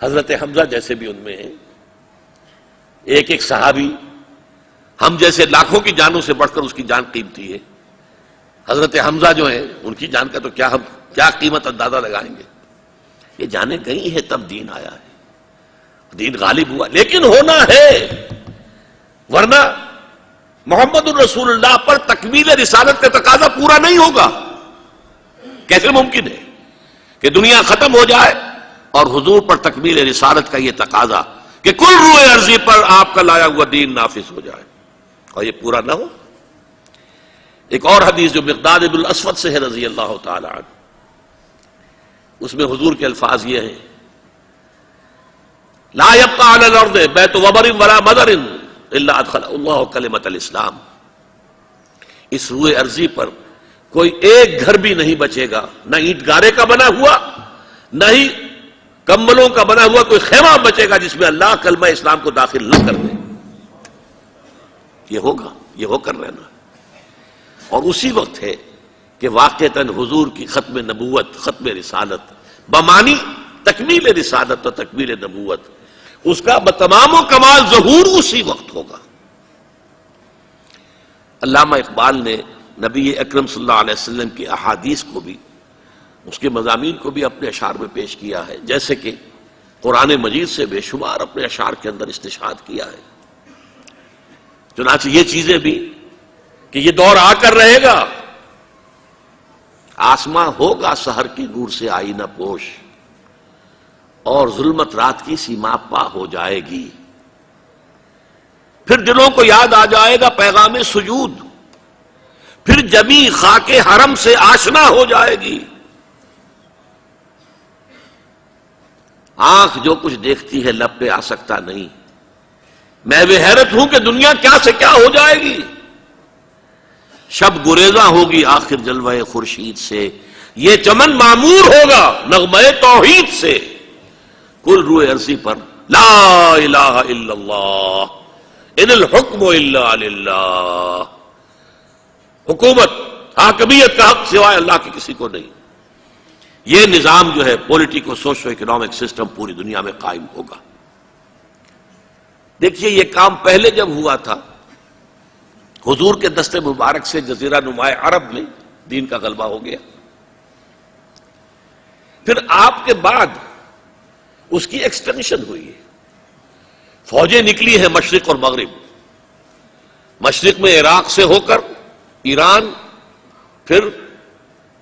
حضرت حمزہ جیسے بھی ان میں ہیں، ایک ایک صحابی ہم جیسے لاکھوں کی جانوں سے بڑھ کر اس کی جان قیمتی ہے۔ حضرت حمزہ جو ہیں ان کی جان کا تو ہم کیا قیمت اندازہ لگائیں گے۔ یہ جانیں گئی ہے تب دین آیا ہے، دین غالب ہوا، لیکن ہونا ہے، ورنہ محمد الرسول اللہ پر تکمیل رسالت کا تقاضا پورا نہیں ہوگا۔ کیسے ممکن ہے کہ دنیا ختم ہو جائے اور حضور پر تکمیل رسالت کا یہ تقاضا کہ کل روئے ارضی پر آپ کا لایا ہوا دین نافذ ہو جائے اور یہ پورا نہ ہو۔ ایک اور حدیث جو مقداد بن الاسود سے ہے رضی اللہ تعالی عنہ، اس میں حضور کے الفاظ یہ ہیں، لا يبقى على الارض بیت وبر ولا مدر الا ادخل اللہ کلمۃ الاسلام، اس روئے ارضی پر کوئی ایک گھر بھی نہیں بچے گا، نہ اینٹ گارے کا بنا ہوا، نہ ہی کمبلوں کا بنا ہوا کوئی خیمہ بچے گا جس میں اللہ کلمہ اسلام کو داخل نہ کر دے۔ یہ ہوگا، یہ ہو کر رہنا، اور اسی وقت ہے کہ واقعتاً حضور کی ختم نبوت، ختم رسالت بمانی تکمیل رسالت و تکمیل نبوت، اس کا بتمام و کمال ظہور اسی وقت ہوگا۔ علامہ اقبال نے نبی اکرم صلی اللہ علیہ وسلم کی احادیث کو بھی، اس کے مضامین کو بھی اپنے اشعار میں پیش کیا ہے، جیسے کہ قرآن مجید سے بے شمار اپنے اشعار کے اندر استشہاد کیا ہے۔ چنانچہ یہ چیزیں بھی کہ یہ دور آ کر رہے گا، آسماں ہوگا سحر کی نور سے آئینہ پوش، اور ظلمت رات کی سیما پا ہو جائے گی، پھر دلوں کو یاد آ جائے گا پیغام سجود، پھر جمی خاک حرم سے آشنا ہو جائے گی، آنکھ جو کچھ دیکھتی ہے لب پہ آ سکتا نہیں، میں بے حیرت ہوں کہ دنیا کیا سے کیا ہو جائے گی، شب گریزاں ہوگی آخر جلوہ خورشید سے، یہ چمن معمور ہوگا نغمہ توحید سے، کل روئے عرصی پر لا الہ الا اللہ ان الحکم الا للہ، حکومت حاکمیت کا حق سوائے اللہ کے کسی کو نہیں۔ یہ نظام جو ہے پولیٹیکو سوشو اکنامک سسٹم پوری دنیا میں قائم ہوگا۔ دیکھیے یہ کام پہلے جب ہوا تھا حضور کے دست مبارک سے جزیرہ نما عرب میں دین کا غلبہ ہو گیا، پھر آپ کے بعد اس کی ایکسٹینشن ہوئی ہے، فوجیں نکلی ہیں مشرق اور مغرب، مشرق میں عراق سے ہو کر ایران، پھر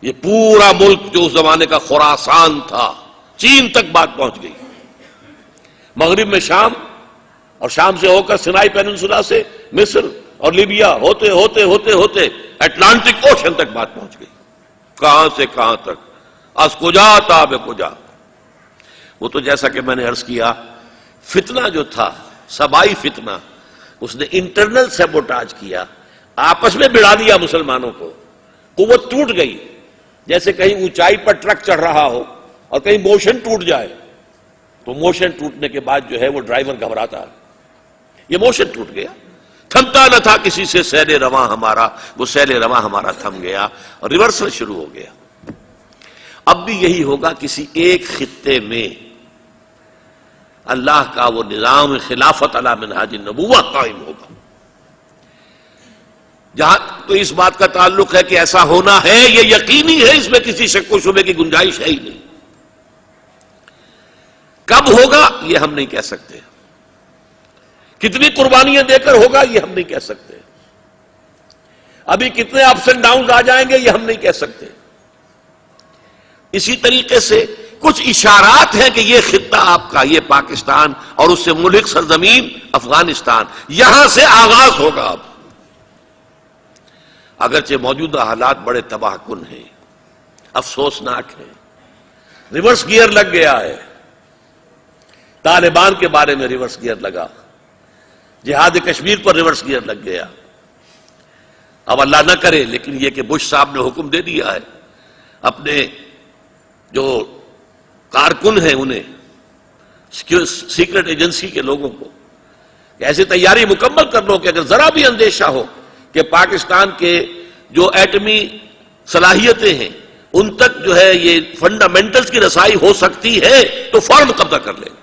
یہ پورا ملک جو اس زمانے کا خراسان تھا چین تک بات پہنچ گئی، مغرب میں شام، اور شام سے ہو کر سینائی پیننسولا سے مصر اور لیبیا ہوتے ہوتے ہوتے ہوتے اٹلانٹک اوشن تک بات پہنچ گئی، کہاں سے کہاں تک، از کجا تا بے کجا۔ وہ تو جیسا کہ میں نے عرض کیا فتنہ جو تھا سبائی فتنہ، اس نے انٹرنل سیبوٹاج کیا، آپس میں بڑھا دیا مسلمانوں کو، قوت ٹوٹ گئی، جیسے کہیں اونچائی پر ٹرک چڑھ رہا ہو اور کہیں موشن ٹوٹ جائے، تو موشن ٹوٹنے کے بعد جو ہے وہ ڈرائیور گھبراتا ہے، یہ موشن ٹوٹ گیا، تھمتا نہ تھا کسی سے سیل رواں ہمارا، وہ سیل رواں ہمارا تھم گیا اور ریورسل شروع ہو گیا۔ اب بھی یہی ہوگا، کسی ایک خطے میں اللہ کا وہ نظام خلافت علی منہاج النبوہ قائم ہوگا۔ جہاں تو اس بات کا تعلق ہے کہ ایسا ہونا ہے یہ یقینی ہے، اس میں کسی شک و شبے کی گنجائش ہے ہی نہیں۔ کب ہوگا یہ ہم نہیں کہہ سکتے، کتنی قربانیاں دے کر ہوگا یہ ہم نہیں کہہ سکتے، ابھی کتنے اپس اینڈ ڈاؤنز آ جائیں گے یہ ہم نہیں کہہ سکتے۔ اسی طریقے سے کچھ اشارات ہیں کہ یہ خطہ آپ کا، یہ پاکستان اور اس سے ملحق سرزمین افغانستان، یہاں سے آغاز ہوگا۔ اب اگرچہ موجودہ حالات بڑے تباہ کن ہیں، افسوسناک ہیں، ریورس گیئر لگ گیا ہے، طالبان کے بارے میں ریورس گیئر لگا، جہاد کشمیر پر ریورس گیئر لگ گیا۔ اب اللہ نہ کرے لیکن یہ کہ بش صاحب نے حکم دے دیا ہے اپنے جو کارکن ہیں انہیں، سیکرٹ ایجنسی کے لوگوں کو، کہ ایسی تیاری مکمل کر لو کہ اگر ذرا بھی اندیشہ ہو کہ پاکستان کے جو ایٹمی صلاحیتیں ہیں ان تک جو ہے یہ فنڈامنٹلز کی رسائی ہو سکتی ہے تو فوراً قبضہ کر لیں۔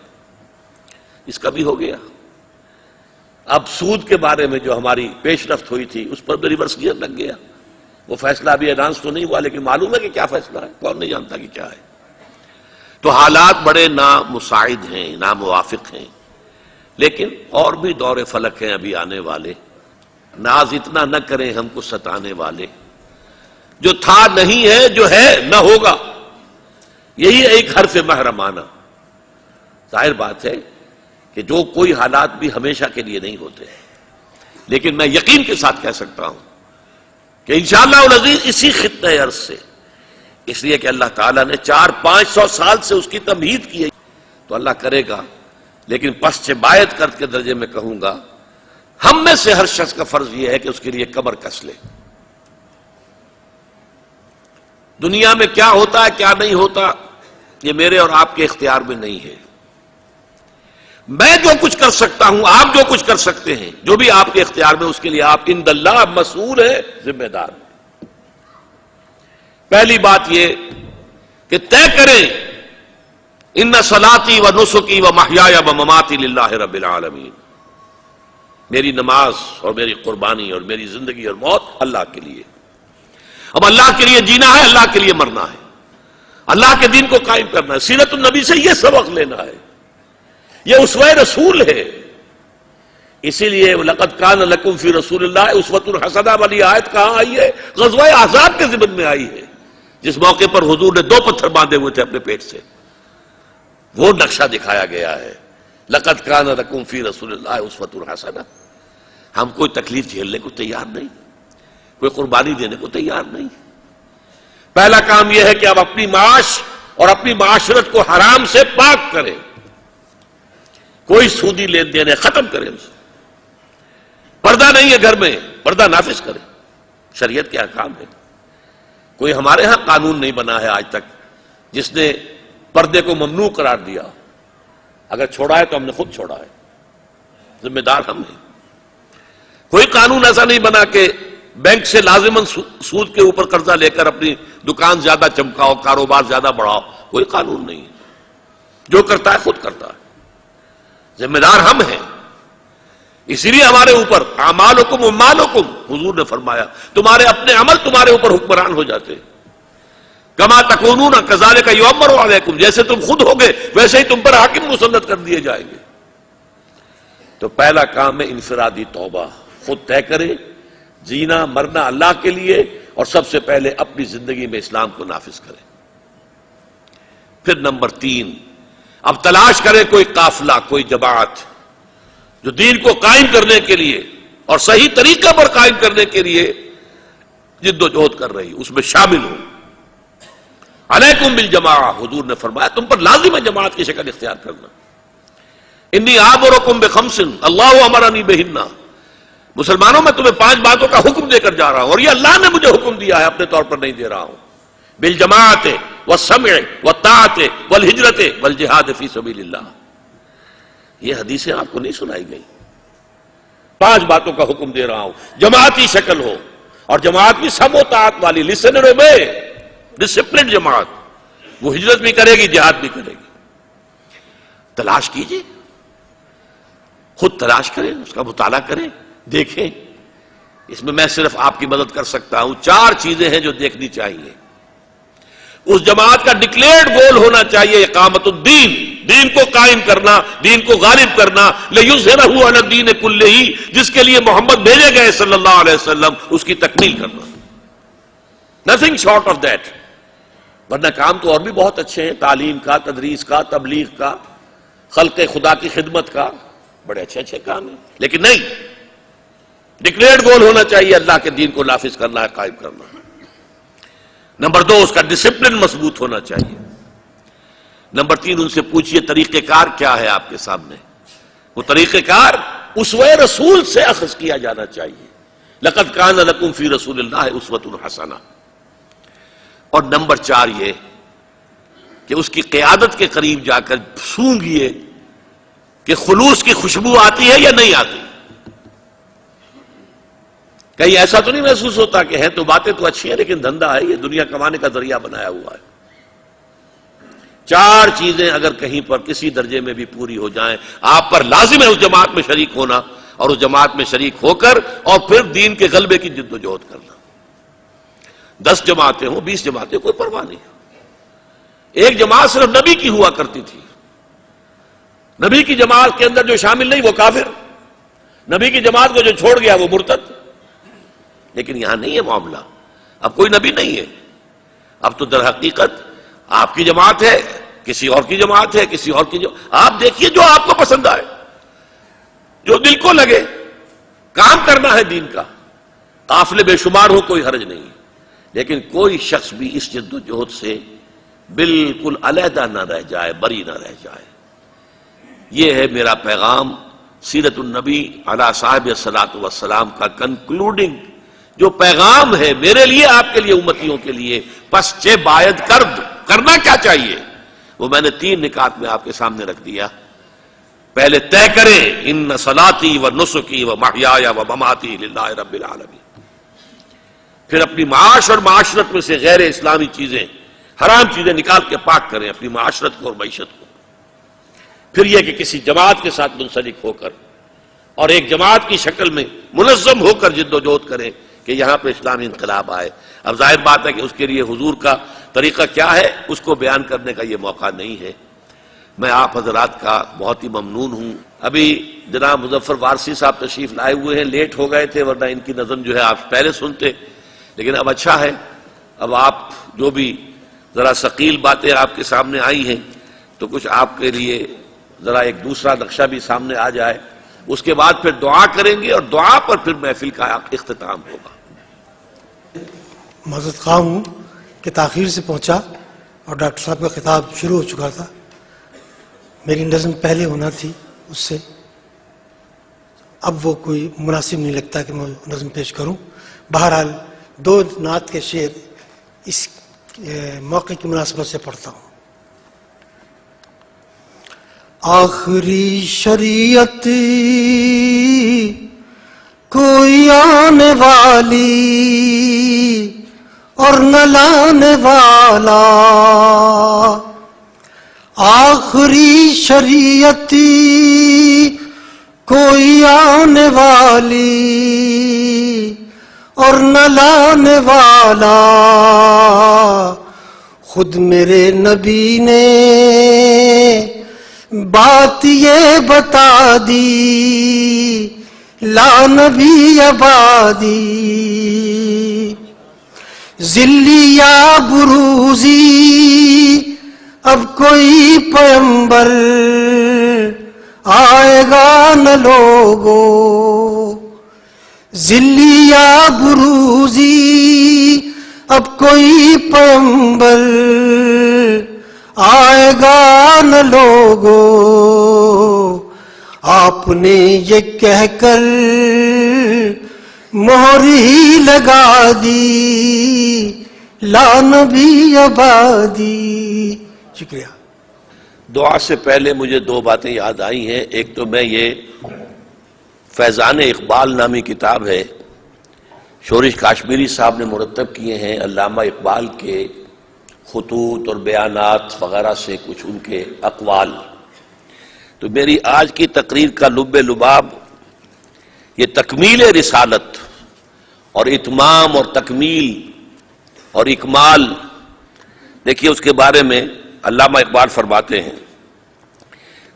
اس کا بھی ہو گیا۔ اب سود کے بارے میں جو ہماری پیش رفت ہوئی تھی اس پر بھی ریورس گیئر لگ گیا، وہ فیصلہ ابھی اناؤنس تو نہیں ہوا لیکن معلوم ہے کہ کیا فیصلہ ہے، کون نہیں جانتا کہ کیا ہے۔ تو حالات بڑے نامساعد ہیں، ناموافق ہیں، لیکن اور بھی دور فلک ہیں ابھی آنے والے، ناز اتنا نہ کریں ہم کو ستانے والے، جو تھا نہیں ہے جو ہے نہ ہوگا، یہی ایک حرف محرمانہ۔ ظاہر بات ہے کہ جو کوئی حالات بھی ہمیشہ کے لیے نہیں ہوتے، لیکن میں یقین کے ساتھ کہہ سکتا ہوں کہ انشاءاللہ العزیز اسی خطۂ ارض سے، اس لیے کہ اللہ تعالیٰ نے 400-500 سال سے اس کی تمہید کی ہے، تو اللہ کرے گا، لیکن پس باعت کر کے درجے میں کہوں گا ہم میں سے ہر شخص کا فرض یہ ہے کہ اس کے لیے کمر کس لے، دنیا میں کیا ہوتا ہے کیا نہیں ہوتا یہ میرے اور آپ کے اختیار میں نہیں ہے. میں جو کچھ کر سکتا ہوں، آپ جو کچھ کر سکتے ہیں، جو بھی آپ کے اختیار میں، اس کے لیے آپ عند اللہ مسئول ہے، ذمہ دار. پہلی بات یہ کہ طے کریں ان صلاتی و نسکی و محیای و مماتی للہ رب العالمین، میری نماز اور میری قربانی اور میری زندگی اور موت اللہ کے لیے. اب اللہ کے لیے جینا ہے، اللہ کے لیے مرنا ہے، اللہ کے دین کو قائم کرنا ہے. سیرت النبی سے یہ سبق لینا ہے، یہ اسوہ رسول ہے. اسی لیے لقد کان لکم فی رسول اللہ اسوۃ حسنہ والی آیت کہاں آئی ہے؟ غزوہ احزاب کے ضمن میں آئی ہے، جس موقع پر حضور نے 2 پتھر باندھے ہوئے تھے اپنے پیٹ سے. وہ نقشہ دکھایا گیا ہے، لقد کان لکم فی رسول اللہ اسوۃ حسنہ. ہم کوئی تکلیف جھیلنے کو تیار نہیں، کوئی قربانی دینے کو تیار نہیں. پہلا کام یہ ہے کہ آپ اپنی معاش اور اپنی معاشرت کو حرام سے پاک کریں. کوئی سودی لین دین ہے ختم کریں اسے. پردہ نہیں ہے گھر میں، پردہ نافذ کریں. شریعت کے احکام ہے. کوئی ہمارے ہاں قانون نہیں بنا ہے آج تک جس نے پردے کو ممنوع قرار دیا. اگر چھوڑا ہے تو ہم نے خود چھوڑا ہے، ذمہ دار ہم ہیں. کوئی قانون ایسا نہیں بنا کہ بینک سے لازماً سود کے اوپر قرضہ لے کر اپنی دکان زیادہ چمکاؤ، کاروبار زیادہ بڑھاؤ. کوئی قانون نہیں ہے. جو کرتا ہے خود کرتا ہے، ذمہ دار ہم ہیں. اسی لیے ہمارے اوپر اعمالکم اموالکم، حضور نے فرمایا تمہارے اپنے عمل تمہارے اوپر حکمران ہو جاتے. کما تکونون کذالک یؤمر علیکم، جیسے تم خود ہوگے ویسے ہی تم پر حاکم مسلط کر دیے جائیں گے. تو پہلا کام ہے انفرادی توبہ. خود طے کرے جینا مرنا اللہ کے لیے، اور سب سے پہلے اپنی زندگی میں اسلام کو نافذ کرے. پھر نمبر 3، اب تلاش کرے کوئی قافلہ، کوئی جماعت جو دین کو قائم کرنے کے لیے اور صحیح طریقے پر قائم کرنے کے لیے جد و جہد کر رہی، اس میں شامل ہو. علیکم بالجماعہ، حضور نے فرمایا تم پر لازم ہے جماعت کی شکل اختیار کرنا. انی آمرکم بخمس اللہ امرنی بہن، مسلمانوں میں تمہیں 5 باتوں کا حکم دے کر جا رہا ہوں، اور یہ اللہ نے مجھے حکم دیا ہے، اپنے طور پر نہیں دے رہا ہوں. بالجماعت والسمع والطاعت والہجرت والجہاد فی سبیل اللہ. یہ حدیثیں آپ کو نہیں سنائی گئی. 5 باتوں کا حکم دے رہا ہوں، جماعتی شکل ہو، اور جماعت بھی سم و طاعت والی، لسن اینڈ اوبے، ڈسپلن جماعت. وہ ہجرت بھی کرے گی، جہاد بھی کرے گی. تلاش کیجیے، خود تلاش کریں، اس کا مطالعہ کریں، دیکھیں. اس میں صرف آپ کی مدد کر سکتا ہوں. 4 چیزیں ہیں جو دیکھنی چاہیے. اس جماعت کا ڈکلیئرڈ گول ہونا چاہیے اقامت الدین، دین کو قائم کرنا، دین کو غالب کرنا. لِیُظْهِرَهُ عَلَى الدِّینِ كُلِّهِ، جس کے لیے محمد بھیجے گئے صلی اللہ علیہ وسلم، اس کی تکمیل کرنا. Nothing short of that. ورنہ کام تو اور بھی بہت اچھے ہیں، تعلیم کا، تدریس کا، تبلیغ کا، خلق خدا کی خدمت کا، بڑے اچھے کام ہیں. لیکن نہیں، ڈکلیئرڈ گول ہونا چاہیے اللہ کے دین کو نافذ کرنا ہے، قائم کرنا. نمبر 2، اس کا ڈسپلن مضبوط ہونا چاہیے. نمبر 3، ان سے پوچھئے طریقہ کار کیا ہے آپ کے سامنے. وہ طریقہ کار اسوہ رسول سے اخذ کیا جانا چاہیے. لقد کان لکم فی رسول اللہ اسوۃ حسنہ. اور نمبر 4 یہ کہ اس کی قیادت کے قریب جا کر سونگھئے کہ خلوص کی خوشبو آتی ہے یا نہیں آتی. کہیں ایسا تو نہیں محسوس ہوتا کہ ہے تو باتیں تو اچھی ہیں لیکن دھندا ہے، یہ دنیا کمانے کا ذریعہ بنایا ہوا ہے. 4 چیزیں اگر کہیں پر کسی درجے میں بھی پوری ہو جائیں، آپ پر لازم ہے اس جماعت میں شریک ہونا، اور اس جماعت میں شریک ہو کر اور پھر دین کے غلبے کی جد و جہد کرنا. 10 جماعتیں ہوں، 20 جماعتیں، کوئی پرواہ نہیں. ایک جماعت صرف نبی کی ہوا کرتی تھی. نبی کی جماعت کے اندر جو شامل نہیں وہ کافر، نبی کی جماعت کو جو چھوڑ گیا وہ مرتد. لیکن یہاں نہیں ہے معاملہ. اب کوئی نبی نہیں ہے. اب تو در حقیقت آپ کی جماعت ہے، کسی اور کی جماعت ہے، کسی اور کی آپ دیکھیے جو آپ کو پسند آئے، جو دل کو لگے. کام کرنا ہے دین کا، قافلے بے شمار ہو، کوئی حرج نہیں. لیکن کوئی شخص بھی اس جد و جہد سے بالکل علیحدہ نہ رہ جائے، بری نہ رہ جائے. یہ ہے میرا پیغام سیرت النبی علی صاحب الصلاۃ والسلام کا کنکلوڈنگ جو پیغام ہے میرے لیے آپ کے لیے امتیوں کے لیے، پس چہ باید کرنا کیا چاہیے، وہ میں نے 3 نکات میں آپ کے سامنے رکھ دیا۔ پہلے طے کریں ان صلاتی و نسکی و محیای و مماتی للہ رب العالمین، پھر اپنی معاش اور معاشرت میں سے غیر اسلامی چیزیں، حرام چیزیں نکال کے پاک کریں اپنی معاشرت کو اور معیشت کو، پھر یہ کہ کسی جماعت کے ساتھ منسلک ہو کر اور ایک جماعت کی شکل میں منظم ہو کر جد و جہد کریں کہ یہاں پہ اسلامی انقلاب آئے۔ اب ظاہر بات ہے کہ اس کے لیے حضور کا طریقہ کیا ہے اس کو بیان کرنے کا یہ موقع نہیں ہے۔ میں آپ حضرات کا بہت ہی ممنون ہوں۔ ابھی جناب مظفر وارثی صاحب تشریف لائے ہوئے ہیں، لیٹ ہو گئے تھے ورنہ ان کی نظم جو ہے آپ پہلے سنتے، لیکن اب اچھا ہے، اب آپ جو بھی ذرا ثقیل باتیں آپ کے سامنے آئی ہیں تو کچھ آپ کے لیے ذرا ایک دوسرا نقشہ بھی سامنے آ جائے، اس کے بعد پھر دعا کریں گے اور دعا پر پھر محفل کا اختتام ہوگا۔ معذرت خواہ ہوں کہ تاخیر سے پہنچا اور ڈاکٹر صاحب کا خطاب شروع ہو چکا تھا، میری نظم پہلے ہونا تھی اس سے، اب وہ کوئی مناسب نہیں لگتا کہ میں نظم پیش کروں۔ بہرحال 2 نعت کے شعر اس موقع کی مناسبت سے پڑھتا ہوں۔ آخری شریعت کوئی آنے والی اور نہ لانے والا، آخری شریعت کوئی آنے والی اور نہ لانے والا، خود میرے نبی نے بات یہ بتا دی، لا نبی آبادی، ذلی یا بروزی اب کوئی پیغمبر آئے گا نہ لوگو، ذلی یا بروزی اب کوئی پیغمبر آئے گا نہ لوگو، آپ نے یہ کہہ کر مہر ہی لگا دی، لا نبی آبادی۔ شکریہ۔ دعا سے پہلے مجھے 2 باتیں یاد آئی ہیں۔ ایک تو میں یہ فیضان اقبال نامی کتاب ہے، شورش کاشمیری صاحب نے مرتب کیے ہیں، علامہ اقبال کے خطوط اور بیانات وغیرہ سے کچھ ان کے اقوال، تو میری آج کی تقریر کا لب لباب یہ تکمیل رسالت اور اتمام اور تکمیل اور اکمال۔ دیکھیے اس کے بارے میں علامہ اقبال فرماتے ہیں،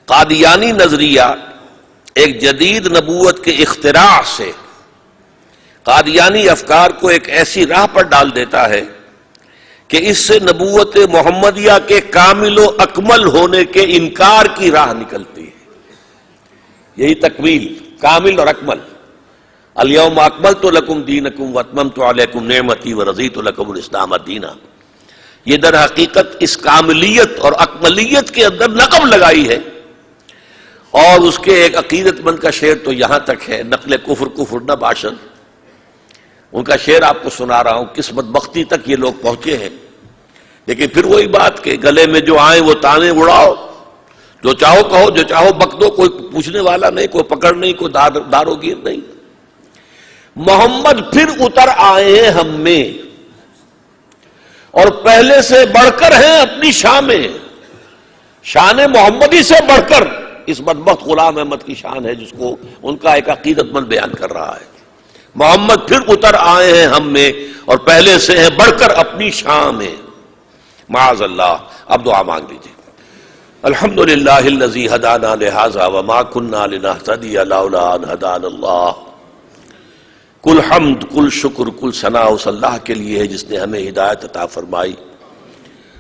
قادیانی نظریہ ایک جدید نبوت کے اختراع سے قادیانی افکار کو ایک ایسی راہ پر ڈال دیتا ہے کہ اس سے نبوت محمدیہ کے کامل و اکمل ہونے کے انکار کی راہ نکلتی ہے۔ یہی تکمیل، کامل اور اکمل۔ الیوم اکملت لکم دینکم واتممت علیکم نعمتی ورضیت لکم الاسلام دینا، یہ در حقیقت اس کاملیت اور اکملیت کے اندر نقب لگائی ہے۔ اور اس کے ایک عقیدت مند کا شعر تو یہاں تک ہے، نقل کفر کفر نہ باشد، ان کا شعر آپ کو سنا رہا ہوں، کس بدبختی تک یہ لوگ پہنچے ہیں۔ لیکن پھر وہی بات کہ گلے میں جو آئیں وہ تانے اڑاؤ، جو چاہو کہو جو چاہو بک دو، کوئی پوچھنے والا نہیں، کوئی پکڑ نہیں، کوئی دارو گیر نہیں۔ محمد پھر اتر آئے ہیں ہم میں اور پہلے سے بڑھ کر ہیں اپنی شان میں، شان محمدی سے بڑھ کر اس بدبخت غلام احمد کی شان ہے جس کو ان کا ایک عقیدت مند بیان کر رہا ہے۔ محمد پھر اتر آئے ہیں ہم میں اور پہلے سے ہیں بڑھ کر اپنی شان میں، معاذ اللہ۔ اب دعا مانگ لیجیے۔ الحمدللہ الذی ہدانا لہذا وما کنا لنہتدی لولا ان ہدانا اللہ۔ کل حمد، کل شکر، کل ثناء اس اللہ کے لیے ہے جس نے ہمیں ہدایت عطا فرمائی،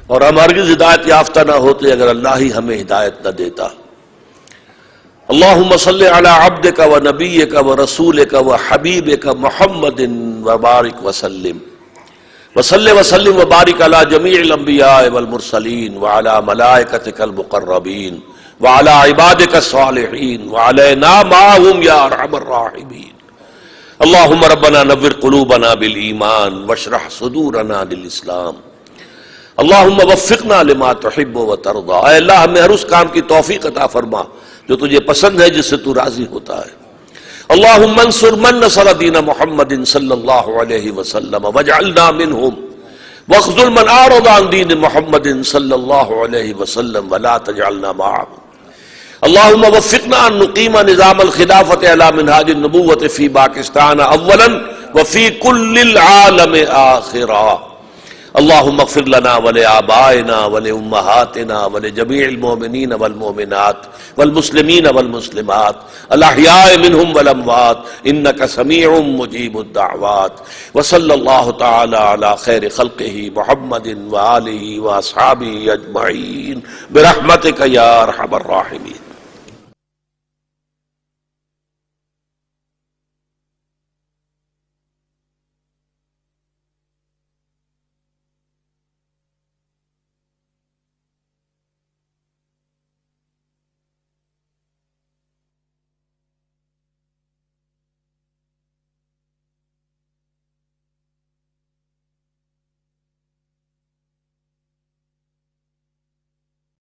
اور ہم ہرگز ہدایت یافتہ نہ ہوتے اگر اللہ ہی ہمیں ہدایت نہ دیتا۔ اللہم صلی علی عبدک و نبیک و رسولک و حبیبک محمد وبارک وسلم وصلی وسلم وبارک علی جمیع الانبیاء والمرسلین وعلی ملائکتک المقربین وعلی عبادک الصالحین وعلینا معہم یا ارحم الراحمین۔ اللہم ربنا نور قلوبنا بالایمان واشرح صدورنا للاسلام اللہم وفقنا لما تحب و ترضا. اے اللہ ہمیں ہر اس کام کی توفیق عطا فرما جو تجھے پسند ہے، جس سے تو راضی ہوتا ہے. اللہم انصر من نصر دین محمد صلی اللہ علیہ وسلم واجعلنا منہم واخذل من اعرض عن دین محمد صلی اللہ علیہ وسلم ولا تجعلنا معهم. اللہم وفقنا ان نقیم نظام الخلافت علی منہاج النبوت فی پاکستان اولا وفی کل العالم آخرا. اللہم اغفر لنا ولآبائنا ولأمہاتنا ولجمیع المؤمنین والمؤمنات والمسلمین والمسلمات الاحیاء منہم والاموات انک سمیع مجیب الدعوات. وصلی اللہ تعالی علی خیر خلقہ محمد وآلہ واصحابہ اجمعین برحمتک یا ارحم الراحمین.